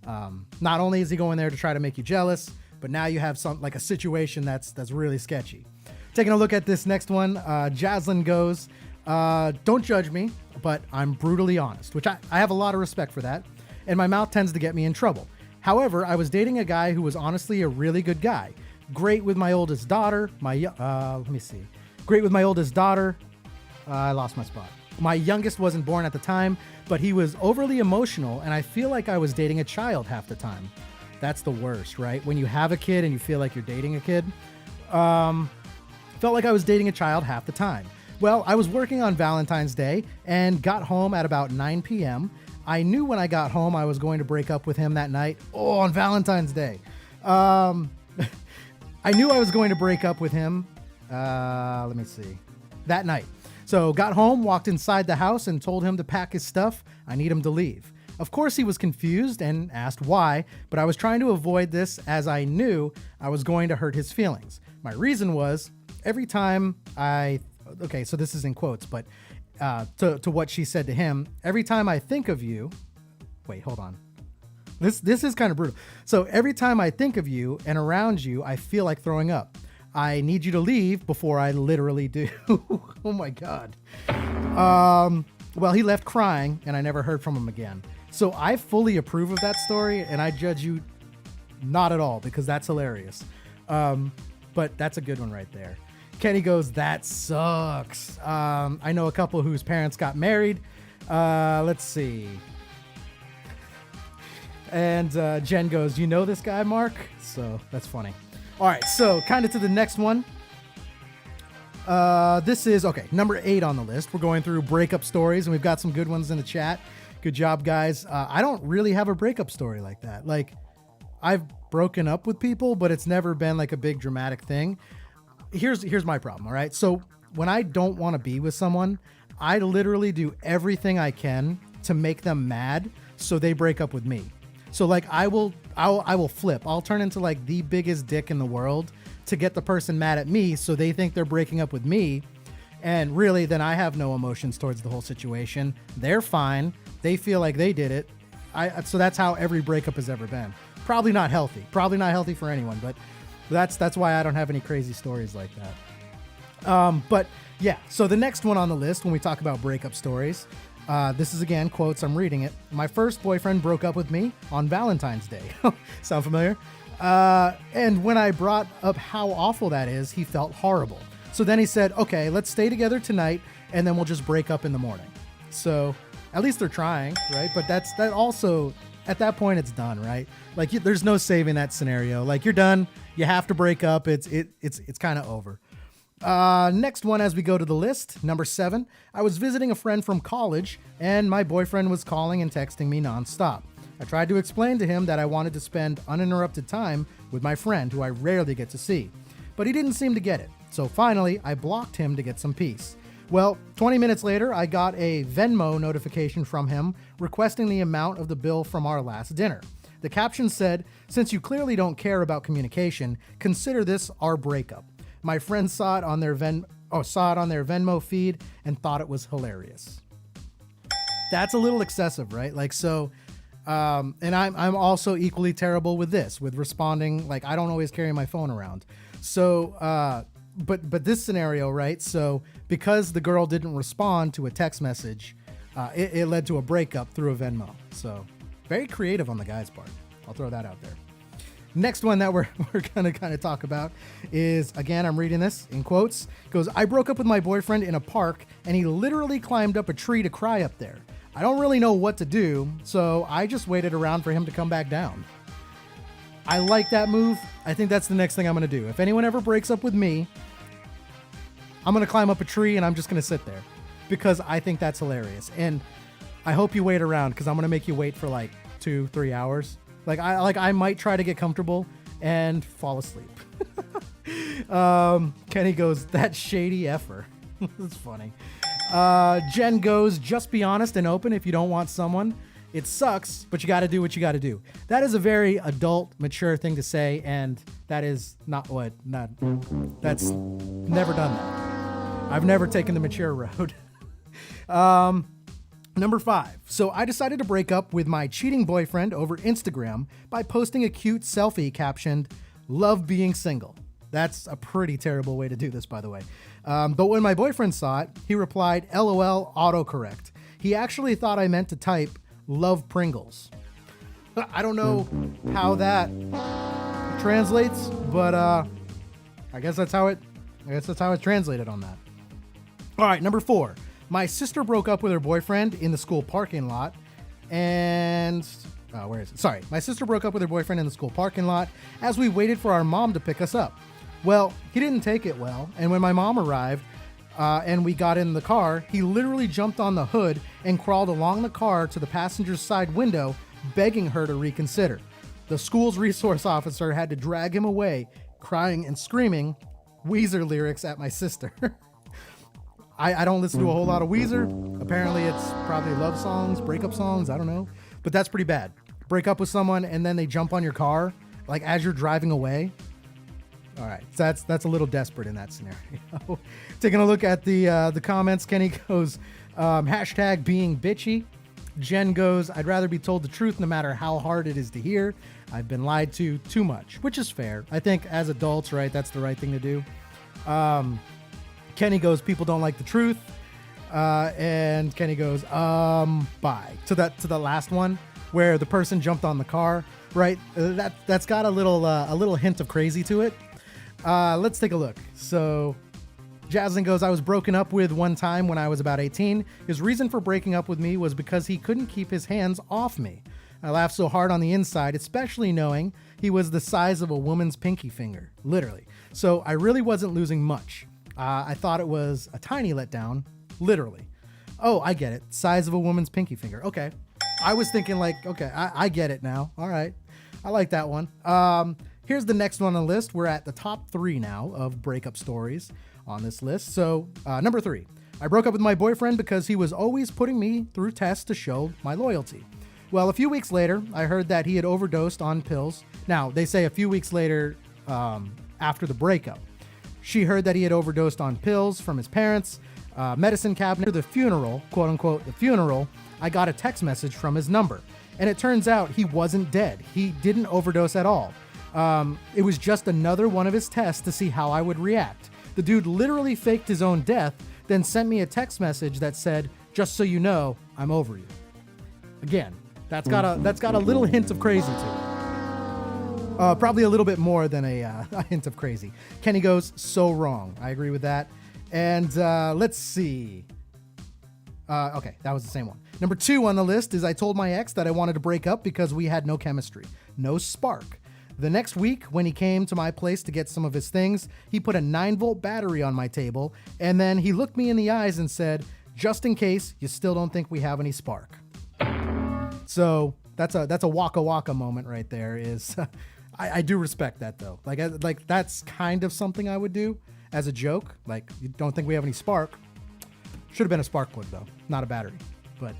Not only is he going there to try to make you jealous, but now you have a situation that's really sketchy. Taking a look at this next one, Jaslyn goes, don't judge me, but I'm brutally honest, which I have a lot of respect for that, and my mouth tends to get me in trouble. However, I was dating a guy who was honestly a really good guy. Great with my oldest daughter. Great with my oldest daughter. I lost my spot. My youngest wasn't born at the time, but he was overly emotional, and I feel like I was dating a child half the time. That's the worst, right? When you have a kid and you feel like you're dating a kid. Felt like I was dating a child half the time. Well, I was working on Valentine's Day and got home at about 9 p.m. I knew when I got home I was going to break up with him that night. Oh, on Valentine's Day. I knew I was going to break up with him. That night. So got home, walked inside the house and told him to pack his stuff. I need him to leave. Of course he was confused and asked why, but I was trying to avoid this as I knew I was going to hurt his feelings. My reason was every time so this is in quotes, but to what she said to him, every time I think of you, wait, hold on. This is kind of brutal. So every time I think of you and around you, I feel like throwing up. I need you to leave before I literally do. Oh my God. Well, he left crying and I never heard from him again. So I fully approve of that story and I judge you not at all because that's hilarious. But that's a good one right there. Kenny goes, that sucks. I know a couple whose parents got married. Let's see. And Jen goes, you know this guy, Mark? So that's funny. All right, so kind of to the next one. This is, okay, number 8 on the list. We're going through breakup stories, and we've got some good ones in the chat. Good job, guys. I don't really have a breakup story like that. Like, I've broken up with people, but it's never been like a big dramatic thing. Here's my problem, all right? So when I don't want to be with someone, I literally do everything I can to make them mad so they break up with me. So like I will flip. I'll turn into like the biggest dick in the world to get the person mad at me so they think they're breaking up with me. And really, then I have no emotions towards the whole situation. They're fine. They feel like they did it. So that's how every breakup has ever been. Probably not healthy. Probably not healthy for anyone, but that's why I don't have any crazy stories like that. But yeah, so the next one on the list when we talk about breakup stories, this is again quotes, I'm reading it. My first boyfriend broke up with me on Valentine's Day. Sound familiar? And when I brought up how awful that is, he felt horrible. So then he said, okay, let's stay together tonight and then we'll just break up in the morning. So at least they're trying, right? But that also, at that point, it's done, right? Like there's no saving that scenario. Like you're done. You have to break up. It's kind of over. Next one as we go to the list, number 7. I was visiting a friend from college and my boyfriend was calling and texting me nonstop. I tried to explain to him that I wanted to spend uninterrupted time with my friend who I rarely get to see, but he didn't seem to get it. So finally, I blocked him to get some peace. Well, 20 minutes later, I got a Venmo notification from him requesting the amount of the bill from our last dinner. The caption said, since you clearly don't care about communication, consider this our breakup. My friend saw it on their Venmo feed and thought it was hilarious. That's a little excessive, right? Like, so, and I'm also equally terrible with this, with responding. Like, I don't always carry my phone around. So, but this scenario, right? So because the girl didn't respond to a text message, it led to a breakup through a Venmo. So very creative on the guy's part. I'll throw that out there. Next one that we're going to kind of talk about is, again, I'm reading this in quotes. It goes, I broke up with my boyfriend in a park and he literally climbed up a tree to cry up there. I don't really know what to do, so I just waited around for him to come back down. I like that move. I think that's the next thing I'm going to do. If anyone ever breaks up with me, I'm going to climb up a tree and I'm just going to sit there because I think that's hilarious. And I hope you wait around because I'm going to make you wait for like 2-3 hours. I might try to get comfortable and fall asleep. Kenny goes, that shady effer. That's funny. Jen goes, just be honest and open if you don't want someone. It sucks, but you got to do what you got to do. That is a very adult, mature thing to say, and that is that's never done that. I've never taken the mature road. Number 5. So I decided to break up with my cheating boyfriend over Instagram by posting a cute selfie captioned, love being single. That's a pretty terrible way to do this, by the way. But when my boyfriend saw it, he replied, LOL, autocorrect. He actually thought I meant to type, love Pringles. I don't know how that translates, but I guess that's how it's translated on that. All right, number 4. My sister broke up with her boyfriend in the school parking lot, and my sister broke up with her boyfriend in the school parking lot as we waited for our mom to pick us up. Well, he didn't take it well, and when my mom arrived and we got in the car, he literally jumped on the hood and crawled along the car to the passenger's side window, begging her to reconsider. The school's resource officer had to drag him away, crying and screaming Weezer lyrics at my sister. I don't listen to a whole lot of Weezer. Apparently it's probably love songs, breakup songs, I don't know. But that's pretty bad. Break up with someone and then they jump on your car, like as you're driving away. All right, so that's a little desperate in that scenario. Taking a look at the comments, Kenny goes, hashtag being bitchy. Jen goes, I'd rather be told the truth no matter how hard it is to hear. I've been lied to too much, which is fair. I think as adults, right, that's the right thing to do. Kenny goes, people don't like the truth. And Kenny goes, bye. To the last one where the person jumped on the car, right? That's got a little hint of crazy to it. Let's take a look. So Jaslyn goes, I was broken up with one time when I was about 18. His reason for breaking up with me was because he couldn't keep his hands off me. I laughed so hard on the inside, especially knowing he was the size of a woman's pinky finger, literally. So I really wasn't losing much. I thought it was a tiny letdown, literally. Oh, I get it. Size of a woman's pinky finger. Okay. I was thinking like, okay, I get it now. All right. I like that one. Here's the next one on the list. We're at the top 3 now of breakup stories on this list. So number 3, I broke up with my boyfriend because he was always putting me through tests to show my loyalty. Well, a few weeks later, I heard that he had overdosed on pills. Now, they say a few weeks later after the breakup. She heard that he had overdosed on pills from his parents' medicine cabinet. The funeral, quote unquote, the funeral, I got a text message from his number. And it turns out he wasn't dead. He didn't overdose at all. It was just another one of his tests to see how I would react. The dude literally faked his own death, then sent me a text message that said, "Just so you know, I'm over you." Again, that's got a little hint of crazy to it. Probably a little bit more than a hint of crazy. Kenny goes, so wrong. I agree with that. And let's see. Okay, that was the same one. Number 2 on the list is I told my ex that I wanted to break up because we had no chemistry, no spark. The next week, when he came to my place to get some of his things, he put a 9-volt battery on my table, and then he looked me in the eyes and said, "Just in case you still don't think we have any spark." So that's a waka waka moment right there. Is I do respect that though. Like that's kind of something I would do as a joke. Like, you don't think we have any spark? Should have been a spark plug though, not a battery. But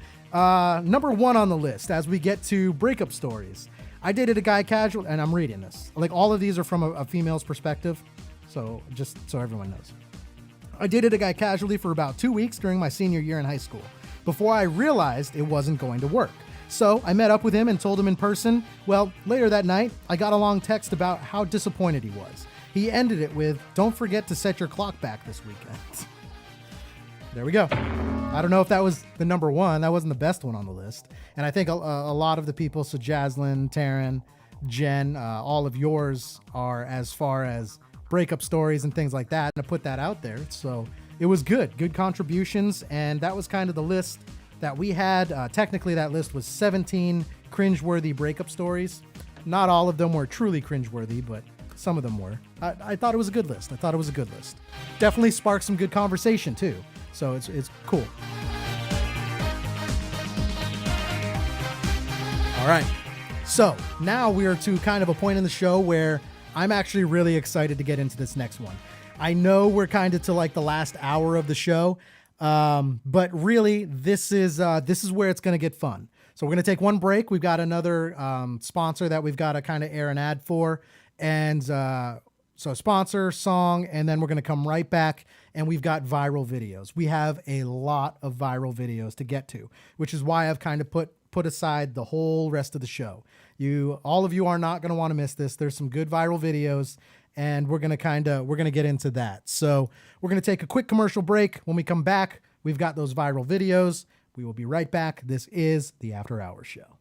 number 1 on the list as we get to breakup stories. I dated a guy casual, and I'm reading this. Like, all of these are from a female's perspective, so just so everyone knows. I dated a guy casually for about 2 weeks during my senior year in high school, before I realized it wasn't going to work. So I met up with him and told him in person. Well, later that night, I got a long text about how disappointed he was. He ended it with, "Don't forget to set your clock back this weekend." There we go. I don't know if that was the number 1. That wasn't the best one on the list. And I think a lot of the people, so Jaslyn, Taryn, Jen, all of yours are as far as breakup stories and things like that, to put that out there. So it was good contributions. And that was kind of the list that we had. Technically, that list was 17 cringeworthy breakup stories. Not all of them were truly cringeworthy, but some of them were. I thought it was a good list. Definitely sparked some good conversation too. So it's cool. All right. So now we are to kind of a point in the show where I'm actually really excited to get into this next one. I know we're kind of to like the last hour of the show, but really this is where it's going to get fun. So we're going to take one break. We've got another sponsor that we've got to kind of air an ad for. And so sponsor, song, and then we're going to come right back, and we've got viral videos. We have a lot of viral videos to get to, which is why I've kind of put aside the whole rest of the show. All of you are not going to want to miss this. There's some good viral videos, and we're going to get into that. So we're going to take a quick commercial break. When we come back, we've got those viral videos. We will be right back. This is the After Hours Show.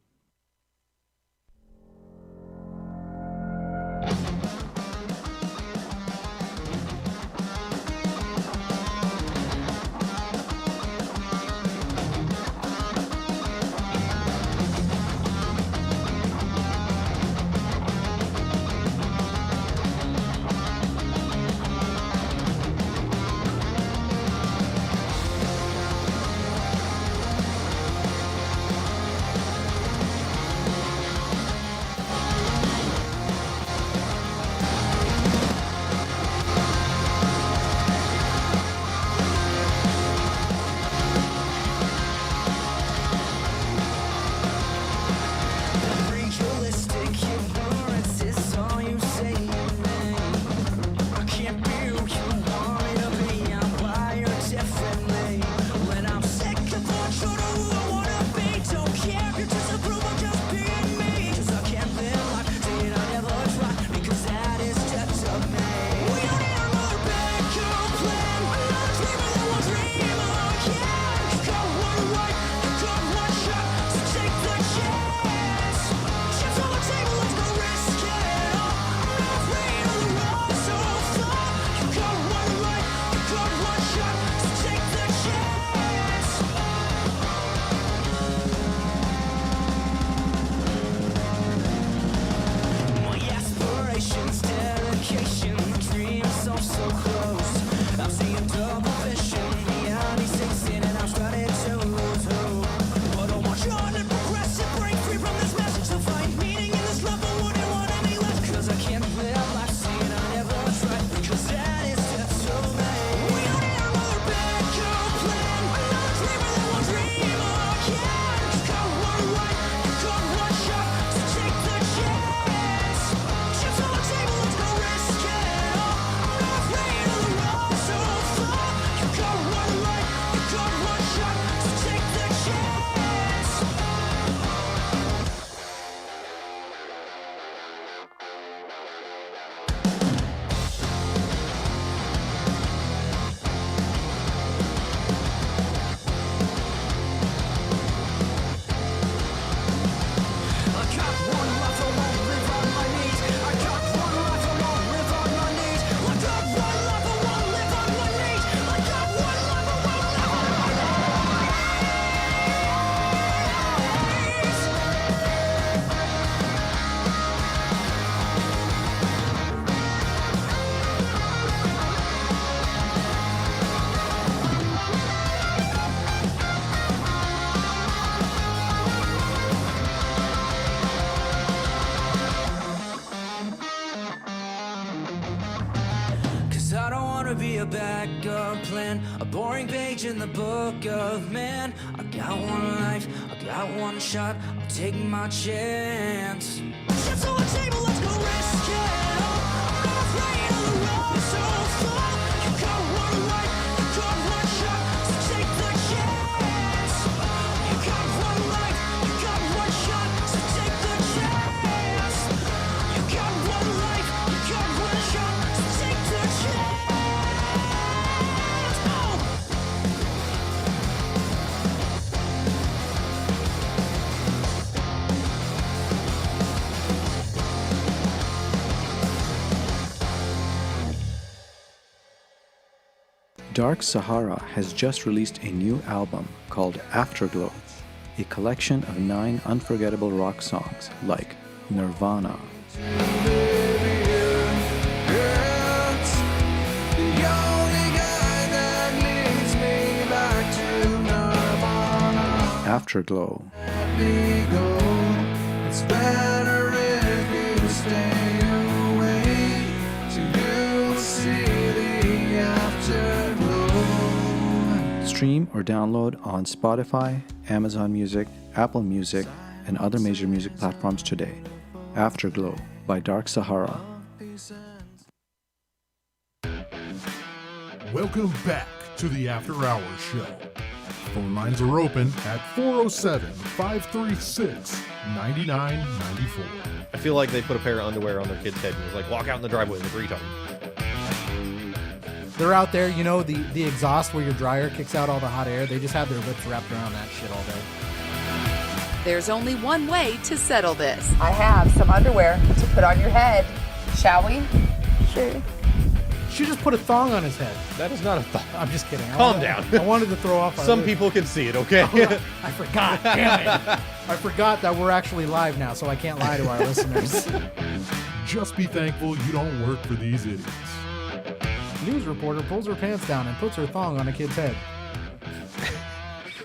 wanna be a backup plan, a boring page in the book of man. I got one life, I got one shot, I'll take my chance. Ships on the table, let's go risk it all. I'm not afraid of the road so far. You got one life, you got one shot, so take the chance. You got one life, you got one shot, so take the chance. You got one life, you got one shot, so take the chance. Dark Sahara has just released a new album called Afterglow, a collection of 9 unforgettable rock songs like Nirvana, Afterglow, It's better if you stay away, so you'll see the afterglow. Stream or download on Spotify, Amazon Music, Apple Music, and other major music platforms today. Afterglow by Dark Sahara. Welcome back to the After Hours Show. Phone lines are open at 407-536-9994. I feel like they put a pair of underwear on their kid's head and was like, walk out in the driveway with a retard. They're out there, you know, the exhaust where your dryer kicks out all the hot air. They just have their lips wrapped around that shit all day. There's only one way to settle this. I have some underwear to put on your head. Shall we? Sure. She just put a thong on his head. That is not a thong. I'm just kidding. Calm down. I wanted to throw off. Some people can see it, okay? I forgot. Damn it. I forgot that we're actually live now, so I can't lie to our listeners. Just be thankful you don't work for these idiots. News reporter pulls her pants down and puts her thong on a kid's head.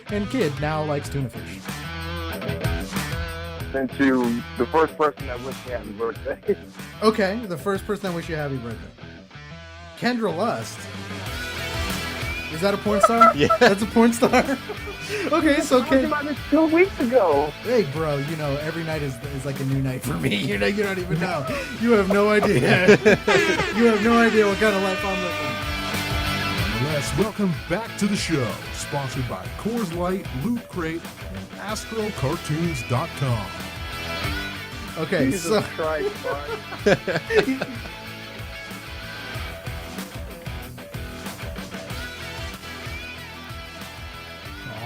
And kid now likes tuna fish. And to the first person that wished me happy birthday. Okay, the first person that wished you happy birthday. Kendra Lust. Is that a porn star? Yeah. That's a porn star? Okay, so I talked about this 2 weeks ago. Hey, bro, you know, every night is like a new night for me. You know, you don't even know. You have no idea. You have no idea what kind of life I'm living. Nonetheless, welcome back to the show, sponsored by Coors Light, Loot Crate, and AstroCartoons.com. Okay, Jesus so Christ,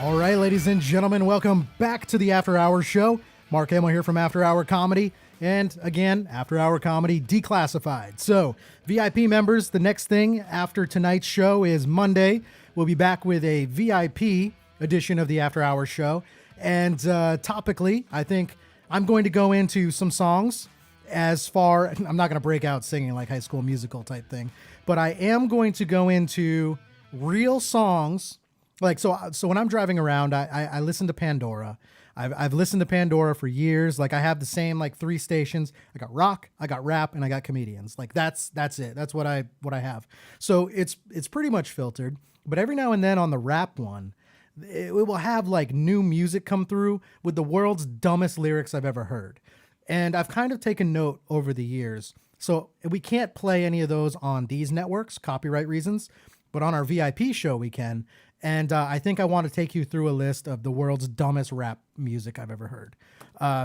all right, ladies and gentlemen, welcome back to the After Hours Show. Mark Hamill here from After Hour Comedy. And again, After Hour Comedy Declassified. So, VIP members, the next thing after tonight's show is Monday. We'll be back with a VIP edition of the After Hour Show. And topically, I think I'm going to go into some songs I'm not going to break out singing like High School Musical type thing, but I am going to go into real songs. Like, so when I'm driving around, I listen to Pandora. I've listened to Pandora for years. Like, I have the same, like, 3 stations. I got rock, I got rap, and I got comedians. Like, that's it. That's what I have. So it's pretty much filtered. But every now and then on the rap one, it will have, like, new music come through with the world's dumbest lyrics I've ever heard. And I've kind of taken note over the years. So we can't play any of those on these networks, copyright reasons. But on our VIP show, we can. And I think I want to take you through a list of the world's dumbest rap music I've ever heard.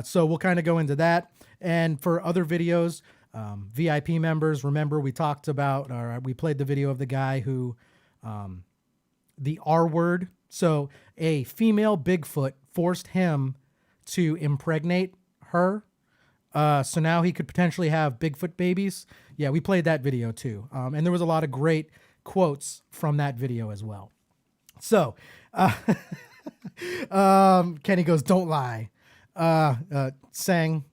So we'll kind of go into that. And for other videos, VIP members, remember we talked about, or we played the video of the guy who, the R word. So a female Bigfoot forced him to impregnate her. So now he could potentially have Bigfoot babies. Yeah, we played that video too. And there was a lot of great quotes from that video as well. So, Kenny goes, don't lie. Sang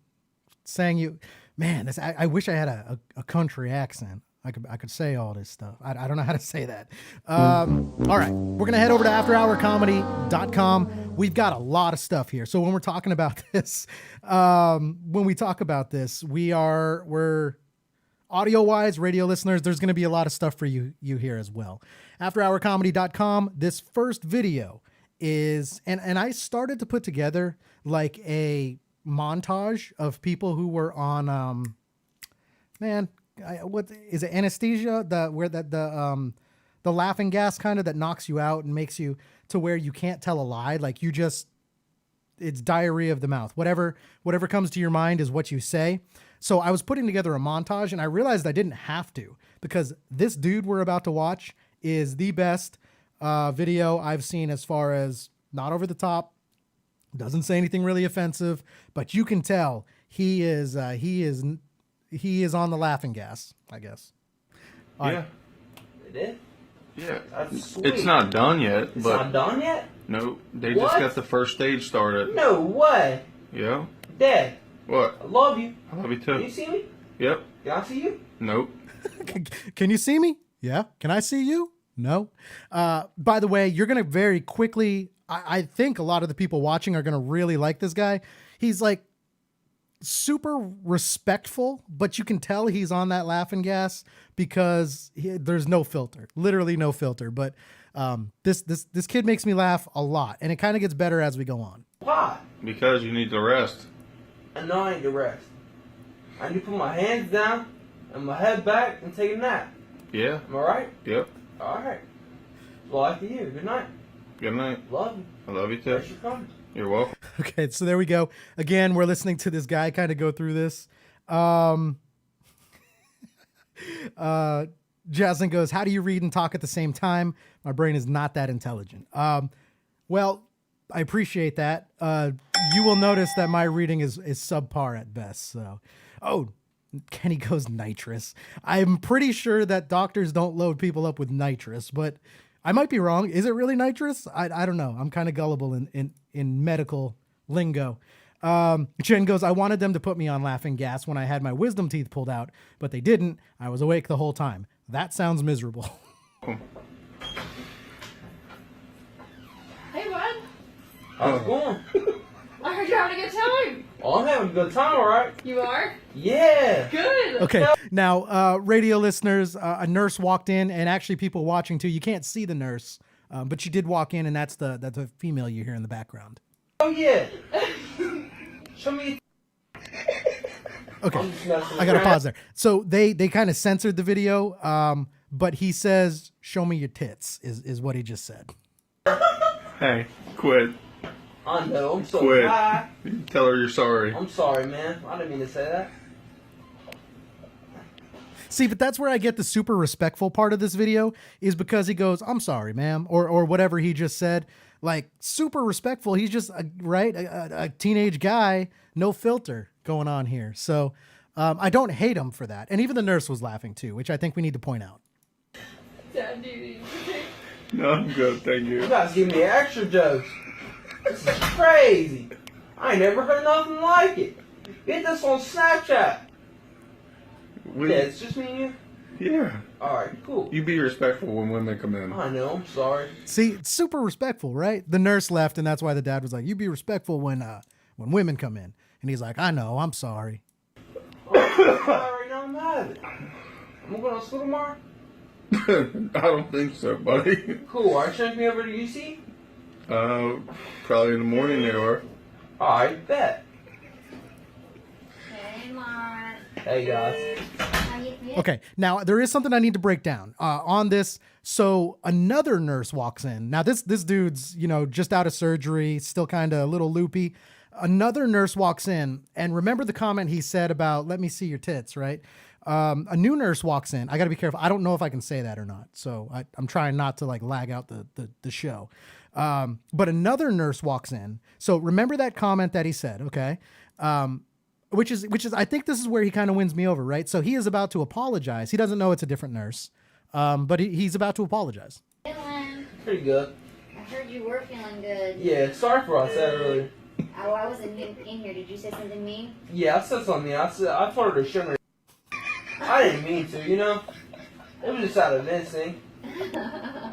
you, man, I wish I had a country accent. I could say all this stuff. I don't know how to say that. All right, we're going to head over to afterhourcomedy.com. We've got a lot of stuff here. So when we're talking about this, we're audio-wise, radio listeners, there's going to be a lot of stuff for you here as well. AfterHourComedy.com, this first video is, and I started to put together like a montage of people who were on, what is it, anesthesia? The laughing gas kind of that knocks you out and makes you to where you can't tell a lie. Like you just, it's diarrhea of the mouth. Whatever comes to your mind is what you say. So I was putting together a montage and I realized I didn't have to, because this dude we're about to watch is the best video I've seen as far as not over the top, doesn't say anything really offensive, but you can tell he is on the laughing gas, I guess. Yeah. It is? Yeah. That's sweet. It's not done yet. It's but not done yet? No, they What? just got the first stage started. No way. Yeah. Dad, What? I love you. I love you Can too. you see me? Yep. Can I see you? Nope. Can you see me? Yeah. Can I see you? No. By the way, you're going to very quickly, I think a lot of the people watching are going to really like this guy. He's like super respectful, but you can tell he's on that laughing gas because there's no filter, literally no filter. But this kid makes me laugh a lot, and it kind of gets better as we go on. Why? Because you need to rest. I know I need to rest. I need to put my hands down and my head back and take a nap. Yeah. Am I right? Yep. All right. Well, after you. Good night. Good night. Love you. I love you too. Thanks for coming. You're welcome. Okay, so there we go. Again, we're listening to this guy kind of go through this. Jaslyn goes, how do you read and talk at the same time? My brain is not that intelligent. Well, I appreciate that. You will notice that my reading is subpar at best. So, Kenny goes nitrous. I'm pretty sure that doctors don't load people up with nitrous, but I might be wrong. Is it really nitrous? I don't know. I'm kind of gullible in medical lingo. Jen goes, I wanted them to put me on laughing gas when I had my wisdom teeth pulled out, but they didn't. I was awake the whole time. That sounds miserable. Hey, bud. How's it going? I heard you're having a good time. Oh, I'm having a good time, all right? You are? Yeah. Good. Okay, now, radio listeners, a nurse walked in, and actually people watching too. You can't see the nurse, but she did walk in, and that's the female you hear in the background. Oh, yeah. Show me. Okay, I gotta pause there. So they kind of censored the video, but he says, show me your tits, is what he just said. Hey, quit. I know, I'm so Quit. high. Tell her you're sorry. I'm sorry, man. I didn't mean to say that. See, but that's where I get the super respectful part of this video, is because he goes, I'm sorry, ma'am, or whatever he just said. Like, super respectful. He's just, a teenage guy, no filter going on here. So I don't hate him for that. And even the nurse was laughing too, which I think we need to point out. Dad, do you need anything? No, I'm good, thank you. You guys give me extra jokes. This is crazy. I ain't never heard nothing like it. Get this on Snapchat. Yeah, it's just me and you? Yeah. Alright, cool. You be respectful when women come in. I know, I'm sorry. See, it's super respectful, right? The nurse left, and that's why the dad was like, you be respectful when women come in. And he's like, I know, I'm sorry. Oh, right now I'm mad. I'm going to school tomorrow? I don't think so, buddy. Cool, alright, take me over to UC? Probably in the morning they are. Alright, bet. Hey, Mark. Hey, guys. Okay, now there is something I need to break down on this. So another nurse walks in. Now this dude's, just out of surgery, still kind of a little loopy. Another nurse walks in, and remember the comment he said about, let me see your tits, right? A new nurse walks in. I got to be careful. I don't know if I can say that or not. So I'm trying not to lag out the show. But another nurse walks in. So remember that comment that he said, okay? Which is I think this is where he kind of wins me over, right? So he is about to apologize. He doesn't know it's a different nurse, but he's about to apologize. Feeling? Pretty good. I heard you were feeling good. Yeah, sorry for what I said earlier. Oh, I wasn't in here. Did you say something mean? Yeah, I said something. I told her to show me. I didn't mean to, It was just out of instinct.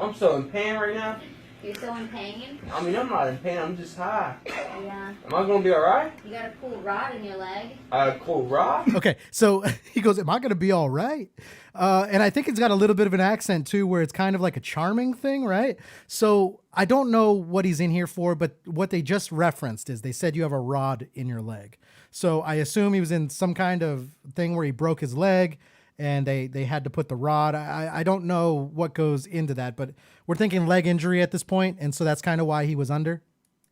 I'm so in pain right now. You're still in pain? I mean, I'm not in pain. I'm just high. Yeah. Am I gonna be all right? You got a cool rod in your leg. A cool rod? Okay, so he goes, "Am I going to be all right?" And I think it's got a little bit of an accent too, where it's kind of like a charming thing, right? So I don't know what he's in here for, but what they just referenced is they said you have a rod in your leg. So I assume he was in some kind of thing where he broke his leg, and they had to put the rod. I don't know what goes into that, but we're thinking leg injury at this point, and so that's kind of why he was under.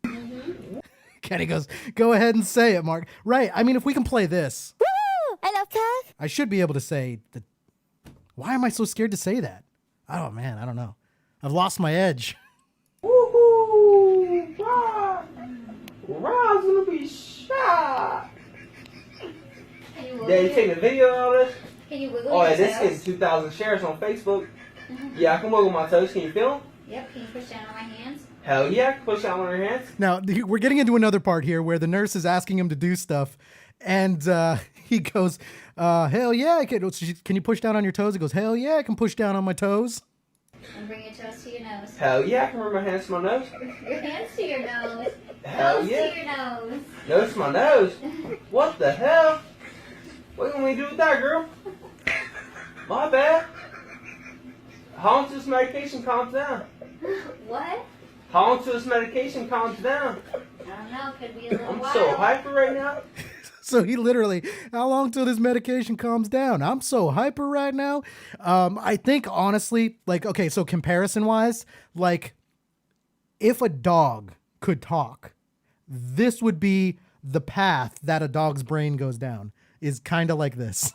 Mm-hmm. Kenny goes, "Go ahead and say it, Mark." Right. I mean, if we can play this. Woo! I love Tug. I should be able to say that. Why am I so scared to say that? Oh, man, I don't know. I've lost my edge. Woohoo! Rod! Rod's gonna be shot! Yeah, you taking a video of all this? Can you wiggle Oh, your yeah, this toes? gets 2,000 shares on Facebook. Yeah, I can wiggle my toes. Can you feel them? Yep, can you push down on my hands? Hell yeah, I can push out on your hands. Now, we're getting into another part here where the nurse is asking him to do stuff, and he goes, "Hell yeah, can you push down on your toes?" He goes, "Hell yeah, I can push down on my toes." And bring your toes to your nose. Hell yeah, I can bring my hands to my nose. Your hands to your nose. Hell Nose yeah. to your nose. Nose to my nose? What the hell? What can we do with that, girl? My bad. How long till this medication calms down? What? How long till this medication calms down? I don't know, could be a little I'm while. so hyper right now. So he literally, how long till this medication calms down? I'm so hyper right now. I think honestly, like, okay, so comparison wise, like if a dog could talk, this would be the path that a dog's brain goes down, is kind of like this.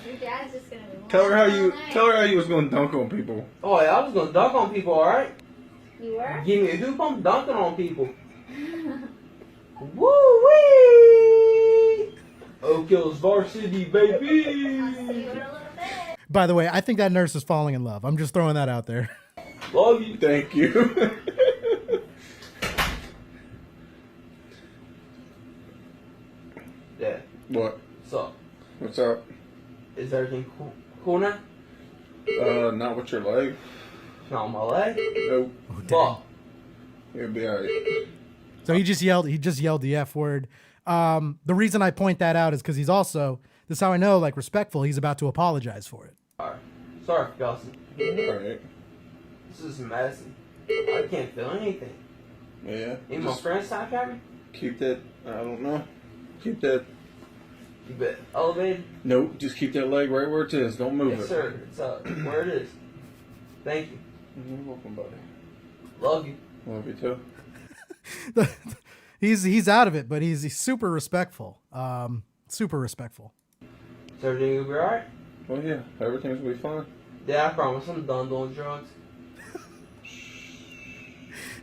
Your dad's just gonna be Tell her how all you night. was gonna dunk on people. Oh yeah, I was gonna dunk on people, alright? You were? Give me a hoop, I'm dunking on people. Woo-wee! Oak Hills varsity, baby! I'll see you in a little bit. By the way, I think that nurse is falling in love. I'm just throwing that out there. Love you. Thank you. Yeah. What? What's up? What's up? Is everything cool now? Not with your leg. Not on my leg? Nope. Fuck. You'll be alright. So he just yelled the F word. The reason I point that out is because he's also, this is how I know, like, respectful. He's about to apologize for it. Alright. Sorry for cussing. Alright. This is medicine. I can't feel anything. Yeah. Ain't my Just friends talk at me? keep that. I don't know. Keep that. Keep it elevated? Nope. Just keep that leg right where it is. Don't move Yes, it. sir. It's where it is. Thank you. You're welcome, buddy. Love you. Love you too. He's out of it, but he's super respectful. Super respectful. Is everything gonna be alright? Well, yeah. Everything's gonna be fine. Yeah, I promise. I'm done doing drugs.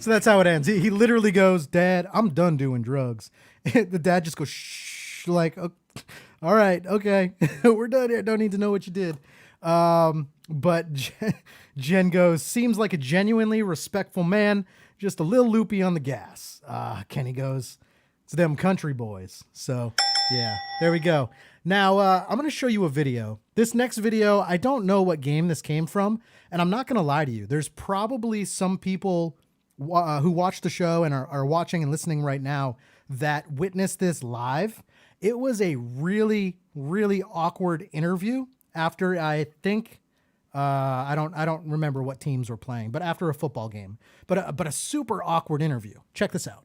So that's how it ends. He literally goes, "Dad, I'm done doing drugs." The dad just goes, "Shh," like, "Oh, all right, okay, we're done here. Don't need to know what you did." But Jen goes, "Seems like a genuinely respectful man, just a little loopy on the gas." Kenny goes, "It's them country boys." So yeah, there we go. Now I'm going to show you a video. This next video, I don't know what game this came from, and I'm not going to lie to you. There's probably some people who watch the show and are watching and listening right now that witnessed this live. It was a really, really awkward interview after, I think, I don't remember what teams were playing, but after a football game. But a super awkward interview. Check this out.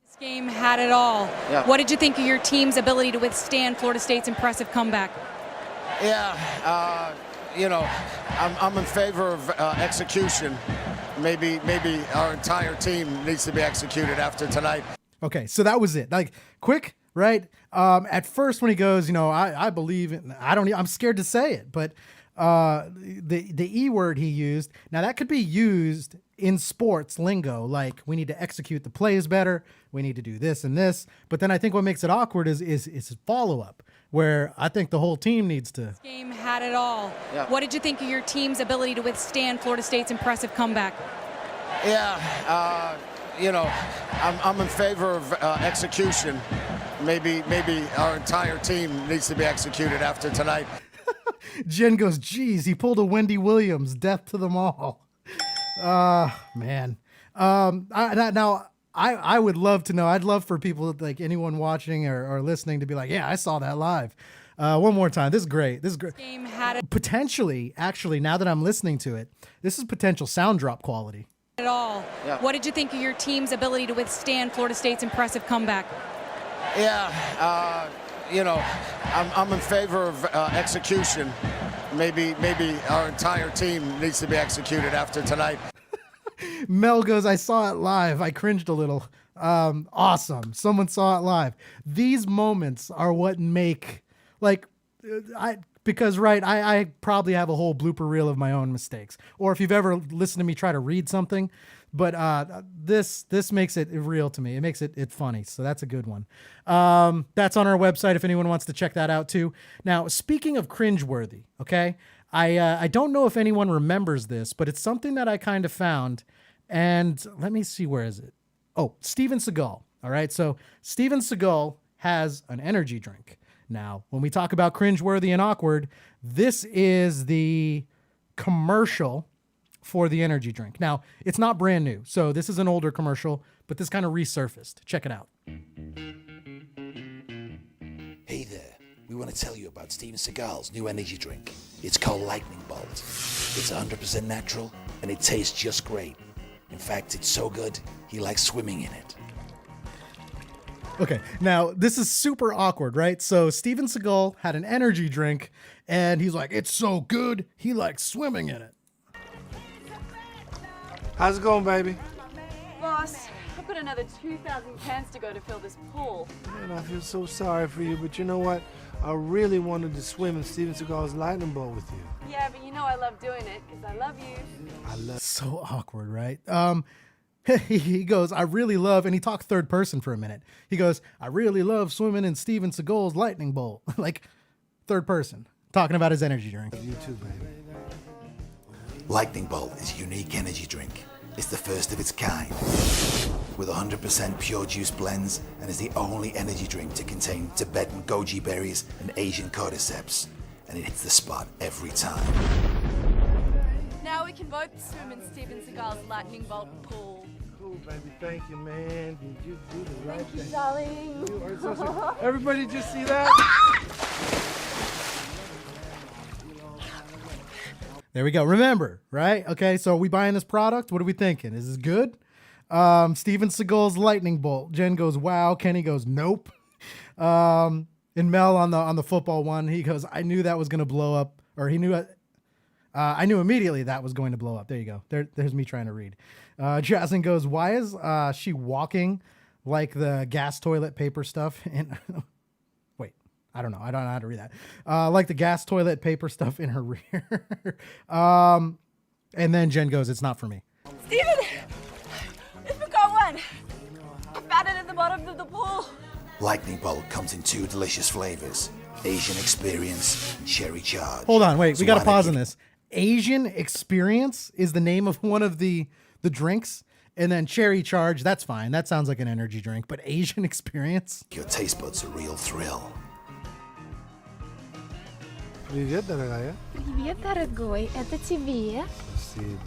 This game had it all. Yeah. What did you think of your team's ability to withstand Florida State's impressive comeback? Yeah, I'm in favor of execution. Maybe our entire team needs to be executed after tonight. Okay, so that was it. Like, quick, right? At first when he goes, I believe in, I'm scared to say it, but the E word he used, now that could be used in sports lingo, like we need to execute the plays better, we need to do this and this. But then I think what makes it awkward is follow-up, where I think the whole team needs to. This game had it all. Yeah. What did you think of your team's ability to withstand Florida State's impressive comeback? Yeah, I'm in favor of execution. Maybe our entire team needs to be executed after tonight. Jen goes, "Geez, he pulled a Wendy Williams, death to them all." Man. I would love to know. I'd love for people, like anyone watching or listening, to be like, yeah, I saw that live. One more time. This is great. This is great. Game had it Potentially, actually, now that I'm listening to it, this is potential sound drop quality. at all. Yeah. What did you think of your team's ability to withstand Florida State's impressive comeback? Yeah, I'm in favor of execution. Maybe our entire team needs to be executed after tonight. Mel goes, I saw it live. I cringed a little. Awesome. Someone saw it live. These moments are what make, like, because I probably have a whole blooper reel of my own mistakes. Or if you've ever listened to me try to read something, but this makes it real to me. It makes it funny. So that's a good one. That's on our website if anyone wants to check that out too. Now, speaking of cringeworthy, okay, I don't know if anyone remembers this, but it's something that I kind of found. And let me see, where is it? Oh, Steven Seagal. All right. So Steven Seagal has an energy drink. Now, when we talk about cringeworthy and awkward, this is the commercial for the energy drink. Now, it's not brand new. So this is an older commercial, but this kind of resurfaced. Check it out. Hey there, we want to tell you about Steven Seagal's new energy drink. It's called Lightning Bolt. It's 100% natural and it tastes just great. In fact, it's so good, he likes swimming in it. Okay, now this is super awkward, right? So Steven Seagal had an energy drink and he's like, it's so good, he likes swimming in it. How's it going, baby? Boss, I've got another 2,000 cans to go to fill this pool. Man, I feel so sorry for you, but you know what? I really wanted to swim in Steven Seagal's lightning bolt with you. Yeah, but you know I love doing it, because I love you. I love. So awkward, right? He goes, I really love, and he talked third person for a minute. He goes, I really love swimming in Steven Seagal's lightning bolt. Like, third person, talking about his energy drink. You too, baby. Lightning Bolt is a unique energy drink. It's the first of its kind, with 100% pure juice blends, and is the only energy drink to contain Tibetan goji berries and Asian cordyceps, and it hits the spot every time. Now we can both swim in Steven Seagal's lightning bolt pool. Cool, baby. Thank you, man. Did you do the right Thank you, thing? darling. You are so sweet. Everybody just see that? There we go. Remember, right? Okay, so are we buying this product? What are we thinking? Is this good? Steven Seagal's lightning bolt. Jen goes, wow. Kenny goes, nope. And Mel on the football one, he goes, I knew that was going to blow up, or he knew I knew immediately that was going to blow up. There you go. There's me trying to read. Jasmine goes, why is she walking like the gas toilet paper stuff? And wait, I don't know. I don't know how to read that. Like the gas toilet paper stuff in her rear. And then Jen goes, it's not for me. Steven! It's got one! I found it at the bottom of the pool. Lightning Bolt comes in 2 delicious flavors, Asian Experience and Cherry Charge. Hold on, wait. So We got to why pause not on this. Asian Experience is the name of one of the drinks. And then Cherry Charge, that's fine. That sounds like an energy drink. But Asian Experience? give your taste buds a real thrill? Привет, дорогая. Привет, дорогой. Это тебе. Спасибо.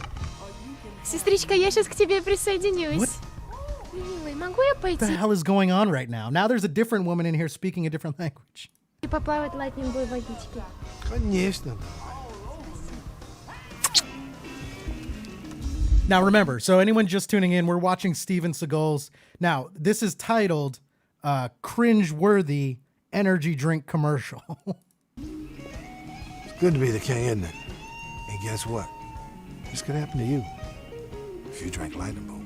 Сестричка, я сейчас к тебе присоединюсь. Милый, могу я What пойти the hell is going on right now? Now there's a different woman in here speaking a different language. и поплавать в лайтнинговой водичке? Конечно. Now remember, so anyone just tuning in, we're watching Steven Seagal's. Now, this is titled Cringe-Worthy Energy Drink Commercial. It's good to be the king, isn't it? And guess what? This could happen to you. If you drank Lightning Bolt.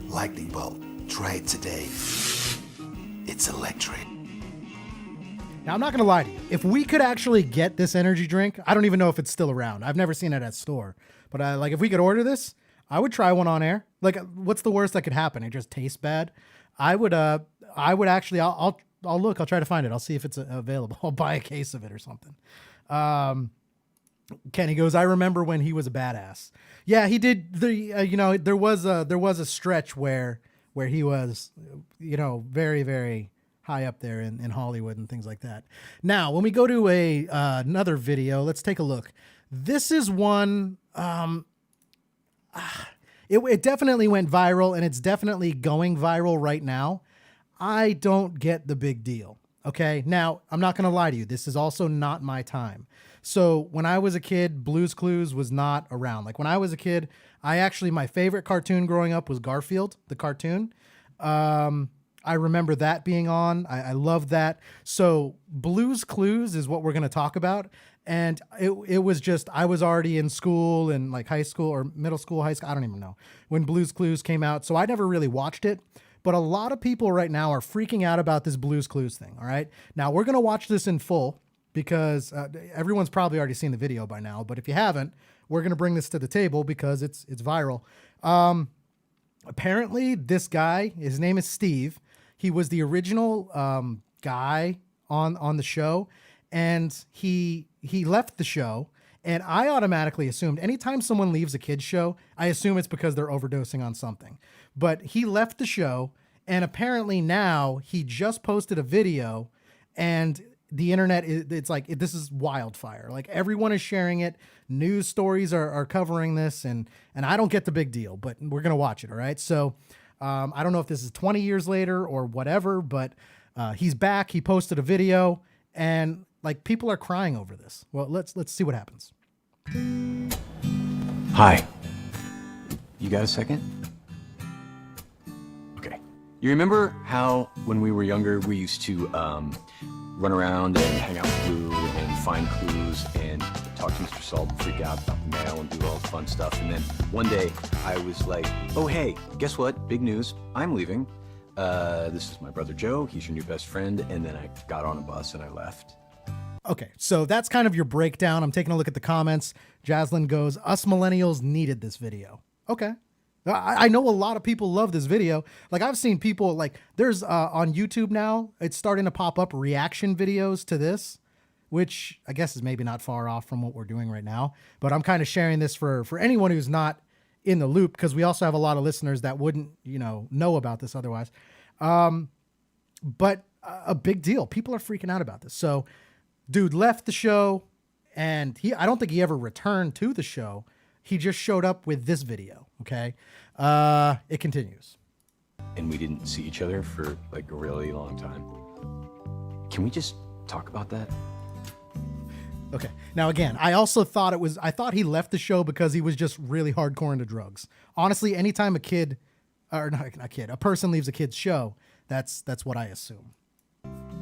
Lightning Bolt. Try it today. It's electric. Now, I'm not going to lie to you. If we could actually get this energy drink, I don't even know if it's still around. I've never seen it at store. But like, if we could order this, I would try one on air. Like, what's the worst that could happen? It just tastes bad. I would actually, I'll look. I'll try to find it. I'll see if it's available. I'll buy a case of it or something. Kenny goes, I remember when he was a badass. Yeah, he did. There was a stretch where he was, very, very high up there in Hollywood and things like that. Now, when we go to another video, let's take a look. This is one. it definitely went viral, and it's definitely going viral right now. I don't get the big deal. Okay. Now, I'm not going to lie to you. This is also not my time. So when I was a kid, Blue's Clues was not around. Like when I was a kid, my favorite cartoon growing up was Garfield, the cartoon. I remember that being on. I love that. So Blue's Clues is what we're going to talk about. And it was just, I was already in school and like high school or middle school, high school. I don't even know when Blue's Clues came out. So I never really watched it. But a lot of people right now are freaking out about this Blue's Clues thing. All right. Now we're going to watch this in full because everyone's probably already seen the video by now. But if you haven't, we're going to bring this to the table because it's viral. Apparently this guy, his name is Steve. He was the original guy on the show, and he left the show. And I automatically assumed anytime someone leaves a kid's show, I assume it's because they're overdosing on something. But he left the show, and apparently now he just posted a video, and the internet, it's like, this is wildfire. Like everyone is sharing it. News stories are covering this, and I don't get the big deal, but we're going to watch it. All right. So I don't know if this is 20 years later or whatever, but he's back. He posted a video, and like people are crying over this. Well, let's see what happens. Hi. You got a second? Okay. You remember how when we were younger, we used to run around and hang out with Blue and find clues and talk to Mr. Salt and freak out about the mail and do all the fun stuff. And then one day I was like, oh, hey, guess what? Big news. I'm leaving. This is my brother Joe. He's your new best friend. And then I got on a bus and I left. Okay, so that's kind of your breakdown. I'm taking a look at the comments. Jaslyn goes, us millennials needed this video. Okay. I know a lot of people love this video. Like I've seen people like there's on YouTube now, it's starting to pop up reaction videos to this, which I guess is maybe not far off from what we're doing right now. But I'm kind of sharing this for anyone who's not in the loop, because we also have a lot of listeners that wouldn't, know about this otherwise. But a big deal. People are freaking out about this. So dude left the show, and I don't think he ever returned to the show. He just showed up with this video. Okay. It continues. And we didn't see each other for like a really long time. Can we just talk about that? Okay. Now again, I also thought I thought he left the show because he was just really hardcore into drugs. Honestly, anytime a person leaves a kid's show, that's what I assume.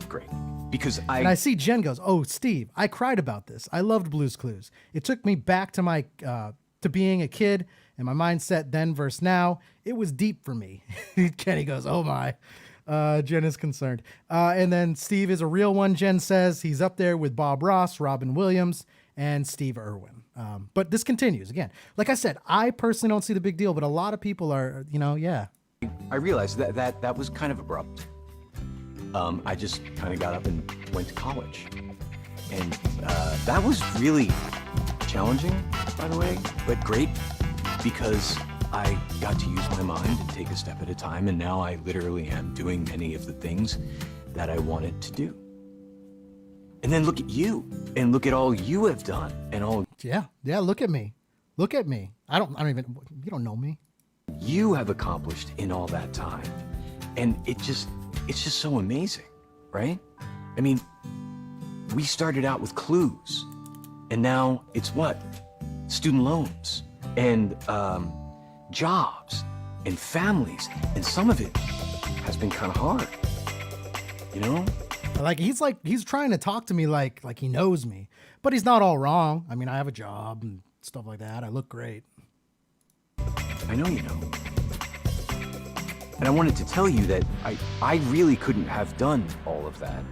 Great. Because And I see Jen goes, oh, Steve, I cried about this. I loved Blue's Clues. It took me back to my, to being a kid and my mindset then versus now. It was deep for me. Kenny goes, oh my. Jen is concerned. And then Steve is a real one. Jen says he's up there with Bob Ross, Robin Williams, and Steve Irwin. But this continues again. Like I said, I personally don't see the big deal, but a lot of people are, yeah. I realized that was kind of abrupt. I just kind of got up and went to college. And that was really challenging, by the way, but great, because I got to use my mind and take a step at a time, and now I literally am doing many of the things that I wanted to do. And then look at you, and look at all you have done, and all. Yeah, look at me. Look at me. I don't even, you don't know me. You have accomplished in all that time. And it's just so amazing, right? I mean, we started out with clues, and now it's what? Student loans, and jobs, and families, and some of it has been kind of hard, Like he's trying to talk to me like he knows me, but he's not all wrong. I mean, I have a job and stuff like that. I look great. I know you know. And I wanted to tell you that I really couldn't have done all of that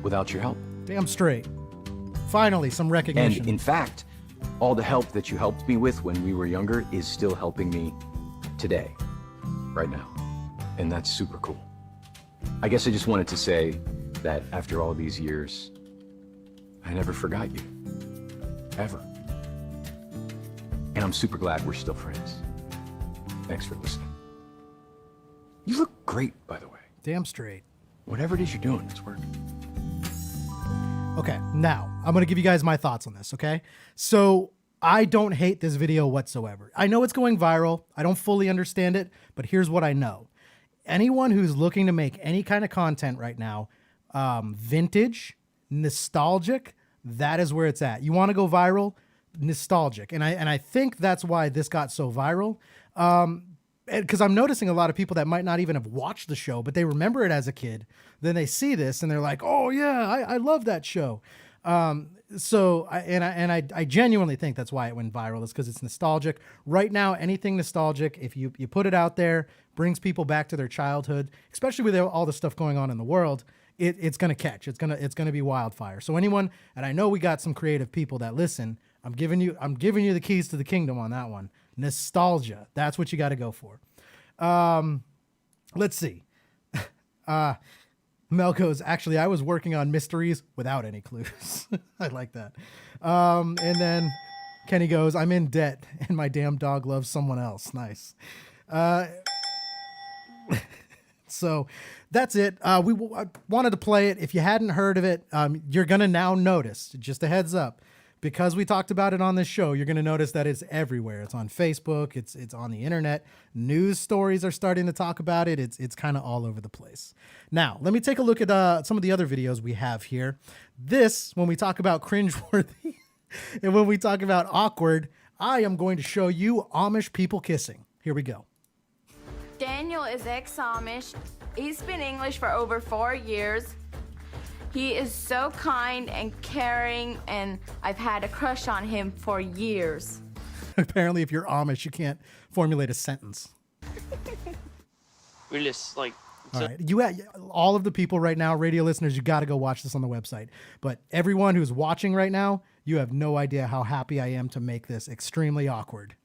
without your help. Damn straight. Finally, some recognition. And in fact, all the help that you helped me with when we were younger is still helping me today, right now. And that's super cool. I guess I just wanted to say that after all these years, I never forgot you. Ever. And I'm super glad we're still friends. Thanks for listening. You look great, by the way. Damn straight. Whatever it is you're doing, it's working. Okay, now I'm going to give you guys my thoughts on this, okay? So I don't hate this video whatsoever. I know it's going viral. I don't fully understand it, but here's what I know. Anyone who's looking to make any kind of content right now, vintage, nostalgic, that is where it's at. You want to go viral, nostalgic. And I think that's why this got so viral. Because I'm noticing a lot of people that might not even have watched the show, but they remember it as a kid. Then they see this and they're like, oh yeah, I love that show. So I genuinely think that's why it went viral, is because it's nostalgic. Right now, anything nostalgic, if you put it out there, brings people back to their childhood, especially with all the stuff going on in the world, it's gonna catch. It's gonna be wildfire. So anyone, and I know we got some creative people that listen, I'm giving you the keys to the kingdom on that one. Nostalgia. That's what you got to go for. Let's see. Mel goes, actually, I was working on mysteries without any clues. I like that. And then Kenny goes, I'm in debt and my damn dog loves someone else. Nice. So that's it. I wanted to play it. If you hadn't heard of it, you're going to now notice, just a heads up, because we talked about it on this show, you're going to notice that it's everywhere. It's on Facebook. It's on the internet. News stories are starting to talk about it. It's kind of all over the place. Now, let me take a look at some of the other videos we have here. This, when we talk about cringeworthy and when we talk about awkward, I am going to show you Amish people kissing. Here we go. Daniel is ex-Amish. He's been English for over 4 years. He is so kind and caring, and I've had a crush on him for years. Apparently, if you're Amish, you can't formulate a sentence. Really, like... All right, all of the people right now, radio listeners, you got to go watch this on the website. But everyone who's watching right now, you have no idea how happy I am to make this extremely awkward.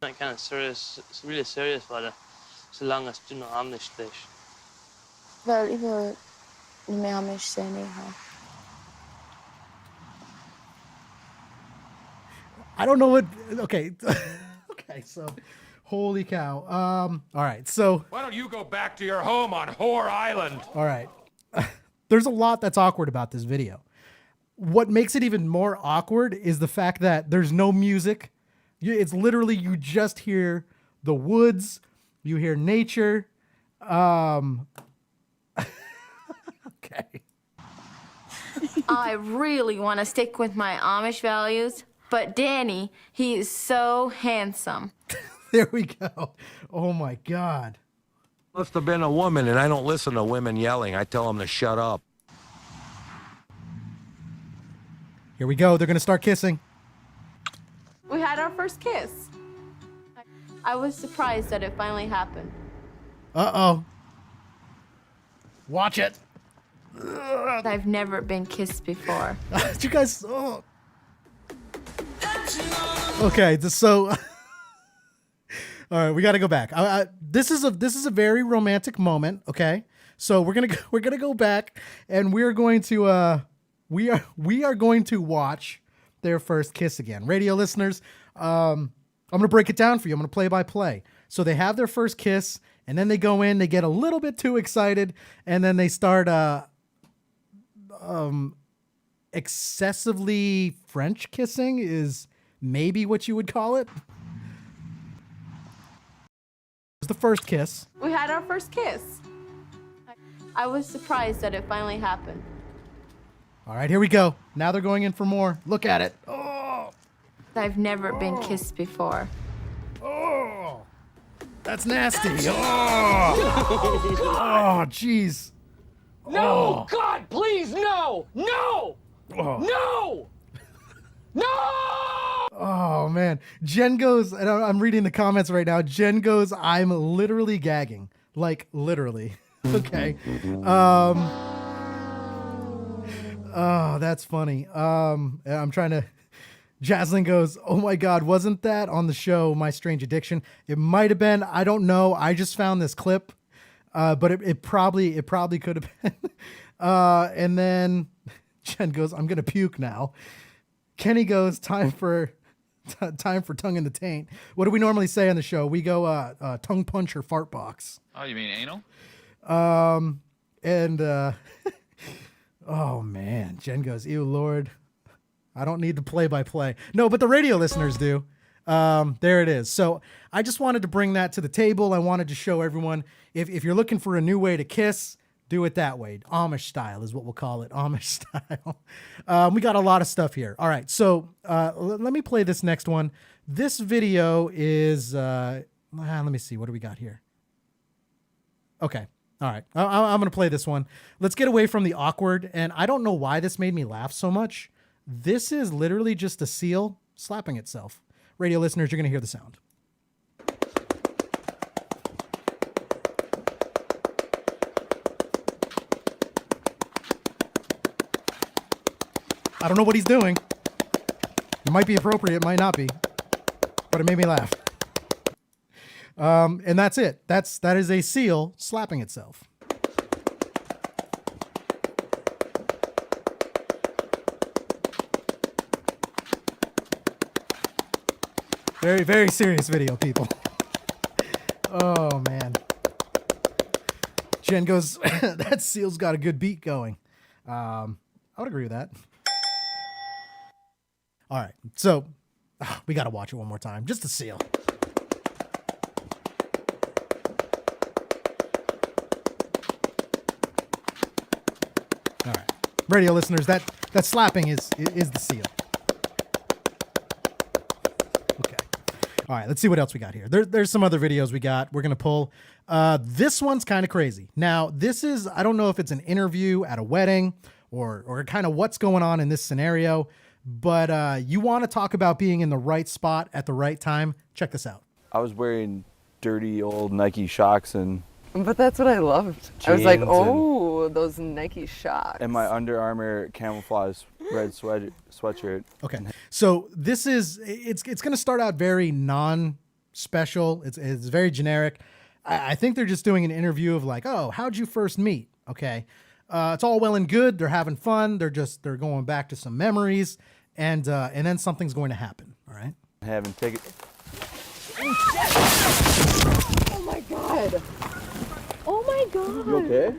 Kind of serious, it's really serious, but so long as du noch Amish sprichst. Weil ich will nicht mehr Amish sein, anyhow. I don't know what. Okay, okay. So, holy cow. All right. So. Why don't you go back to your home on Whore Island? All right. There's a lot that's awkward about this video. What makes it even more awkward is the fact that there's no music. It's literally, you just hear the woods, you hear nature. Okay. I really want to stick with my Amish values, but Danny, he is so handsome. There we go. Oh my God. Must have been a woman, and I don't listen to women yelling. I tell them to shut up. Here we go. They're going to start kissing. We had our first kiss. I was surprised that it finally happened. Uh-oh. Watch it. I've never been kissed before. You guys... Oh. Okay, so... All right, we got to go back. This is a very romantic moment, okay? So we're gonna go back, and we're going to we are going to watch their first kiss again. Radio listeners, I'm gonna break it down for you. I'm gonna play by play. So they have their first kiss, and then they go in. They get a little bit too excited, and then they start excessively French kissing is maybe what you would call it. It's the first kiss. We had our first kiss. I was surprised that it finally happened. All right, here we go. Now they're going in for more. Look at it. Oh. I've never been kissed before. Oh. That's nasty. Oh. Oh, jeez. No, God, please, no, no, no, no. Oh man, Jen goes, and I'm reading the comments right now. Jen goes, I'm literally gagging, like literally. Okay. Oh, that's funny. I'm trying to. Jaslyn goes, oh my God, wasn't that on the show My Strange Addiction? It might have been. I don't know. I just found this clip, but it probably could have been. And then Jen goes, I'm gonna puke now. Kenny goes, time for tongue in the taint. What do we normally say on the show? We go tongue punch or fart box. Oh, you mean anal? And oh man, Jen goes, ew, Lord. I don't need the play-by-play. No, but the radio listeners do. There it is. So I just wanted to bring that to the table. I wanted to show everyone, if you're looking for a new way to kiss, do it that way. Amish style is what we'll call it. Amish style. We got a lot of stuff here. All right. So let me play this next one. This video is, let me see. What do we got here? Okay. All right. I'm going to play this one. Let's get away from the awkward. And I don't know why this made me laugh so much. This is literally just a seal slapping itself. Radio listeners, you're going to hear the sound. I don't know what he's doing. It might be appropriate, it might not be, but it made me laugh. And that's it. That is a seal slapping itself. Very, very serious video, people. Oh, man. Jen goes, that seal's got a good beat going. I would agree with that. All right. So we got to watch it one more time. Just the seal. All right. Radio listeners, that slapping is the seal. All right, let's see what else we got here. There's some other videos we got. We're going to pull. This one's kind of crazy. Now, this is, I don't know if it's an interview at a wedding or kind of what's going on in this scenario, but you want to talk about being in the right spot at the right time. Check this out. I was wearing dirty old Nike Shox and... But that's what I loved. I was like, oh, those Nike Shox. And my Under Armour camouflage red sweatshirt. Okay. So this is, it's going to start out very non-special. It's very generic. I think they're just doing an interview of like, oh, how'd you first meet? Okay. It's all well and good. They're having fun. They're going back to some memories and then something's going to happen. All right. Having tickets. Oh my God. Oh my God. You okay?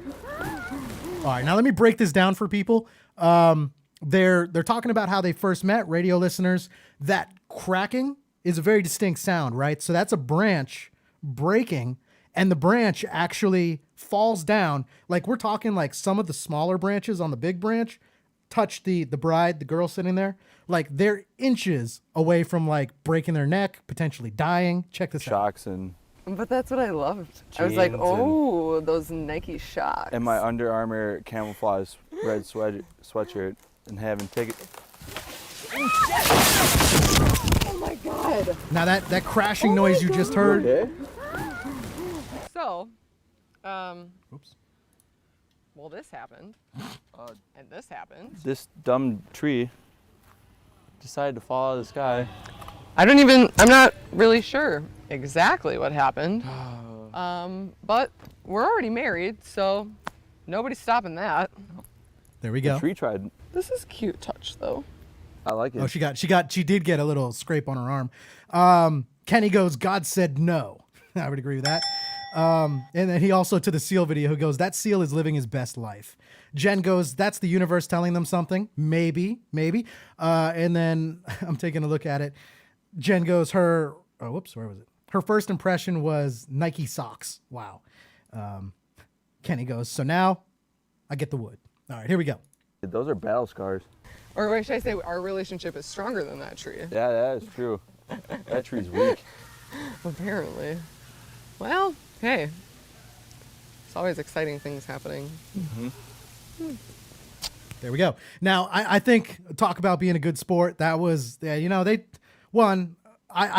All right, now let me break this down for people. They're talking about how they first met, radio listeners. That cracking is a very distinct sound, right? So that's a branch breaking, and the branch actually falls down. Like we're talking like some of the smaller branches on the big branch touch the bride, the girl sitting there. Like they're inches away from like breaking their neck, potentially dying. Check this out. Shox and... But that's what I loved. I was like, oh, those Nike Shox. And my Under Armour camouflage red sweatshirt and having tickets. Oh my God. Now that crashing noise you just heard. Okay? So, oops. Well, this happened. And this happened. This dumb tree decided to fall out of the sky. I'm not really sure exactly what happened. But we're already married, so nobody's stopping that. There we go. The tree tried. This is cute touch, though. I like it. Oh, she did get a little scrape on her arm. Kenny goes, God said no. I would agree with that. And then he also, to the seal video, who goes, that seal is living his best life. Jen goes, that's the universe telling them something. Maybe. And then I'm taking a look at it. Jen goes, where was it? Her first impression was Nike socks. Wow. Kenny goes, so now I get the wood. All right, here we go. Those are battle scars. Or what should I say, our relationship is stronger than that tree. Yeah, that is true. That tree's weak. Apparently. Well, hey. It's always exciting things happening. Mm-hmm. There we go. Now, I think, talk about being a good sport. That was, I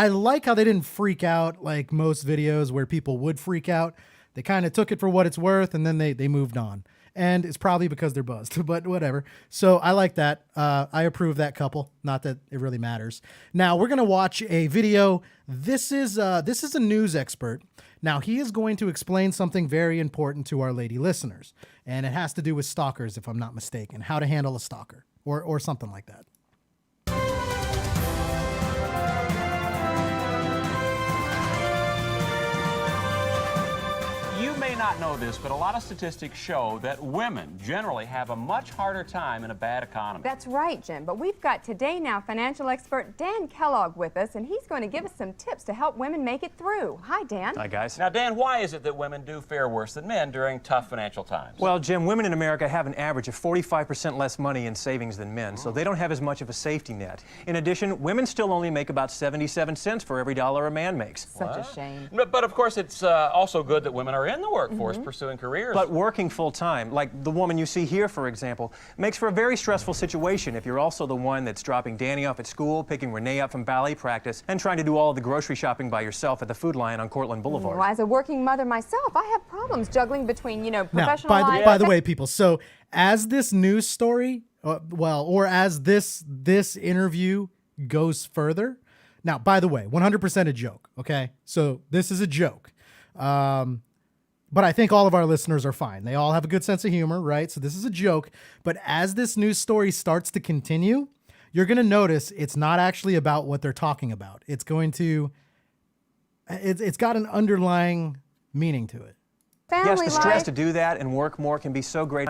like how they didn't freak out like most videos where people would freak out. They kind of took it for what it's worth, and then they moved on. And it's probably because they're buzzed, but whatever. So I like that. I approve that couple. Not that it really matters. Now we're going to watch a video. This is a news expert. Now he is going to explain something very important to our lady listeners. And it has to do with stalkers, if I'm not mistaken. How to handle a stalker or something like that. You may not know this, but a lot of statistics show that women generally have a much harder time in a bad economy. That's right, Jim. But we've got Today Now financial expert Dan Kellogg with us, and he's going to give us some tips to help women make it through. Hi, Dan. Hi, guys. Now, Dan, why is it that women do fare worse than men during tough financial times? Well, Jim, women in America have an average of 45% less money in savings than men, so they don't have as much of a safety net. In addition, women still only make about 77 cents for every dollar a man makes. Such a shame. But of course, it's also good that women are in the workforce pursuing careers. But working full-time, like the woman you see here, for example, makes for a very stressful situation if you're also the one that's dropping Danny off at school, picking Renee up from ballet practice, and trying to do all of the grocery shopping by yourself at the Food Lion on Cortland Boulevard. Well, as a working mother myself, I have problems juggling between, you know, Now, professional life. by the way, people, so as this news story, or as this interview goes further, now, by the way, 100% a joke, okay? So this is a joke. But I think all of our listeners are fine. They all have a good sense of humor, right? So this is a joke. But as this news story starts to continue, you're going to notice it's not actually about what they're talking about. It's got an underlying meaning to it. Yes, the stress to do that and work more can be so great.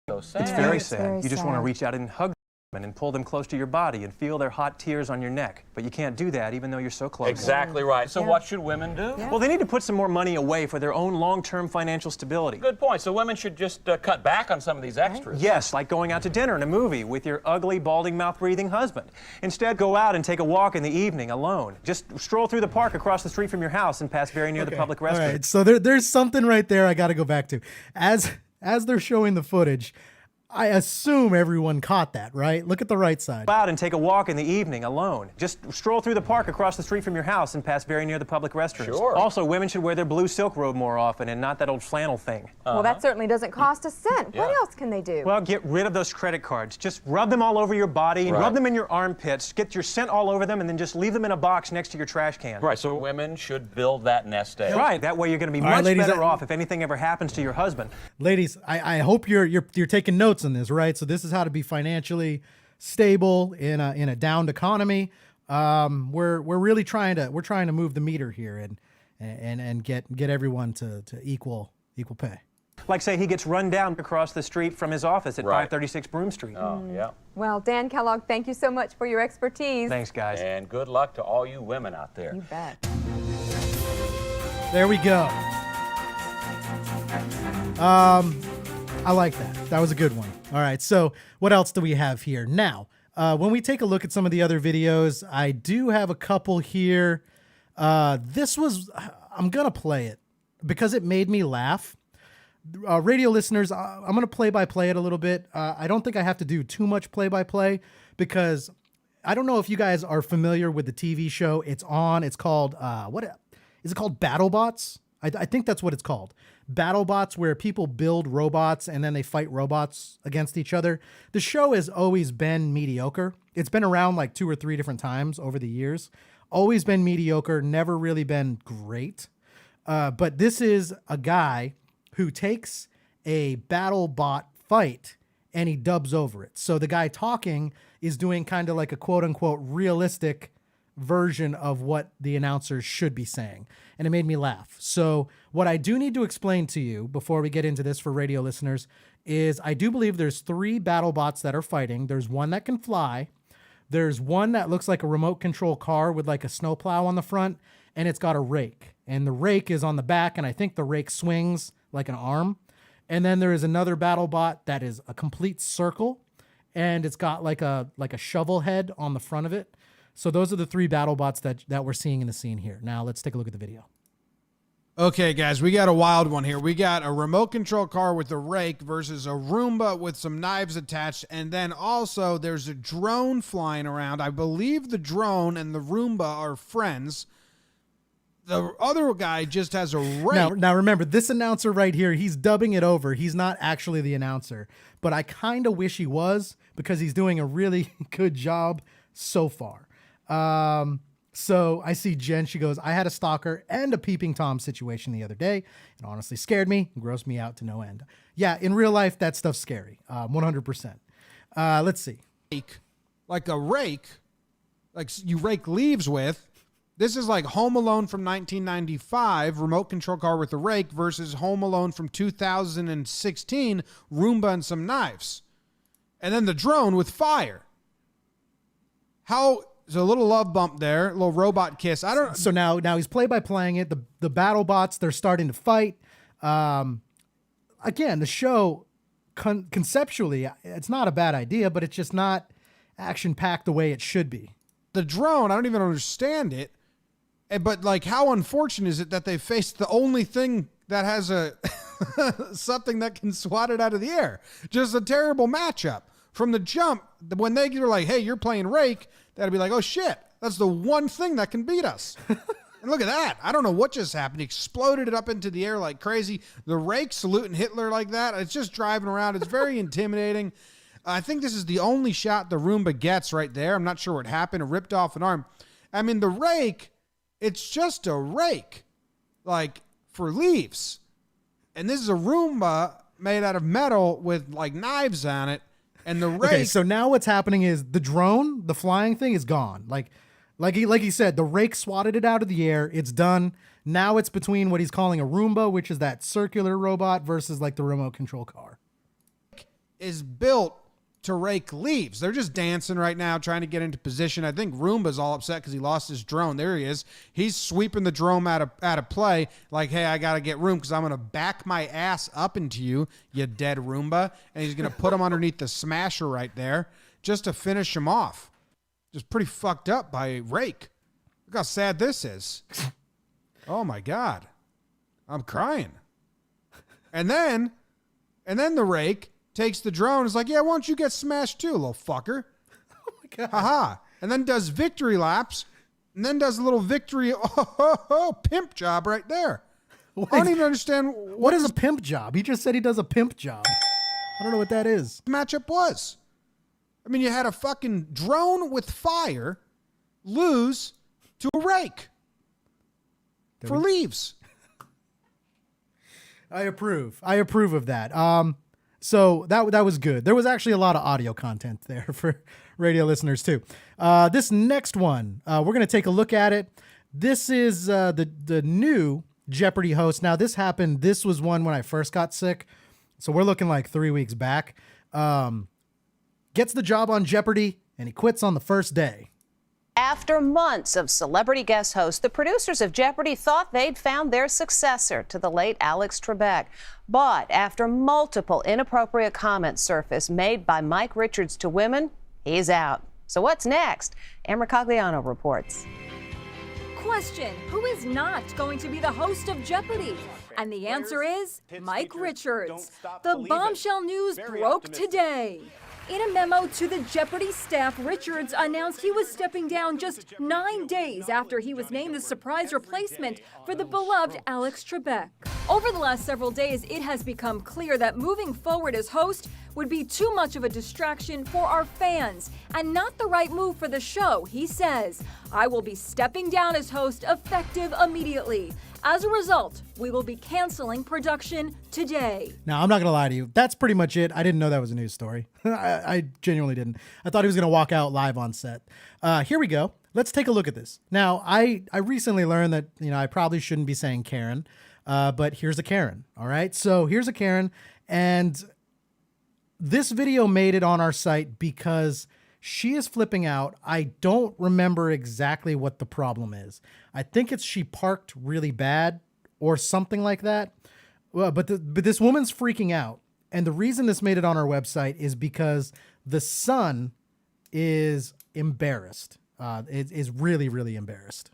So sad. It's very sad. You just want to reach out and hug them and pull them close to your body and feel their hot tears on your neck. But you can't do that even though you're so close. Exactly right. So what should women do? Well, they need to put some more money away for their own long-term financial stability. Good point. So women should just cut back on some of these extras. Yes, like going out to dinner and a movie with your ugly, balding, mouth-breathing husband. Instead, go out and take a walk in the evening alone. Just stroll through the park across the street from your house and pass very near the public restroom. All right, so there's something right there I got to go back to. As they're showing the footage, I assume everyone caught that, right? Look at the right side. Go out and take a walk in the evening alone. Just stroll through the park across the street from your house and pass very near the public restrooms. Sure. Also, women should wear their blue silk robe more often and not that old flannel thing. Well, that certainly doesn't cost a cent. What else can they do? Well, get rid of those credit cards. Just rub them all over your body and rub them in your armpits. Get your scent all over them and then just leave them in a box next to your trash can. Right, so women should build that nest egg. Right, that way you're going to be All right, much ladies, better off if anything ever happens to your husband. Ladies, I hope you're taking notes on this, right? So this is how to be financially stable in a downed economy. We're really trying to move the meter here and get everyone to equal pay. Like, say, he gets run down across the street from his office at 536 Broome Street. Oh, yeah. Well, Dan Kellogg, thank you so much for your expertise. Thanks, guys. And good luck to all you women out there. You bet. There we go. I like that. That was a good one. All right, so what else do we have here? Now, when we take a look at some of the other videos, I do have a couple here. I'm going to play it because it made me laugh. Radio listeners, I'm going to play-by-play it a little bit. I don't think I have to do too much play-by-play because I don't know if you guys are familiar with the TV show. It's called, is it called BattleBots? I think that's what it's called. BattleBots, where people build robots and then they fight robots against each other. The show has always been mediocre. It's been around like 2 or 3 different times over the years. Always been mediocre, never really been great. But this is a guy who takes a BattleBot fight and he dubs over it. So the guy talking is doing kind of like a quote-unquote realistic version of what the announcers should be saying. And it made me laugh. So what I do need to explain to you before we get into this for radio listeners is I do believe there's 3 BattleBots that are fighting. There's one that can fly. There's one that looks like a remote control car with like a snowplow on the front, and it's got a rake. And the rake is on the back, and I think the rake swings like an arm. And then there is another BattleBot that is a complete circle, and it's got like a shovel head on the front of it. So those are the 3 BattleBots that we're seeing in the scene here. Now let's take a look at the video. Okay, guys, we got a wild one here. We got a remote control car with a rake versus a Roomba with some knives attached. And then also there's a drone flying around. I believe the drone and the Roomba are friends. The other guy just has a rake. Now remember, this announcer right here, he's dubbing it over. He's not actually the announcer. But I kind of wish he was because he's doing a really good job so far. So I see Jen, she goes, I had a stalker and a peeping Tom situation the other day. It honestly scared me and grossed me out to no end. Yeah, in real life, that stuff's scary. 100%. Let's see. Like a rake, like you rake leaves with, This is like Home Alone from 1995, remote control car with a rake, versus Home Alone from 2016, Roomba and some knives. And then the drone with fire. How, there's a little love bump there, a little robot kiss. I don't. So now he's playing it. The battle bots, they're starting to fight. Again, the show conceptually, it's not a bad idea, but it's just not action packed the way it should be. The drone, I don't even understand it. But like, how unfortunate is it that they faced the only thing that has a something that can swat it out of the air? Just a terrible matchup from the jump. When they were like, "Hey, you're playing rake," that'd be like, "Oh shit, that's the one thing that can beat us." And look at that. I don't know what just happened. He exploded it up into the air like crazy. The rake saluting Hitler like that. It's just driving around. It's very intimidating. I think this is the only shot the Roomba gets right there. I'm not sure what happened. It ripped off an arm. I mean, the rake, it's just a rake, like for leaves. And this is a Roomba made out of metal with like knives on it. And the rake. Okay, so now what's happening is the drone, the flying thing, is gone. Like he said, the rake swatted it out of the air. It's done. Now it's between what he's calling a Roomba, which is that circular robot, versus like the remote control car. Is built to rake leaves. They're just dancing right now, trying to get into position. I think Roomba's all upset because he lost his drone. There he is. He's sweeping the drone out of play. Like, hey, I got to get room because I'm going to back my ass up into you, you dead Roomba. And he's going to put him underneath the smasher right there just to finish him off. Just pretty fucked up by rake. Look how sad this is. Oh my God. I'm crying. And then the rake takes the drone and is like, yeah, why don't you get smashed too, little fucker? Oh my God. Haha. And then does victory laps and then does a little victory pimp job right there. I don't even understand. What is a pimp job? He just said he does a pimp job. I don't know what that is. Matchup was. I mean, you had a fucking drone with fire lose to a rake for leaves. I approve of that. So that was good. There was actually a lot of audio content there for radio listeners too. This next one, we're going to take a look at it. This is the new Jeopardy host. Now this was one when I first got sick. So we're looking like 3 weeks back. Gets the job on Jeopardy and he quits on the first day. After months of celebrity guest hosts, the producers of Jeopardy thought they'd found their successor to the late Alex Trebek. But after multiple inappropriate comments surfaced made by Mike Richards to women, he's out. So what's next? Amber Cagliano reports. Question: who is not going to be the host of Jeopardy? And the answer is Mike Richards. The bombshell news broke today. In a memo to the Jeopardy staff, Richards announced he was stepping down just 9 days after he was named the surprise replacement for the beloved Alex Trebek. Over the last several days, it has become clear that moving forward as host would be too much of a distraction for our fans and not the right move for the show, he says. I will be stepping down as host effective immediately. As a result, we will be canceling production today. Now, I'm not going to lie to you. That's pretty much it. I didn't know that was a news story. I genuinely didn't. I thought he was going to walk out live on set. Here we go. Let's take a look at this. Now, I recently learned that, I probably shouldn't be saying Karen, but here's a Karen. All right. So here's a Karen. And this video made it on our site because she is flipping out. I don't remember exactly what the problem is. I think it's she parked really bad or something like that. Well, but this woman's freaking out. And the reason this made it on our website is because the son is embarrassed. Is really, really embarrassed.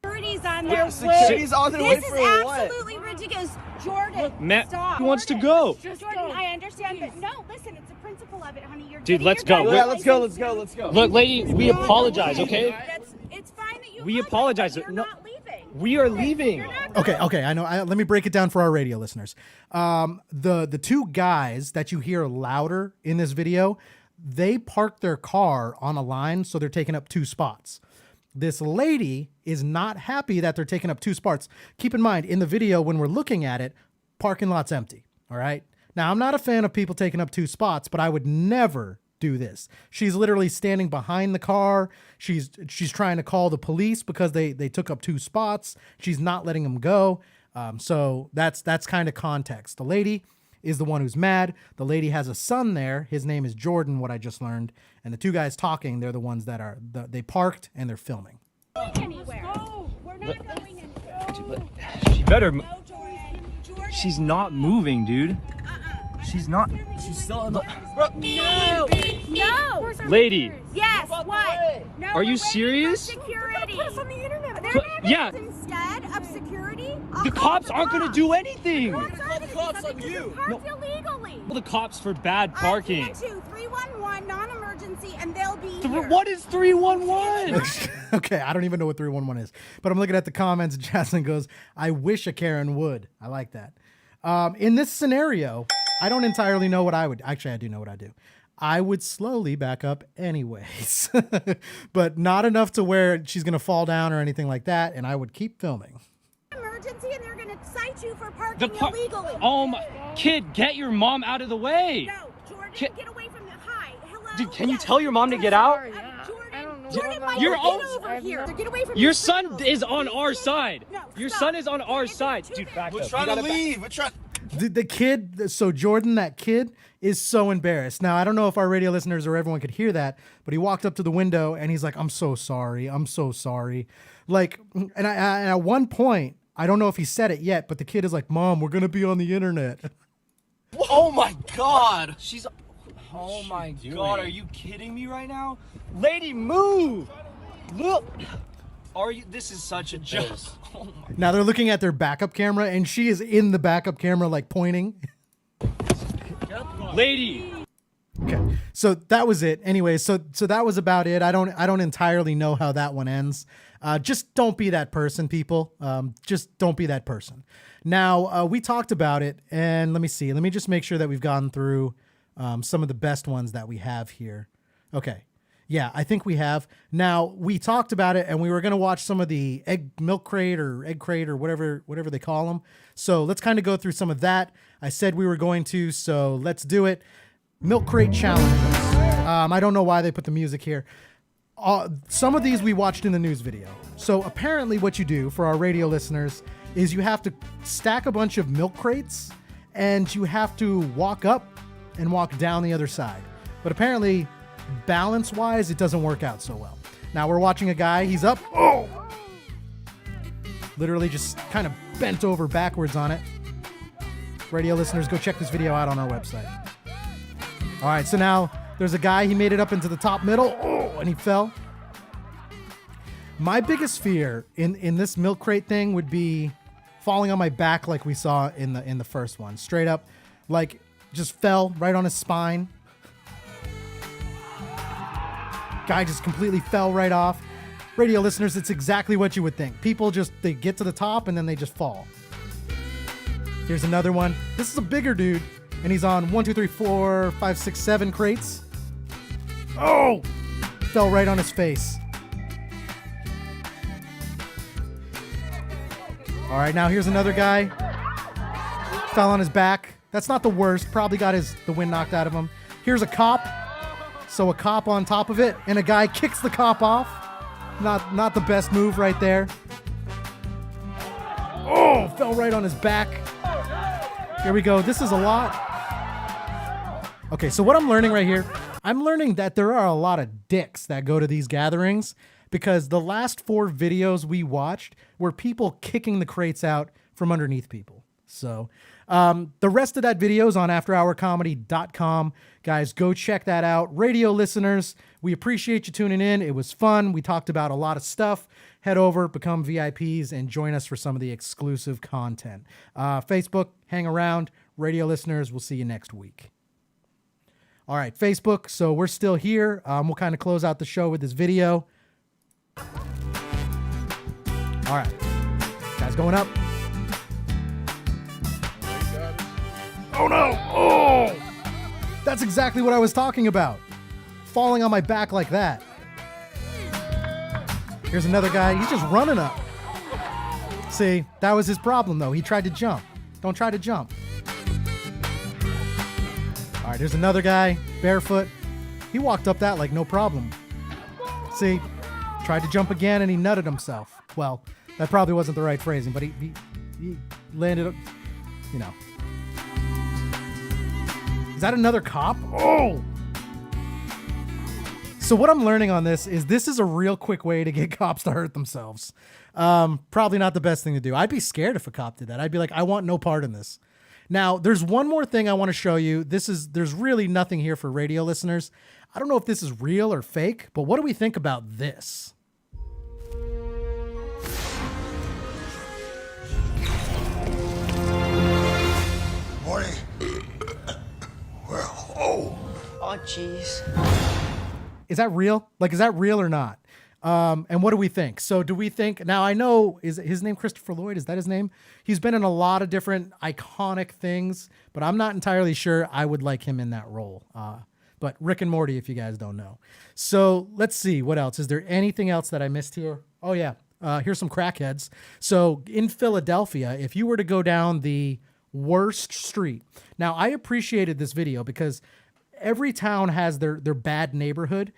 Security's on their way. Security's on their way This for is what? absolutely ridiculous. Jordan, Matt, stop. he wants to go. Jordan, I understand, but no, listen, it's the principle of it, honey. You're Dude, getting let's your go. driver's Yeah, license. let's go. Look, lady, we apologize, okay? It's fine that you We apologize. You're No, not leaving. we are leaving. Okay, I know. Let me break it down for our radio listeners. The two guys that you hear louder in this video, they parked their car on a line, so they're taking up 2 spots. This lady is not happy that they're taking up 2 spots. Keep in mind, in the video, when we're looking at it, parking lot's empty, all right? Now, I'm not a fan of people taking up 2 spots, but I would never, do this. She's literally standing behind the car. She's trying to call the police because they took up 2 spots. She's not letting them go. So that's kind of context. The lady is the one who's mad. The lady has a son there. His name is Jordan, what I just learned. And the 2 guys talking, they're the ones that they parked and they're filming. Anywhere. We're not going anywhere. She better. She's not moving, dude. She's not. She's still on the. No! No! Lady. Yes, what? No, Are you serious? Security. Put us on the internet. Yeah. Instead of security, The cops aren't going to do anything. We're gonna call the cops on you. Parked illegally. Well, the cops for bad parking. 311 non-emergency, and they'll be here. What is 311? Okay, I don't even know what 311 is. But I'm looking at the comments. Jasmine goes, I wish a Karen would. I like that. In this scenario, I don't entirely know what I would. Actually, I do know what I do. I would slowly back up anyways. But not enough to where she's going to fall down or anything like that. And I would keep filming. Emergency, and they're going to cite you for parking illegally. Oh my. Kid, get your mom out of the way. No, Jordan, get away from the. Hi, hello. Dude, can you tell your mom to get out? Jordan, Your get over here. Get away from Your son is on our side. Your son is on our side. Dude, back up. We're trying to leave. We're trying. The kid, so Jordan, that kid, is so embarrassed. Now, I don't know if our radio listeners or everyone could hear that, but he walked up to the window and he's like, I'm so sorry. I'm so sorry. Like, and at one point, I don't know if he said it yet, but the kid is like, Mom, we're going to be on the internet. Oh my God. She's. Oh my God. Are you kidding me right now? Lady, move. Look. Are you? This is such a joke. Oh my. Now they're looking at their backup camera and she is in the backup camera, like pointing. Lady. Okay. So that was it. Anyway, so that was about it. I don't entirely know how that one ends. Just don't be that person, people. Just don't be that person. Now, we talked about it, and let me see. Let me just make sure that we've gone through some of the best ones that we have here. Okay. Yeah, I think we have. Now, we talked about it, and we were going to watch some of the milk crate or egg crate or whatever they call them. So let's kind of go through some of that. I said we were going to, so let's do it. Milk crate challenge. I don't know why they put the music here. Some of these we watched in the news video. So apparently what you do for our radio listeners is you have to stack a bunch of milk crates and you have to walk up and walk down the other side. But apparently, balance-wise, it doesn't work out so well. Now we're watching a guy, he's up, literally just kind of bent over backwards on it. Radio listeners, go check this video out on our website. All right, so now there's a guy, he made it up into the top middle, and he fell. My biggest fear in this milk crate thing would be falling on my back like we saw in the first one. Straight up, like just fell right on his spine. Guy just completely fell right off. Radio listeners, it's exactly what you would think. People they get to the top and then they just fall. Here's another one. This is a bigger dude, and he's on 1, 2, 3, 4, 5, 6, 7 crates. Oh! Fell right on his face. All right, now here's another guy. Fell on his back. That's not the worst. Probably got the wind knocked out of him. Here's a cop. So a cop on top of it, and a guy kicks the cop off. Not the best move right there. Oh, fell right on his back. Here we go. This is a lot. Okay, so what I'm learning right here, I'm learning that there are a lot of dicks that go to these gatherings because the last 4 videos we watched were people kicking the crates out from underneath people. So the rest of that video is on afterhourcomedy.com. Guys, go check that out. Radio listeners, we appreciate you tuning in. It was fun. We talked about a lot of stuff. Head over, become VIPs, and join us for some of the exclusive content. Facebook, hang around. Radio listeners, we'll see you next week. All right, Facebook, so we're still here. We'll kind of close out the show with this video. All right. Guys, going up. Oh, no. Oh! That's exactly what I was talking about. Falling on my back like that. Here's another guy. He's just running up. See, that was his problem, though. He tried to jump. Don't try to jump. All right, here's another guy, barefoot. He walked up that like no problem. See, tried to jump again and he nutted himself. Well, that probably wasn't the right phrasing, but he landed, you know. Is that another cop? Oh! So what I'm learning on this is a real quick way to get cops to hurt themselves. Probably not the best thing to do. I'd be scared if a cop did that. I'd be like, I want no part in this. Now, there's one more thing I want to show you. There's really nothing here for radio listeners. I don't know if this is real or fake, but what do we think about this? Morning. Well, oh. Oh, jeez. Is that real? Like, is that real or not? And what do we think? So do we think, now I know, is his name Christopher Lloyd? Is that his name? He's been in a lot of different iconic things, but I'm not entirely sure I would like him in that role. But Rick and Morty, if you guys don't know. So let's see, what else? Is there anything else that I missed here? Oh yeah, here's some crackheads. So in Philadelphia, if you were to go down the worst street, now I appreciated this video because every town has their bad neighborhood,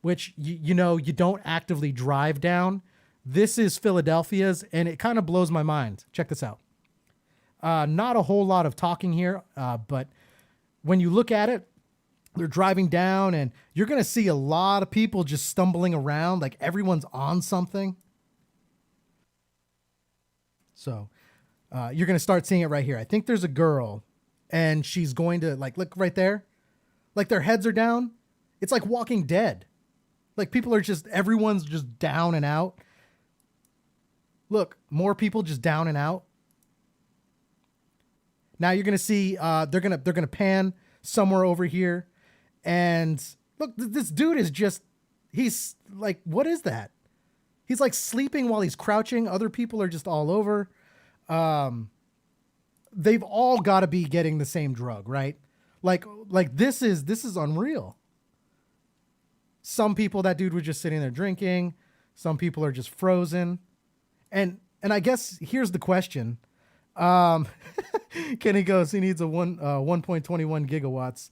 which you know you don't actively drive down. This is Philadelphia's, and it kind of blows my mind. Check this out. Not a whole lot of talking here, but when you look at it, they're driving down, and you're going to see a lot of people just stumbling around, like everyone's on something. So you're going to start seeing it right here. I think there's a girl, and she's going to, like, look right there. Like, their heads are down. It's like Walking Dead. Like, people are just, everyone's just down and out. Look, more people just down and out. Now you're going to see, they're going to pan somewhere over here. And look, this dude is just, he's like, what is that? He's like sleeping while he's crouching. Other people are just all over. They've all got to be getting the same drug, right? Like this is unreal. Some people, that dude was just sitting there drinking. Some people are just frozen. And I guess here's the question. Kenny goes, he needs a 1.21 gigawatts.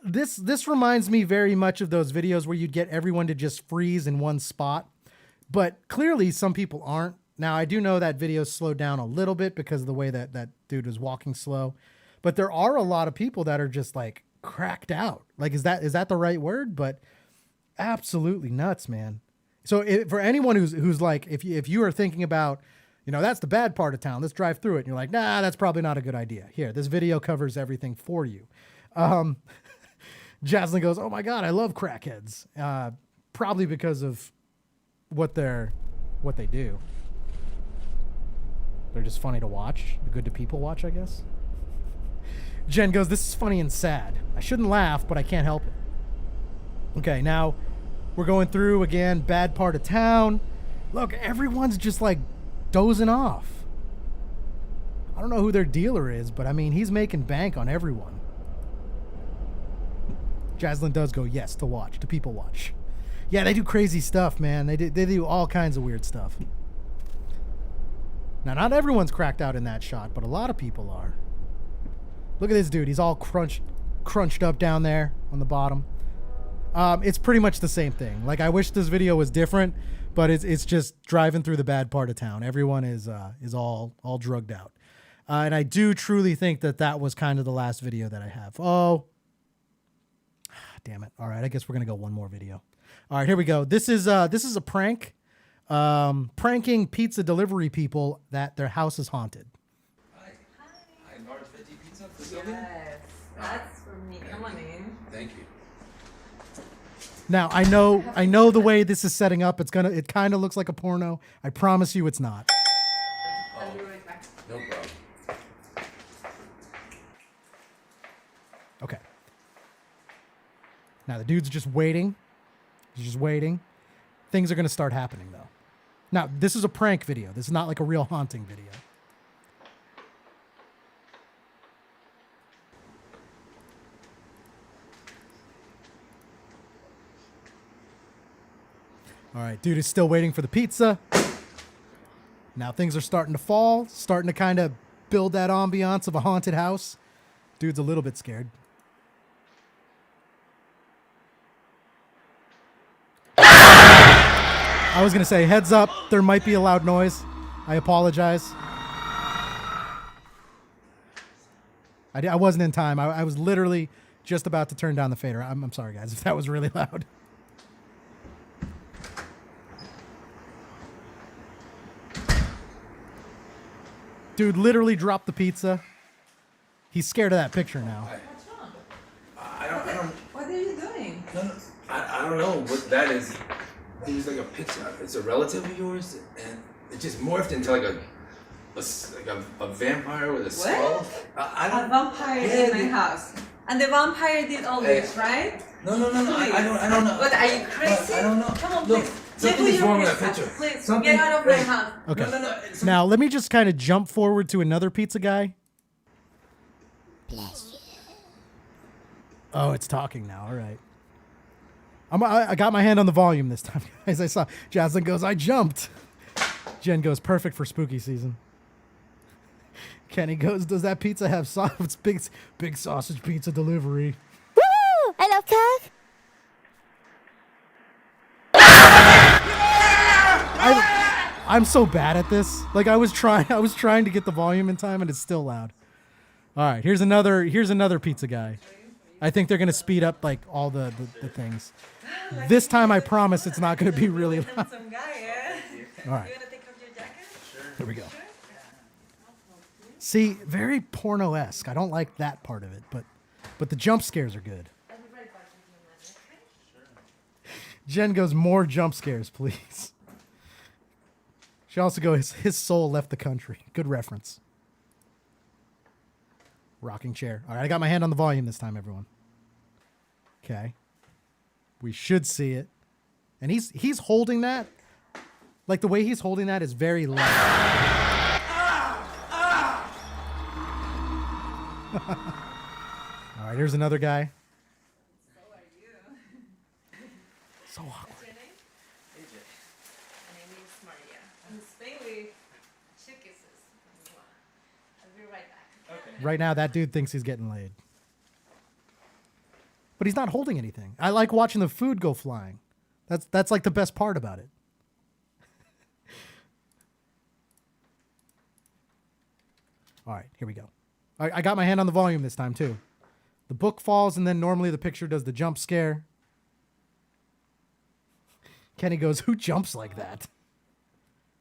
This reminds me very much of those videos where you'd get everyone to just freeze in one spot, but clearly some people aren't. Now I do know that video slowed down a little bit because of the way that dude was walking slow, but there are a lot of people that are just like cracked out. Like, is that the right word? But absolutely nuts, man. So for anyone who's like, if you are thinking about, you know, that's the bad part of town, let's drive through it. And you're like, nah, that's probably not a good idea. Here, this video covers everything for you. Jaslyn goes, oh my God, I love crackheads. Probably because of what they do. They're just funny to watch. Good to people watch, I guess. Jen goes, this is funny and sad. I shouldn't laugh, but I can't help it. Okay, now we're going through again, bad part of town. Look, everyone's just like dozing off. I don't know who their dealer is, but I mean, he's making bank on everyone. Jaslyn does go, yes, to people watch. Yeah, they do crazy stuff, man. They do all kinds of weird stuff. Now, not everyone's cracked out in that shot, but a lot of people are. Look at this dude. He's all crunched up down there on the bottom. It's pretty much the same thing. Like, I wish this video was different, but it's just driving through the bad part of town. Everyone is all drugged out. And I do truly think that was kind of the last video that I have. Oh, damn it. All right, I guess we're going to go one more video. All right, here we go. This is a prank. Pranking pizza delivery people that their house is haunted. Hi, North 50 Pizza Facility? Yes, that's for me. Come on in. Thank you. Now, I know the way this is setting up, it kind of looks like a porno. I promise you it's not. I'll be right back. No problem. Okay. Now the dude's just waiting. He's just waiting. Things are going to start happening, though. Now, this is a prank video. This is not like a real haunting video. All right, dude is still waiting for the pizza. Now things are starting to fall, starting to kind of build that ambiance of a haunted house. Dude's a little bit scared. I was going to say, heads up, there might be a loud noise. I apologize. I wasn't in time. I was literally just about to turn down the fader. I'm sorry, guys, if that was really loud. Dude literally dropped the pizza. He's scared of that picture now. I don't. What are you doing? No, I don't know what that is. It was like a picture. It's a relative of yours, and it just morphed into like a vampire with a skull. I don't. A vampire in my house. And the vampire did all this, right? No. I don't know. What, are you crazy? I don't know. Come on, Look, please. something's wrong with that picture. Please, Something- get out of my house. Okay. No. Now, let me just kind of jump forward to another pizza guy. Oh, it's talking now. All right. I got my hand on the volume this time, guys. I saw Jocelyn goes, I jumped. Jen goes, perfect for spooky season. Kenny goes, does that pizza have sauce? It's big sausage pizza delivery. Woo! I love cake. I'm so bad at this. Like I was trying to get the volume in time and it's still loud. All right, here's another pizza guy. I think they're gonna speed up like all the things. This time I promise it's not gonna be really loud. All right. Here we go. See, very porno-esque. I don't like that part of it, but the jump scares are good. Jen goes, more jump scares, please. She also goes, his soul left the country. Good reference. Rocking chair. All right, I got my hand on the volume this time, everyone. Okay. We should see it. And he's holding that. Like the way he's holding that is very loud. All right, here's another guy. So awkward. Right now, that dude thinks he's getting laid. But he's not holding anything. I like watching the food go flying. That's like the best part about it. All right, here we go. I got my hand on the volume this time, too. The book falls, and then normally the picture does the jump scare. Kenny goes, who jumps like that?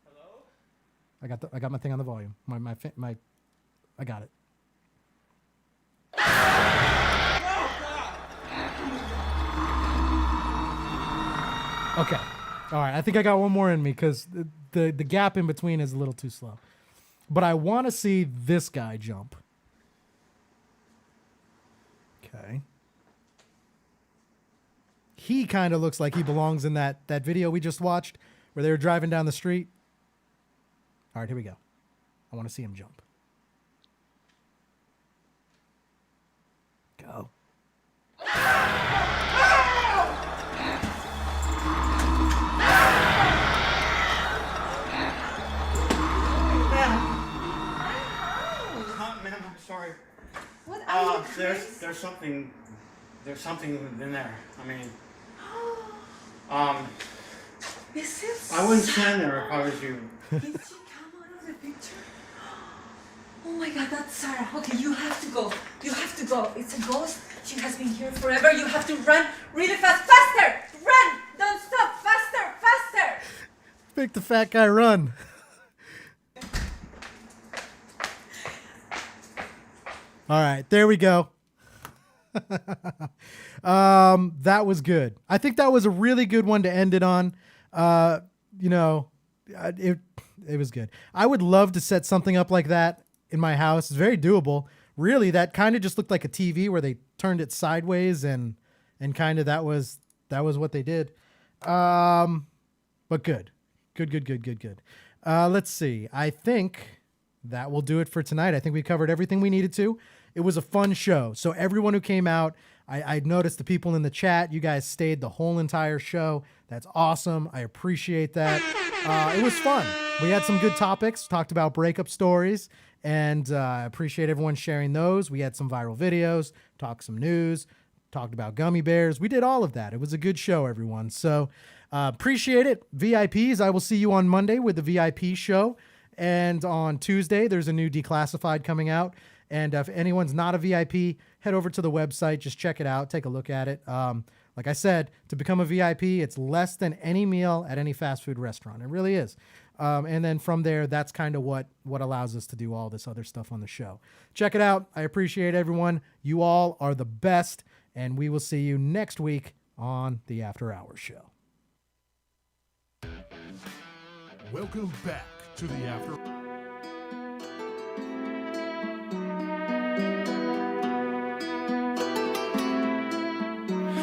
Hello? I got my thing on the volume. I got it. Okay. All right. I think I got one more in me because the gap in between is a little too slow. But I want to see this guy jump. Okay. He kind of looks like he belongs in that video we just watched where they were driving down the street. All right, here we go. I want to see him jump. Go. Ma'am, I'm sorry. What are you there's something in there. I mean, This is I wouldn't stand there if I was you. Did she come out of the picture? Oh my god, that's Sarah. Okay, you have to go. You have to go. It's a ghost. She has been here forever. You have to run really fast. Faster! Run! Don't stop! Faster! Faster! Make the fat guy run. All right, there we go. That was good. I think that was a really good one to end it on. It was good. I would love to set something up like that in my house. It's very doable. Really, that kind of just looked like a TV where they turned it sideways and kind of that was what they did. But good. Good. Let's see. I think that will do it for tonight. I think we covered everything we needed to. It was a fun show. So everyone who came out, I noticed the people in the chat, you guys stayed the whole entire show. That's awesome. I appreciate that. It was fun. We had some good topics, talked about breakup stories, And I appreciate everyone sharing those. We had some viral videos, talked some news, talked about gummy bears. We did all of that. It was a good show, everyone. So appreciate it. VIPs, I will see you on Monday with the VIP show. And on Tuesday, there's a new Declassified coming out. And if anyone's not a VIP, head over to the website. Just check it out. Take a look at it. Like I said, to become a VIP, it's less than any meal at any fast food restaurant. It really is. And then from there, that's kind of what allows us to do all this other stuff on the show. Check it out. I appreciate everyone. You all are the best. And we will see you next week on the After Hours Show. Welcome back to the After.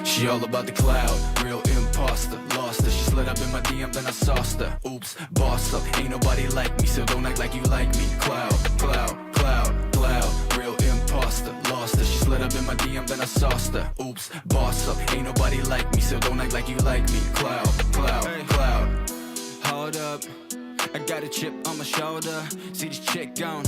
She all about the cloud, real imposter. Lost her, she slid up in my DM, then I sauced her. Oops, boss up, ain't nobody like me, so don't act like you like me. Cloud, cloud, cloud, cloud, real imposter. Lost her, she slid up in my DM, then I sauced her. Oops, boss up, ain't nobody like me, so don't act like you like me. Cloud, cloud, cloud. Hold up, I got a chip on my shoulder. See this chick gone,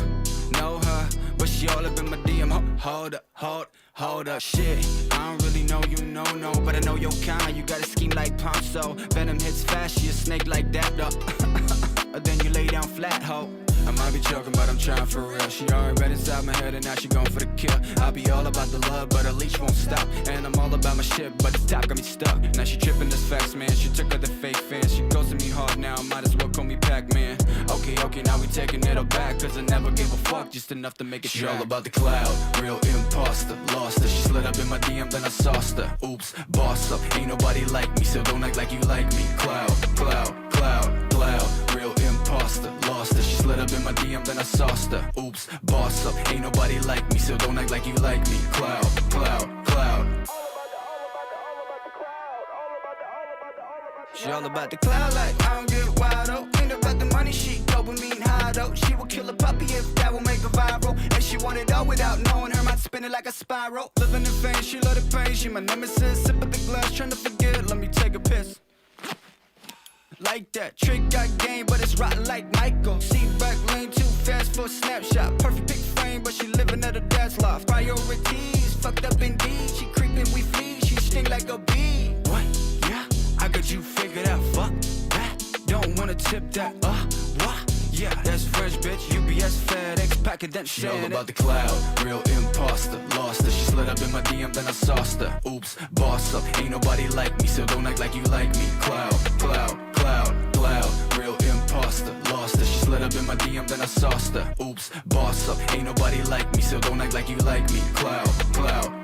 know her, but she all up in my DM. Hold up, hold up, shit. I don't really know you, no, but I know your kind. You got a scheme like Ponzo. Venom hits fast, she a snake like that, though. Then you lay down flat, ho. I might be joking, but I'm trying for real. She already read inside my head and now she going for the kill. I'll be all about the love, but her leash won't stop. And I'm all about my shit, but the top got me stuck. Now she tripping this facts, man. She took her the fake fans. She goes to me hard now, might as well call me Pac-Man. Okay, now we taking it all back, cause I never gave a fuck, just enough to make it track. She all about the cloud, real imposter. Lost her, she slid up in my DM, then I sauced her. Oops, boss up, ain't nobody like me, so don't act like you like me. Cloud, cloud, cloud, cloud, real imposter. Lost her, she slid up in my DM, then I sauced her. Oops, boss up, ain't nobody like me, so don't act like you like me. Cloud, cloud, cloud. She all about the cloud, like I don't get wild, oh. Ain't about the money, she dopamine high, though. She will kill a puppy if that will make her viral. And she want it all without knowing her mind spinning like a spiral. Living in vain, she love the pain, she my nemesis. Sip of the glass, trying to forget, let me take a piss. Like that, trick got game, but it's rotten like Michael. Seat back lane too fast for a snapshot. Perfect pic frame, but she living at her dad's loft. Priorities, fucked up indeed. She creeping, we flee, she sting like a bee. What? Yeah, I got you figured out, fuck that. Don't wanna tip that, what? Yeah, that's French, bitch, UPS, FedEx, packet that shit. She all about the cloud, real imposter. Lost her, she slid up in my DM, then I sauced her. Oops, boss up, ain't nobody like me, so don't act like you like me. Cloud, cloud, cloud, cloud, real imposter. Lost her, she slid up in my DM, then I sauced her. Oops, boss up, ain't nobody like me, so don't act like you like me. Cloud, cloud.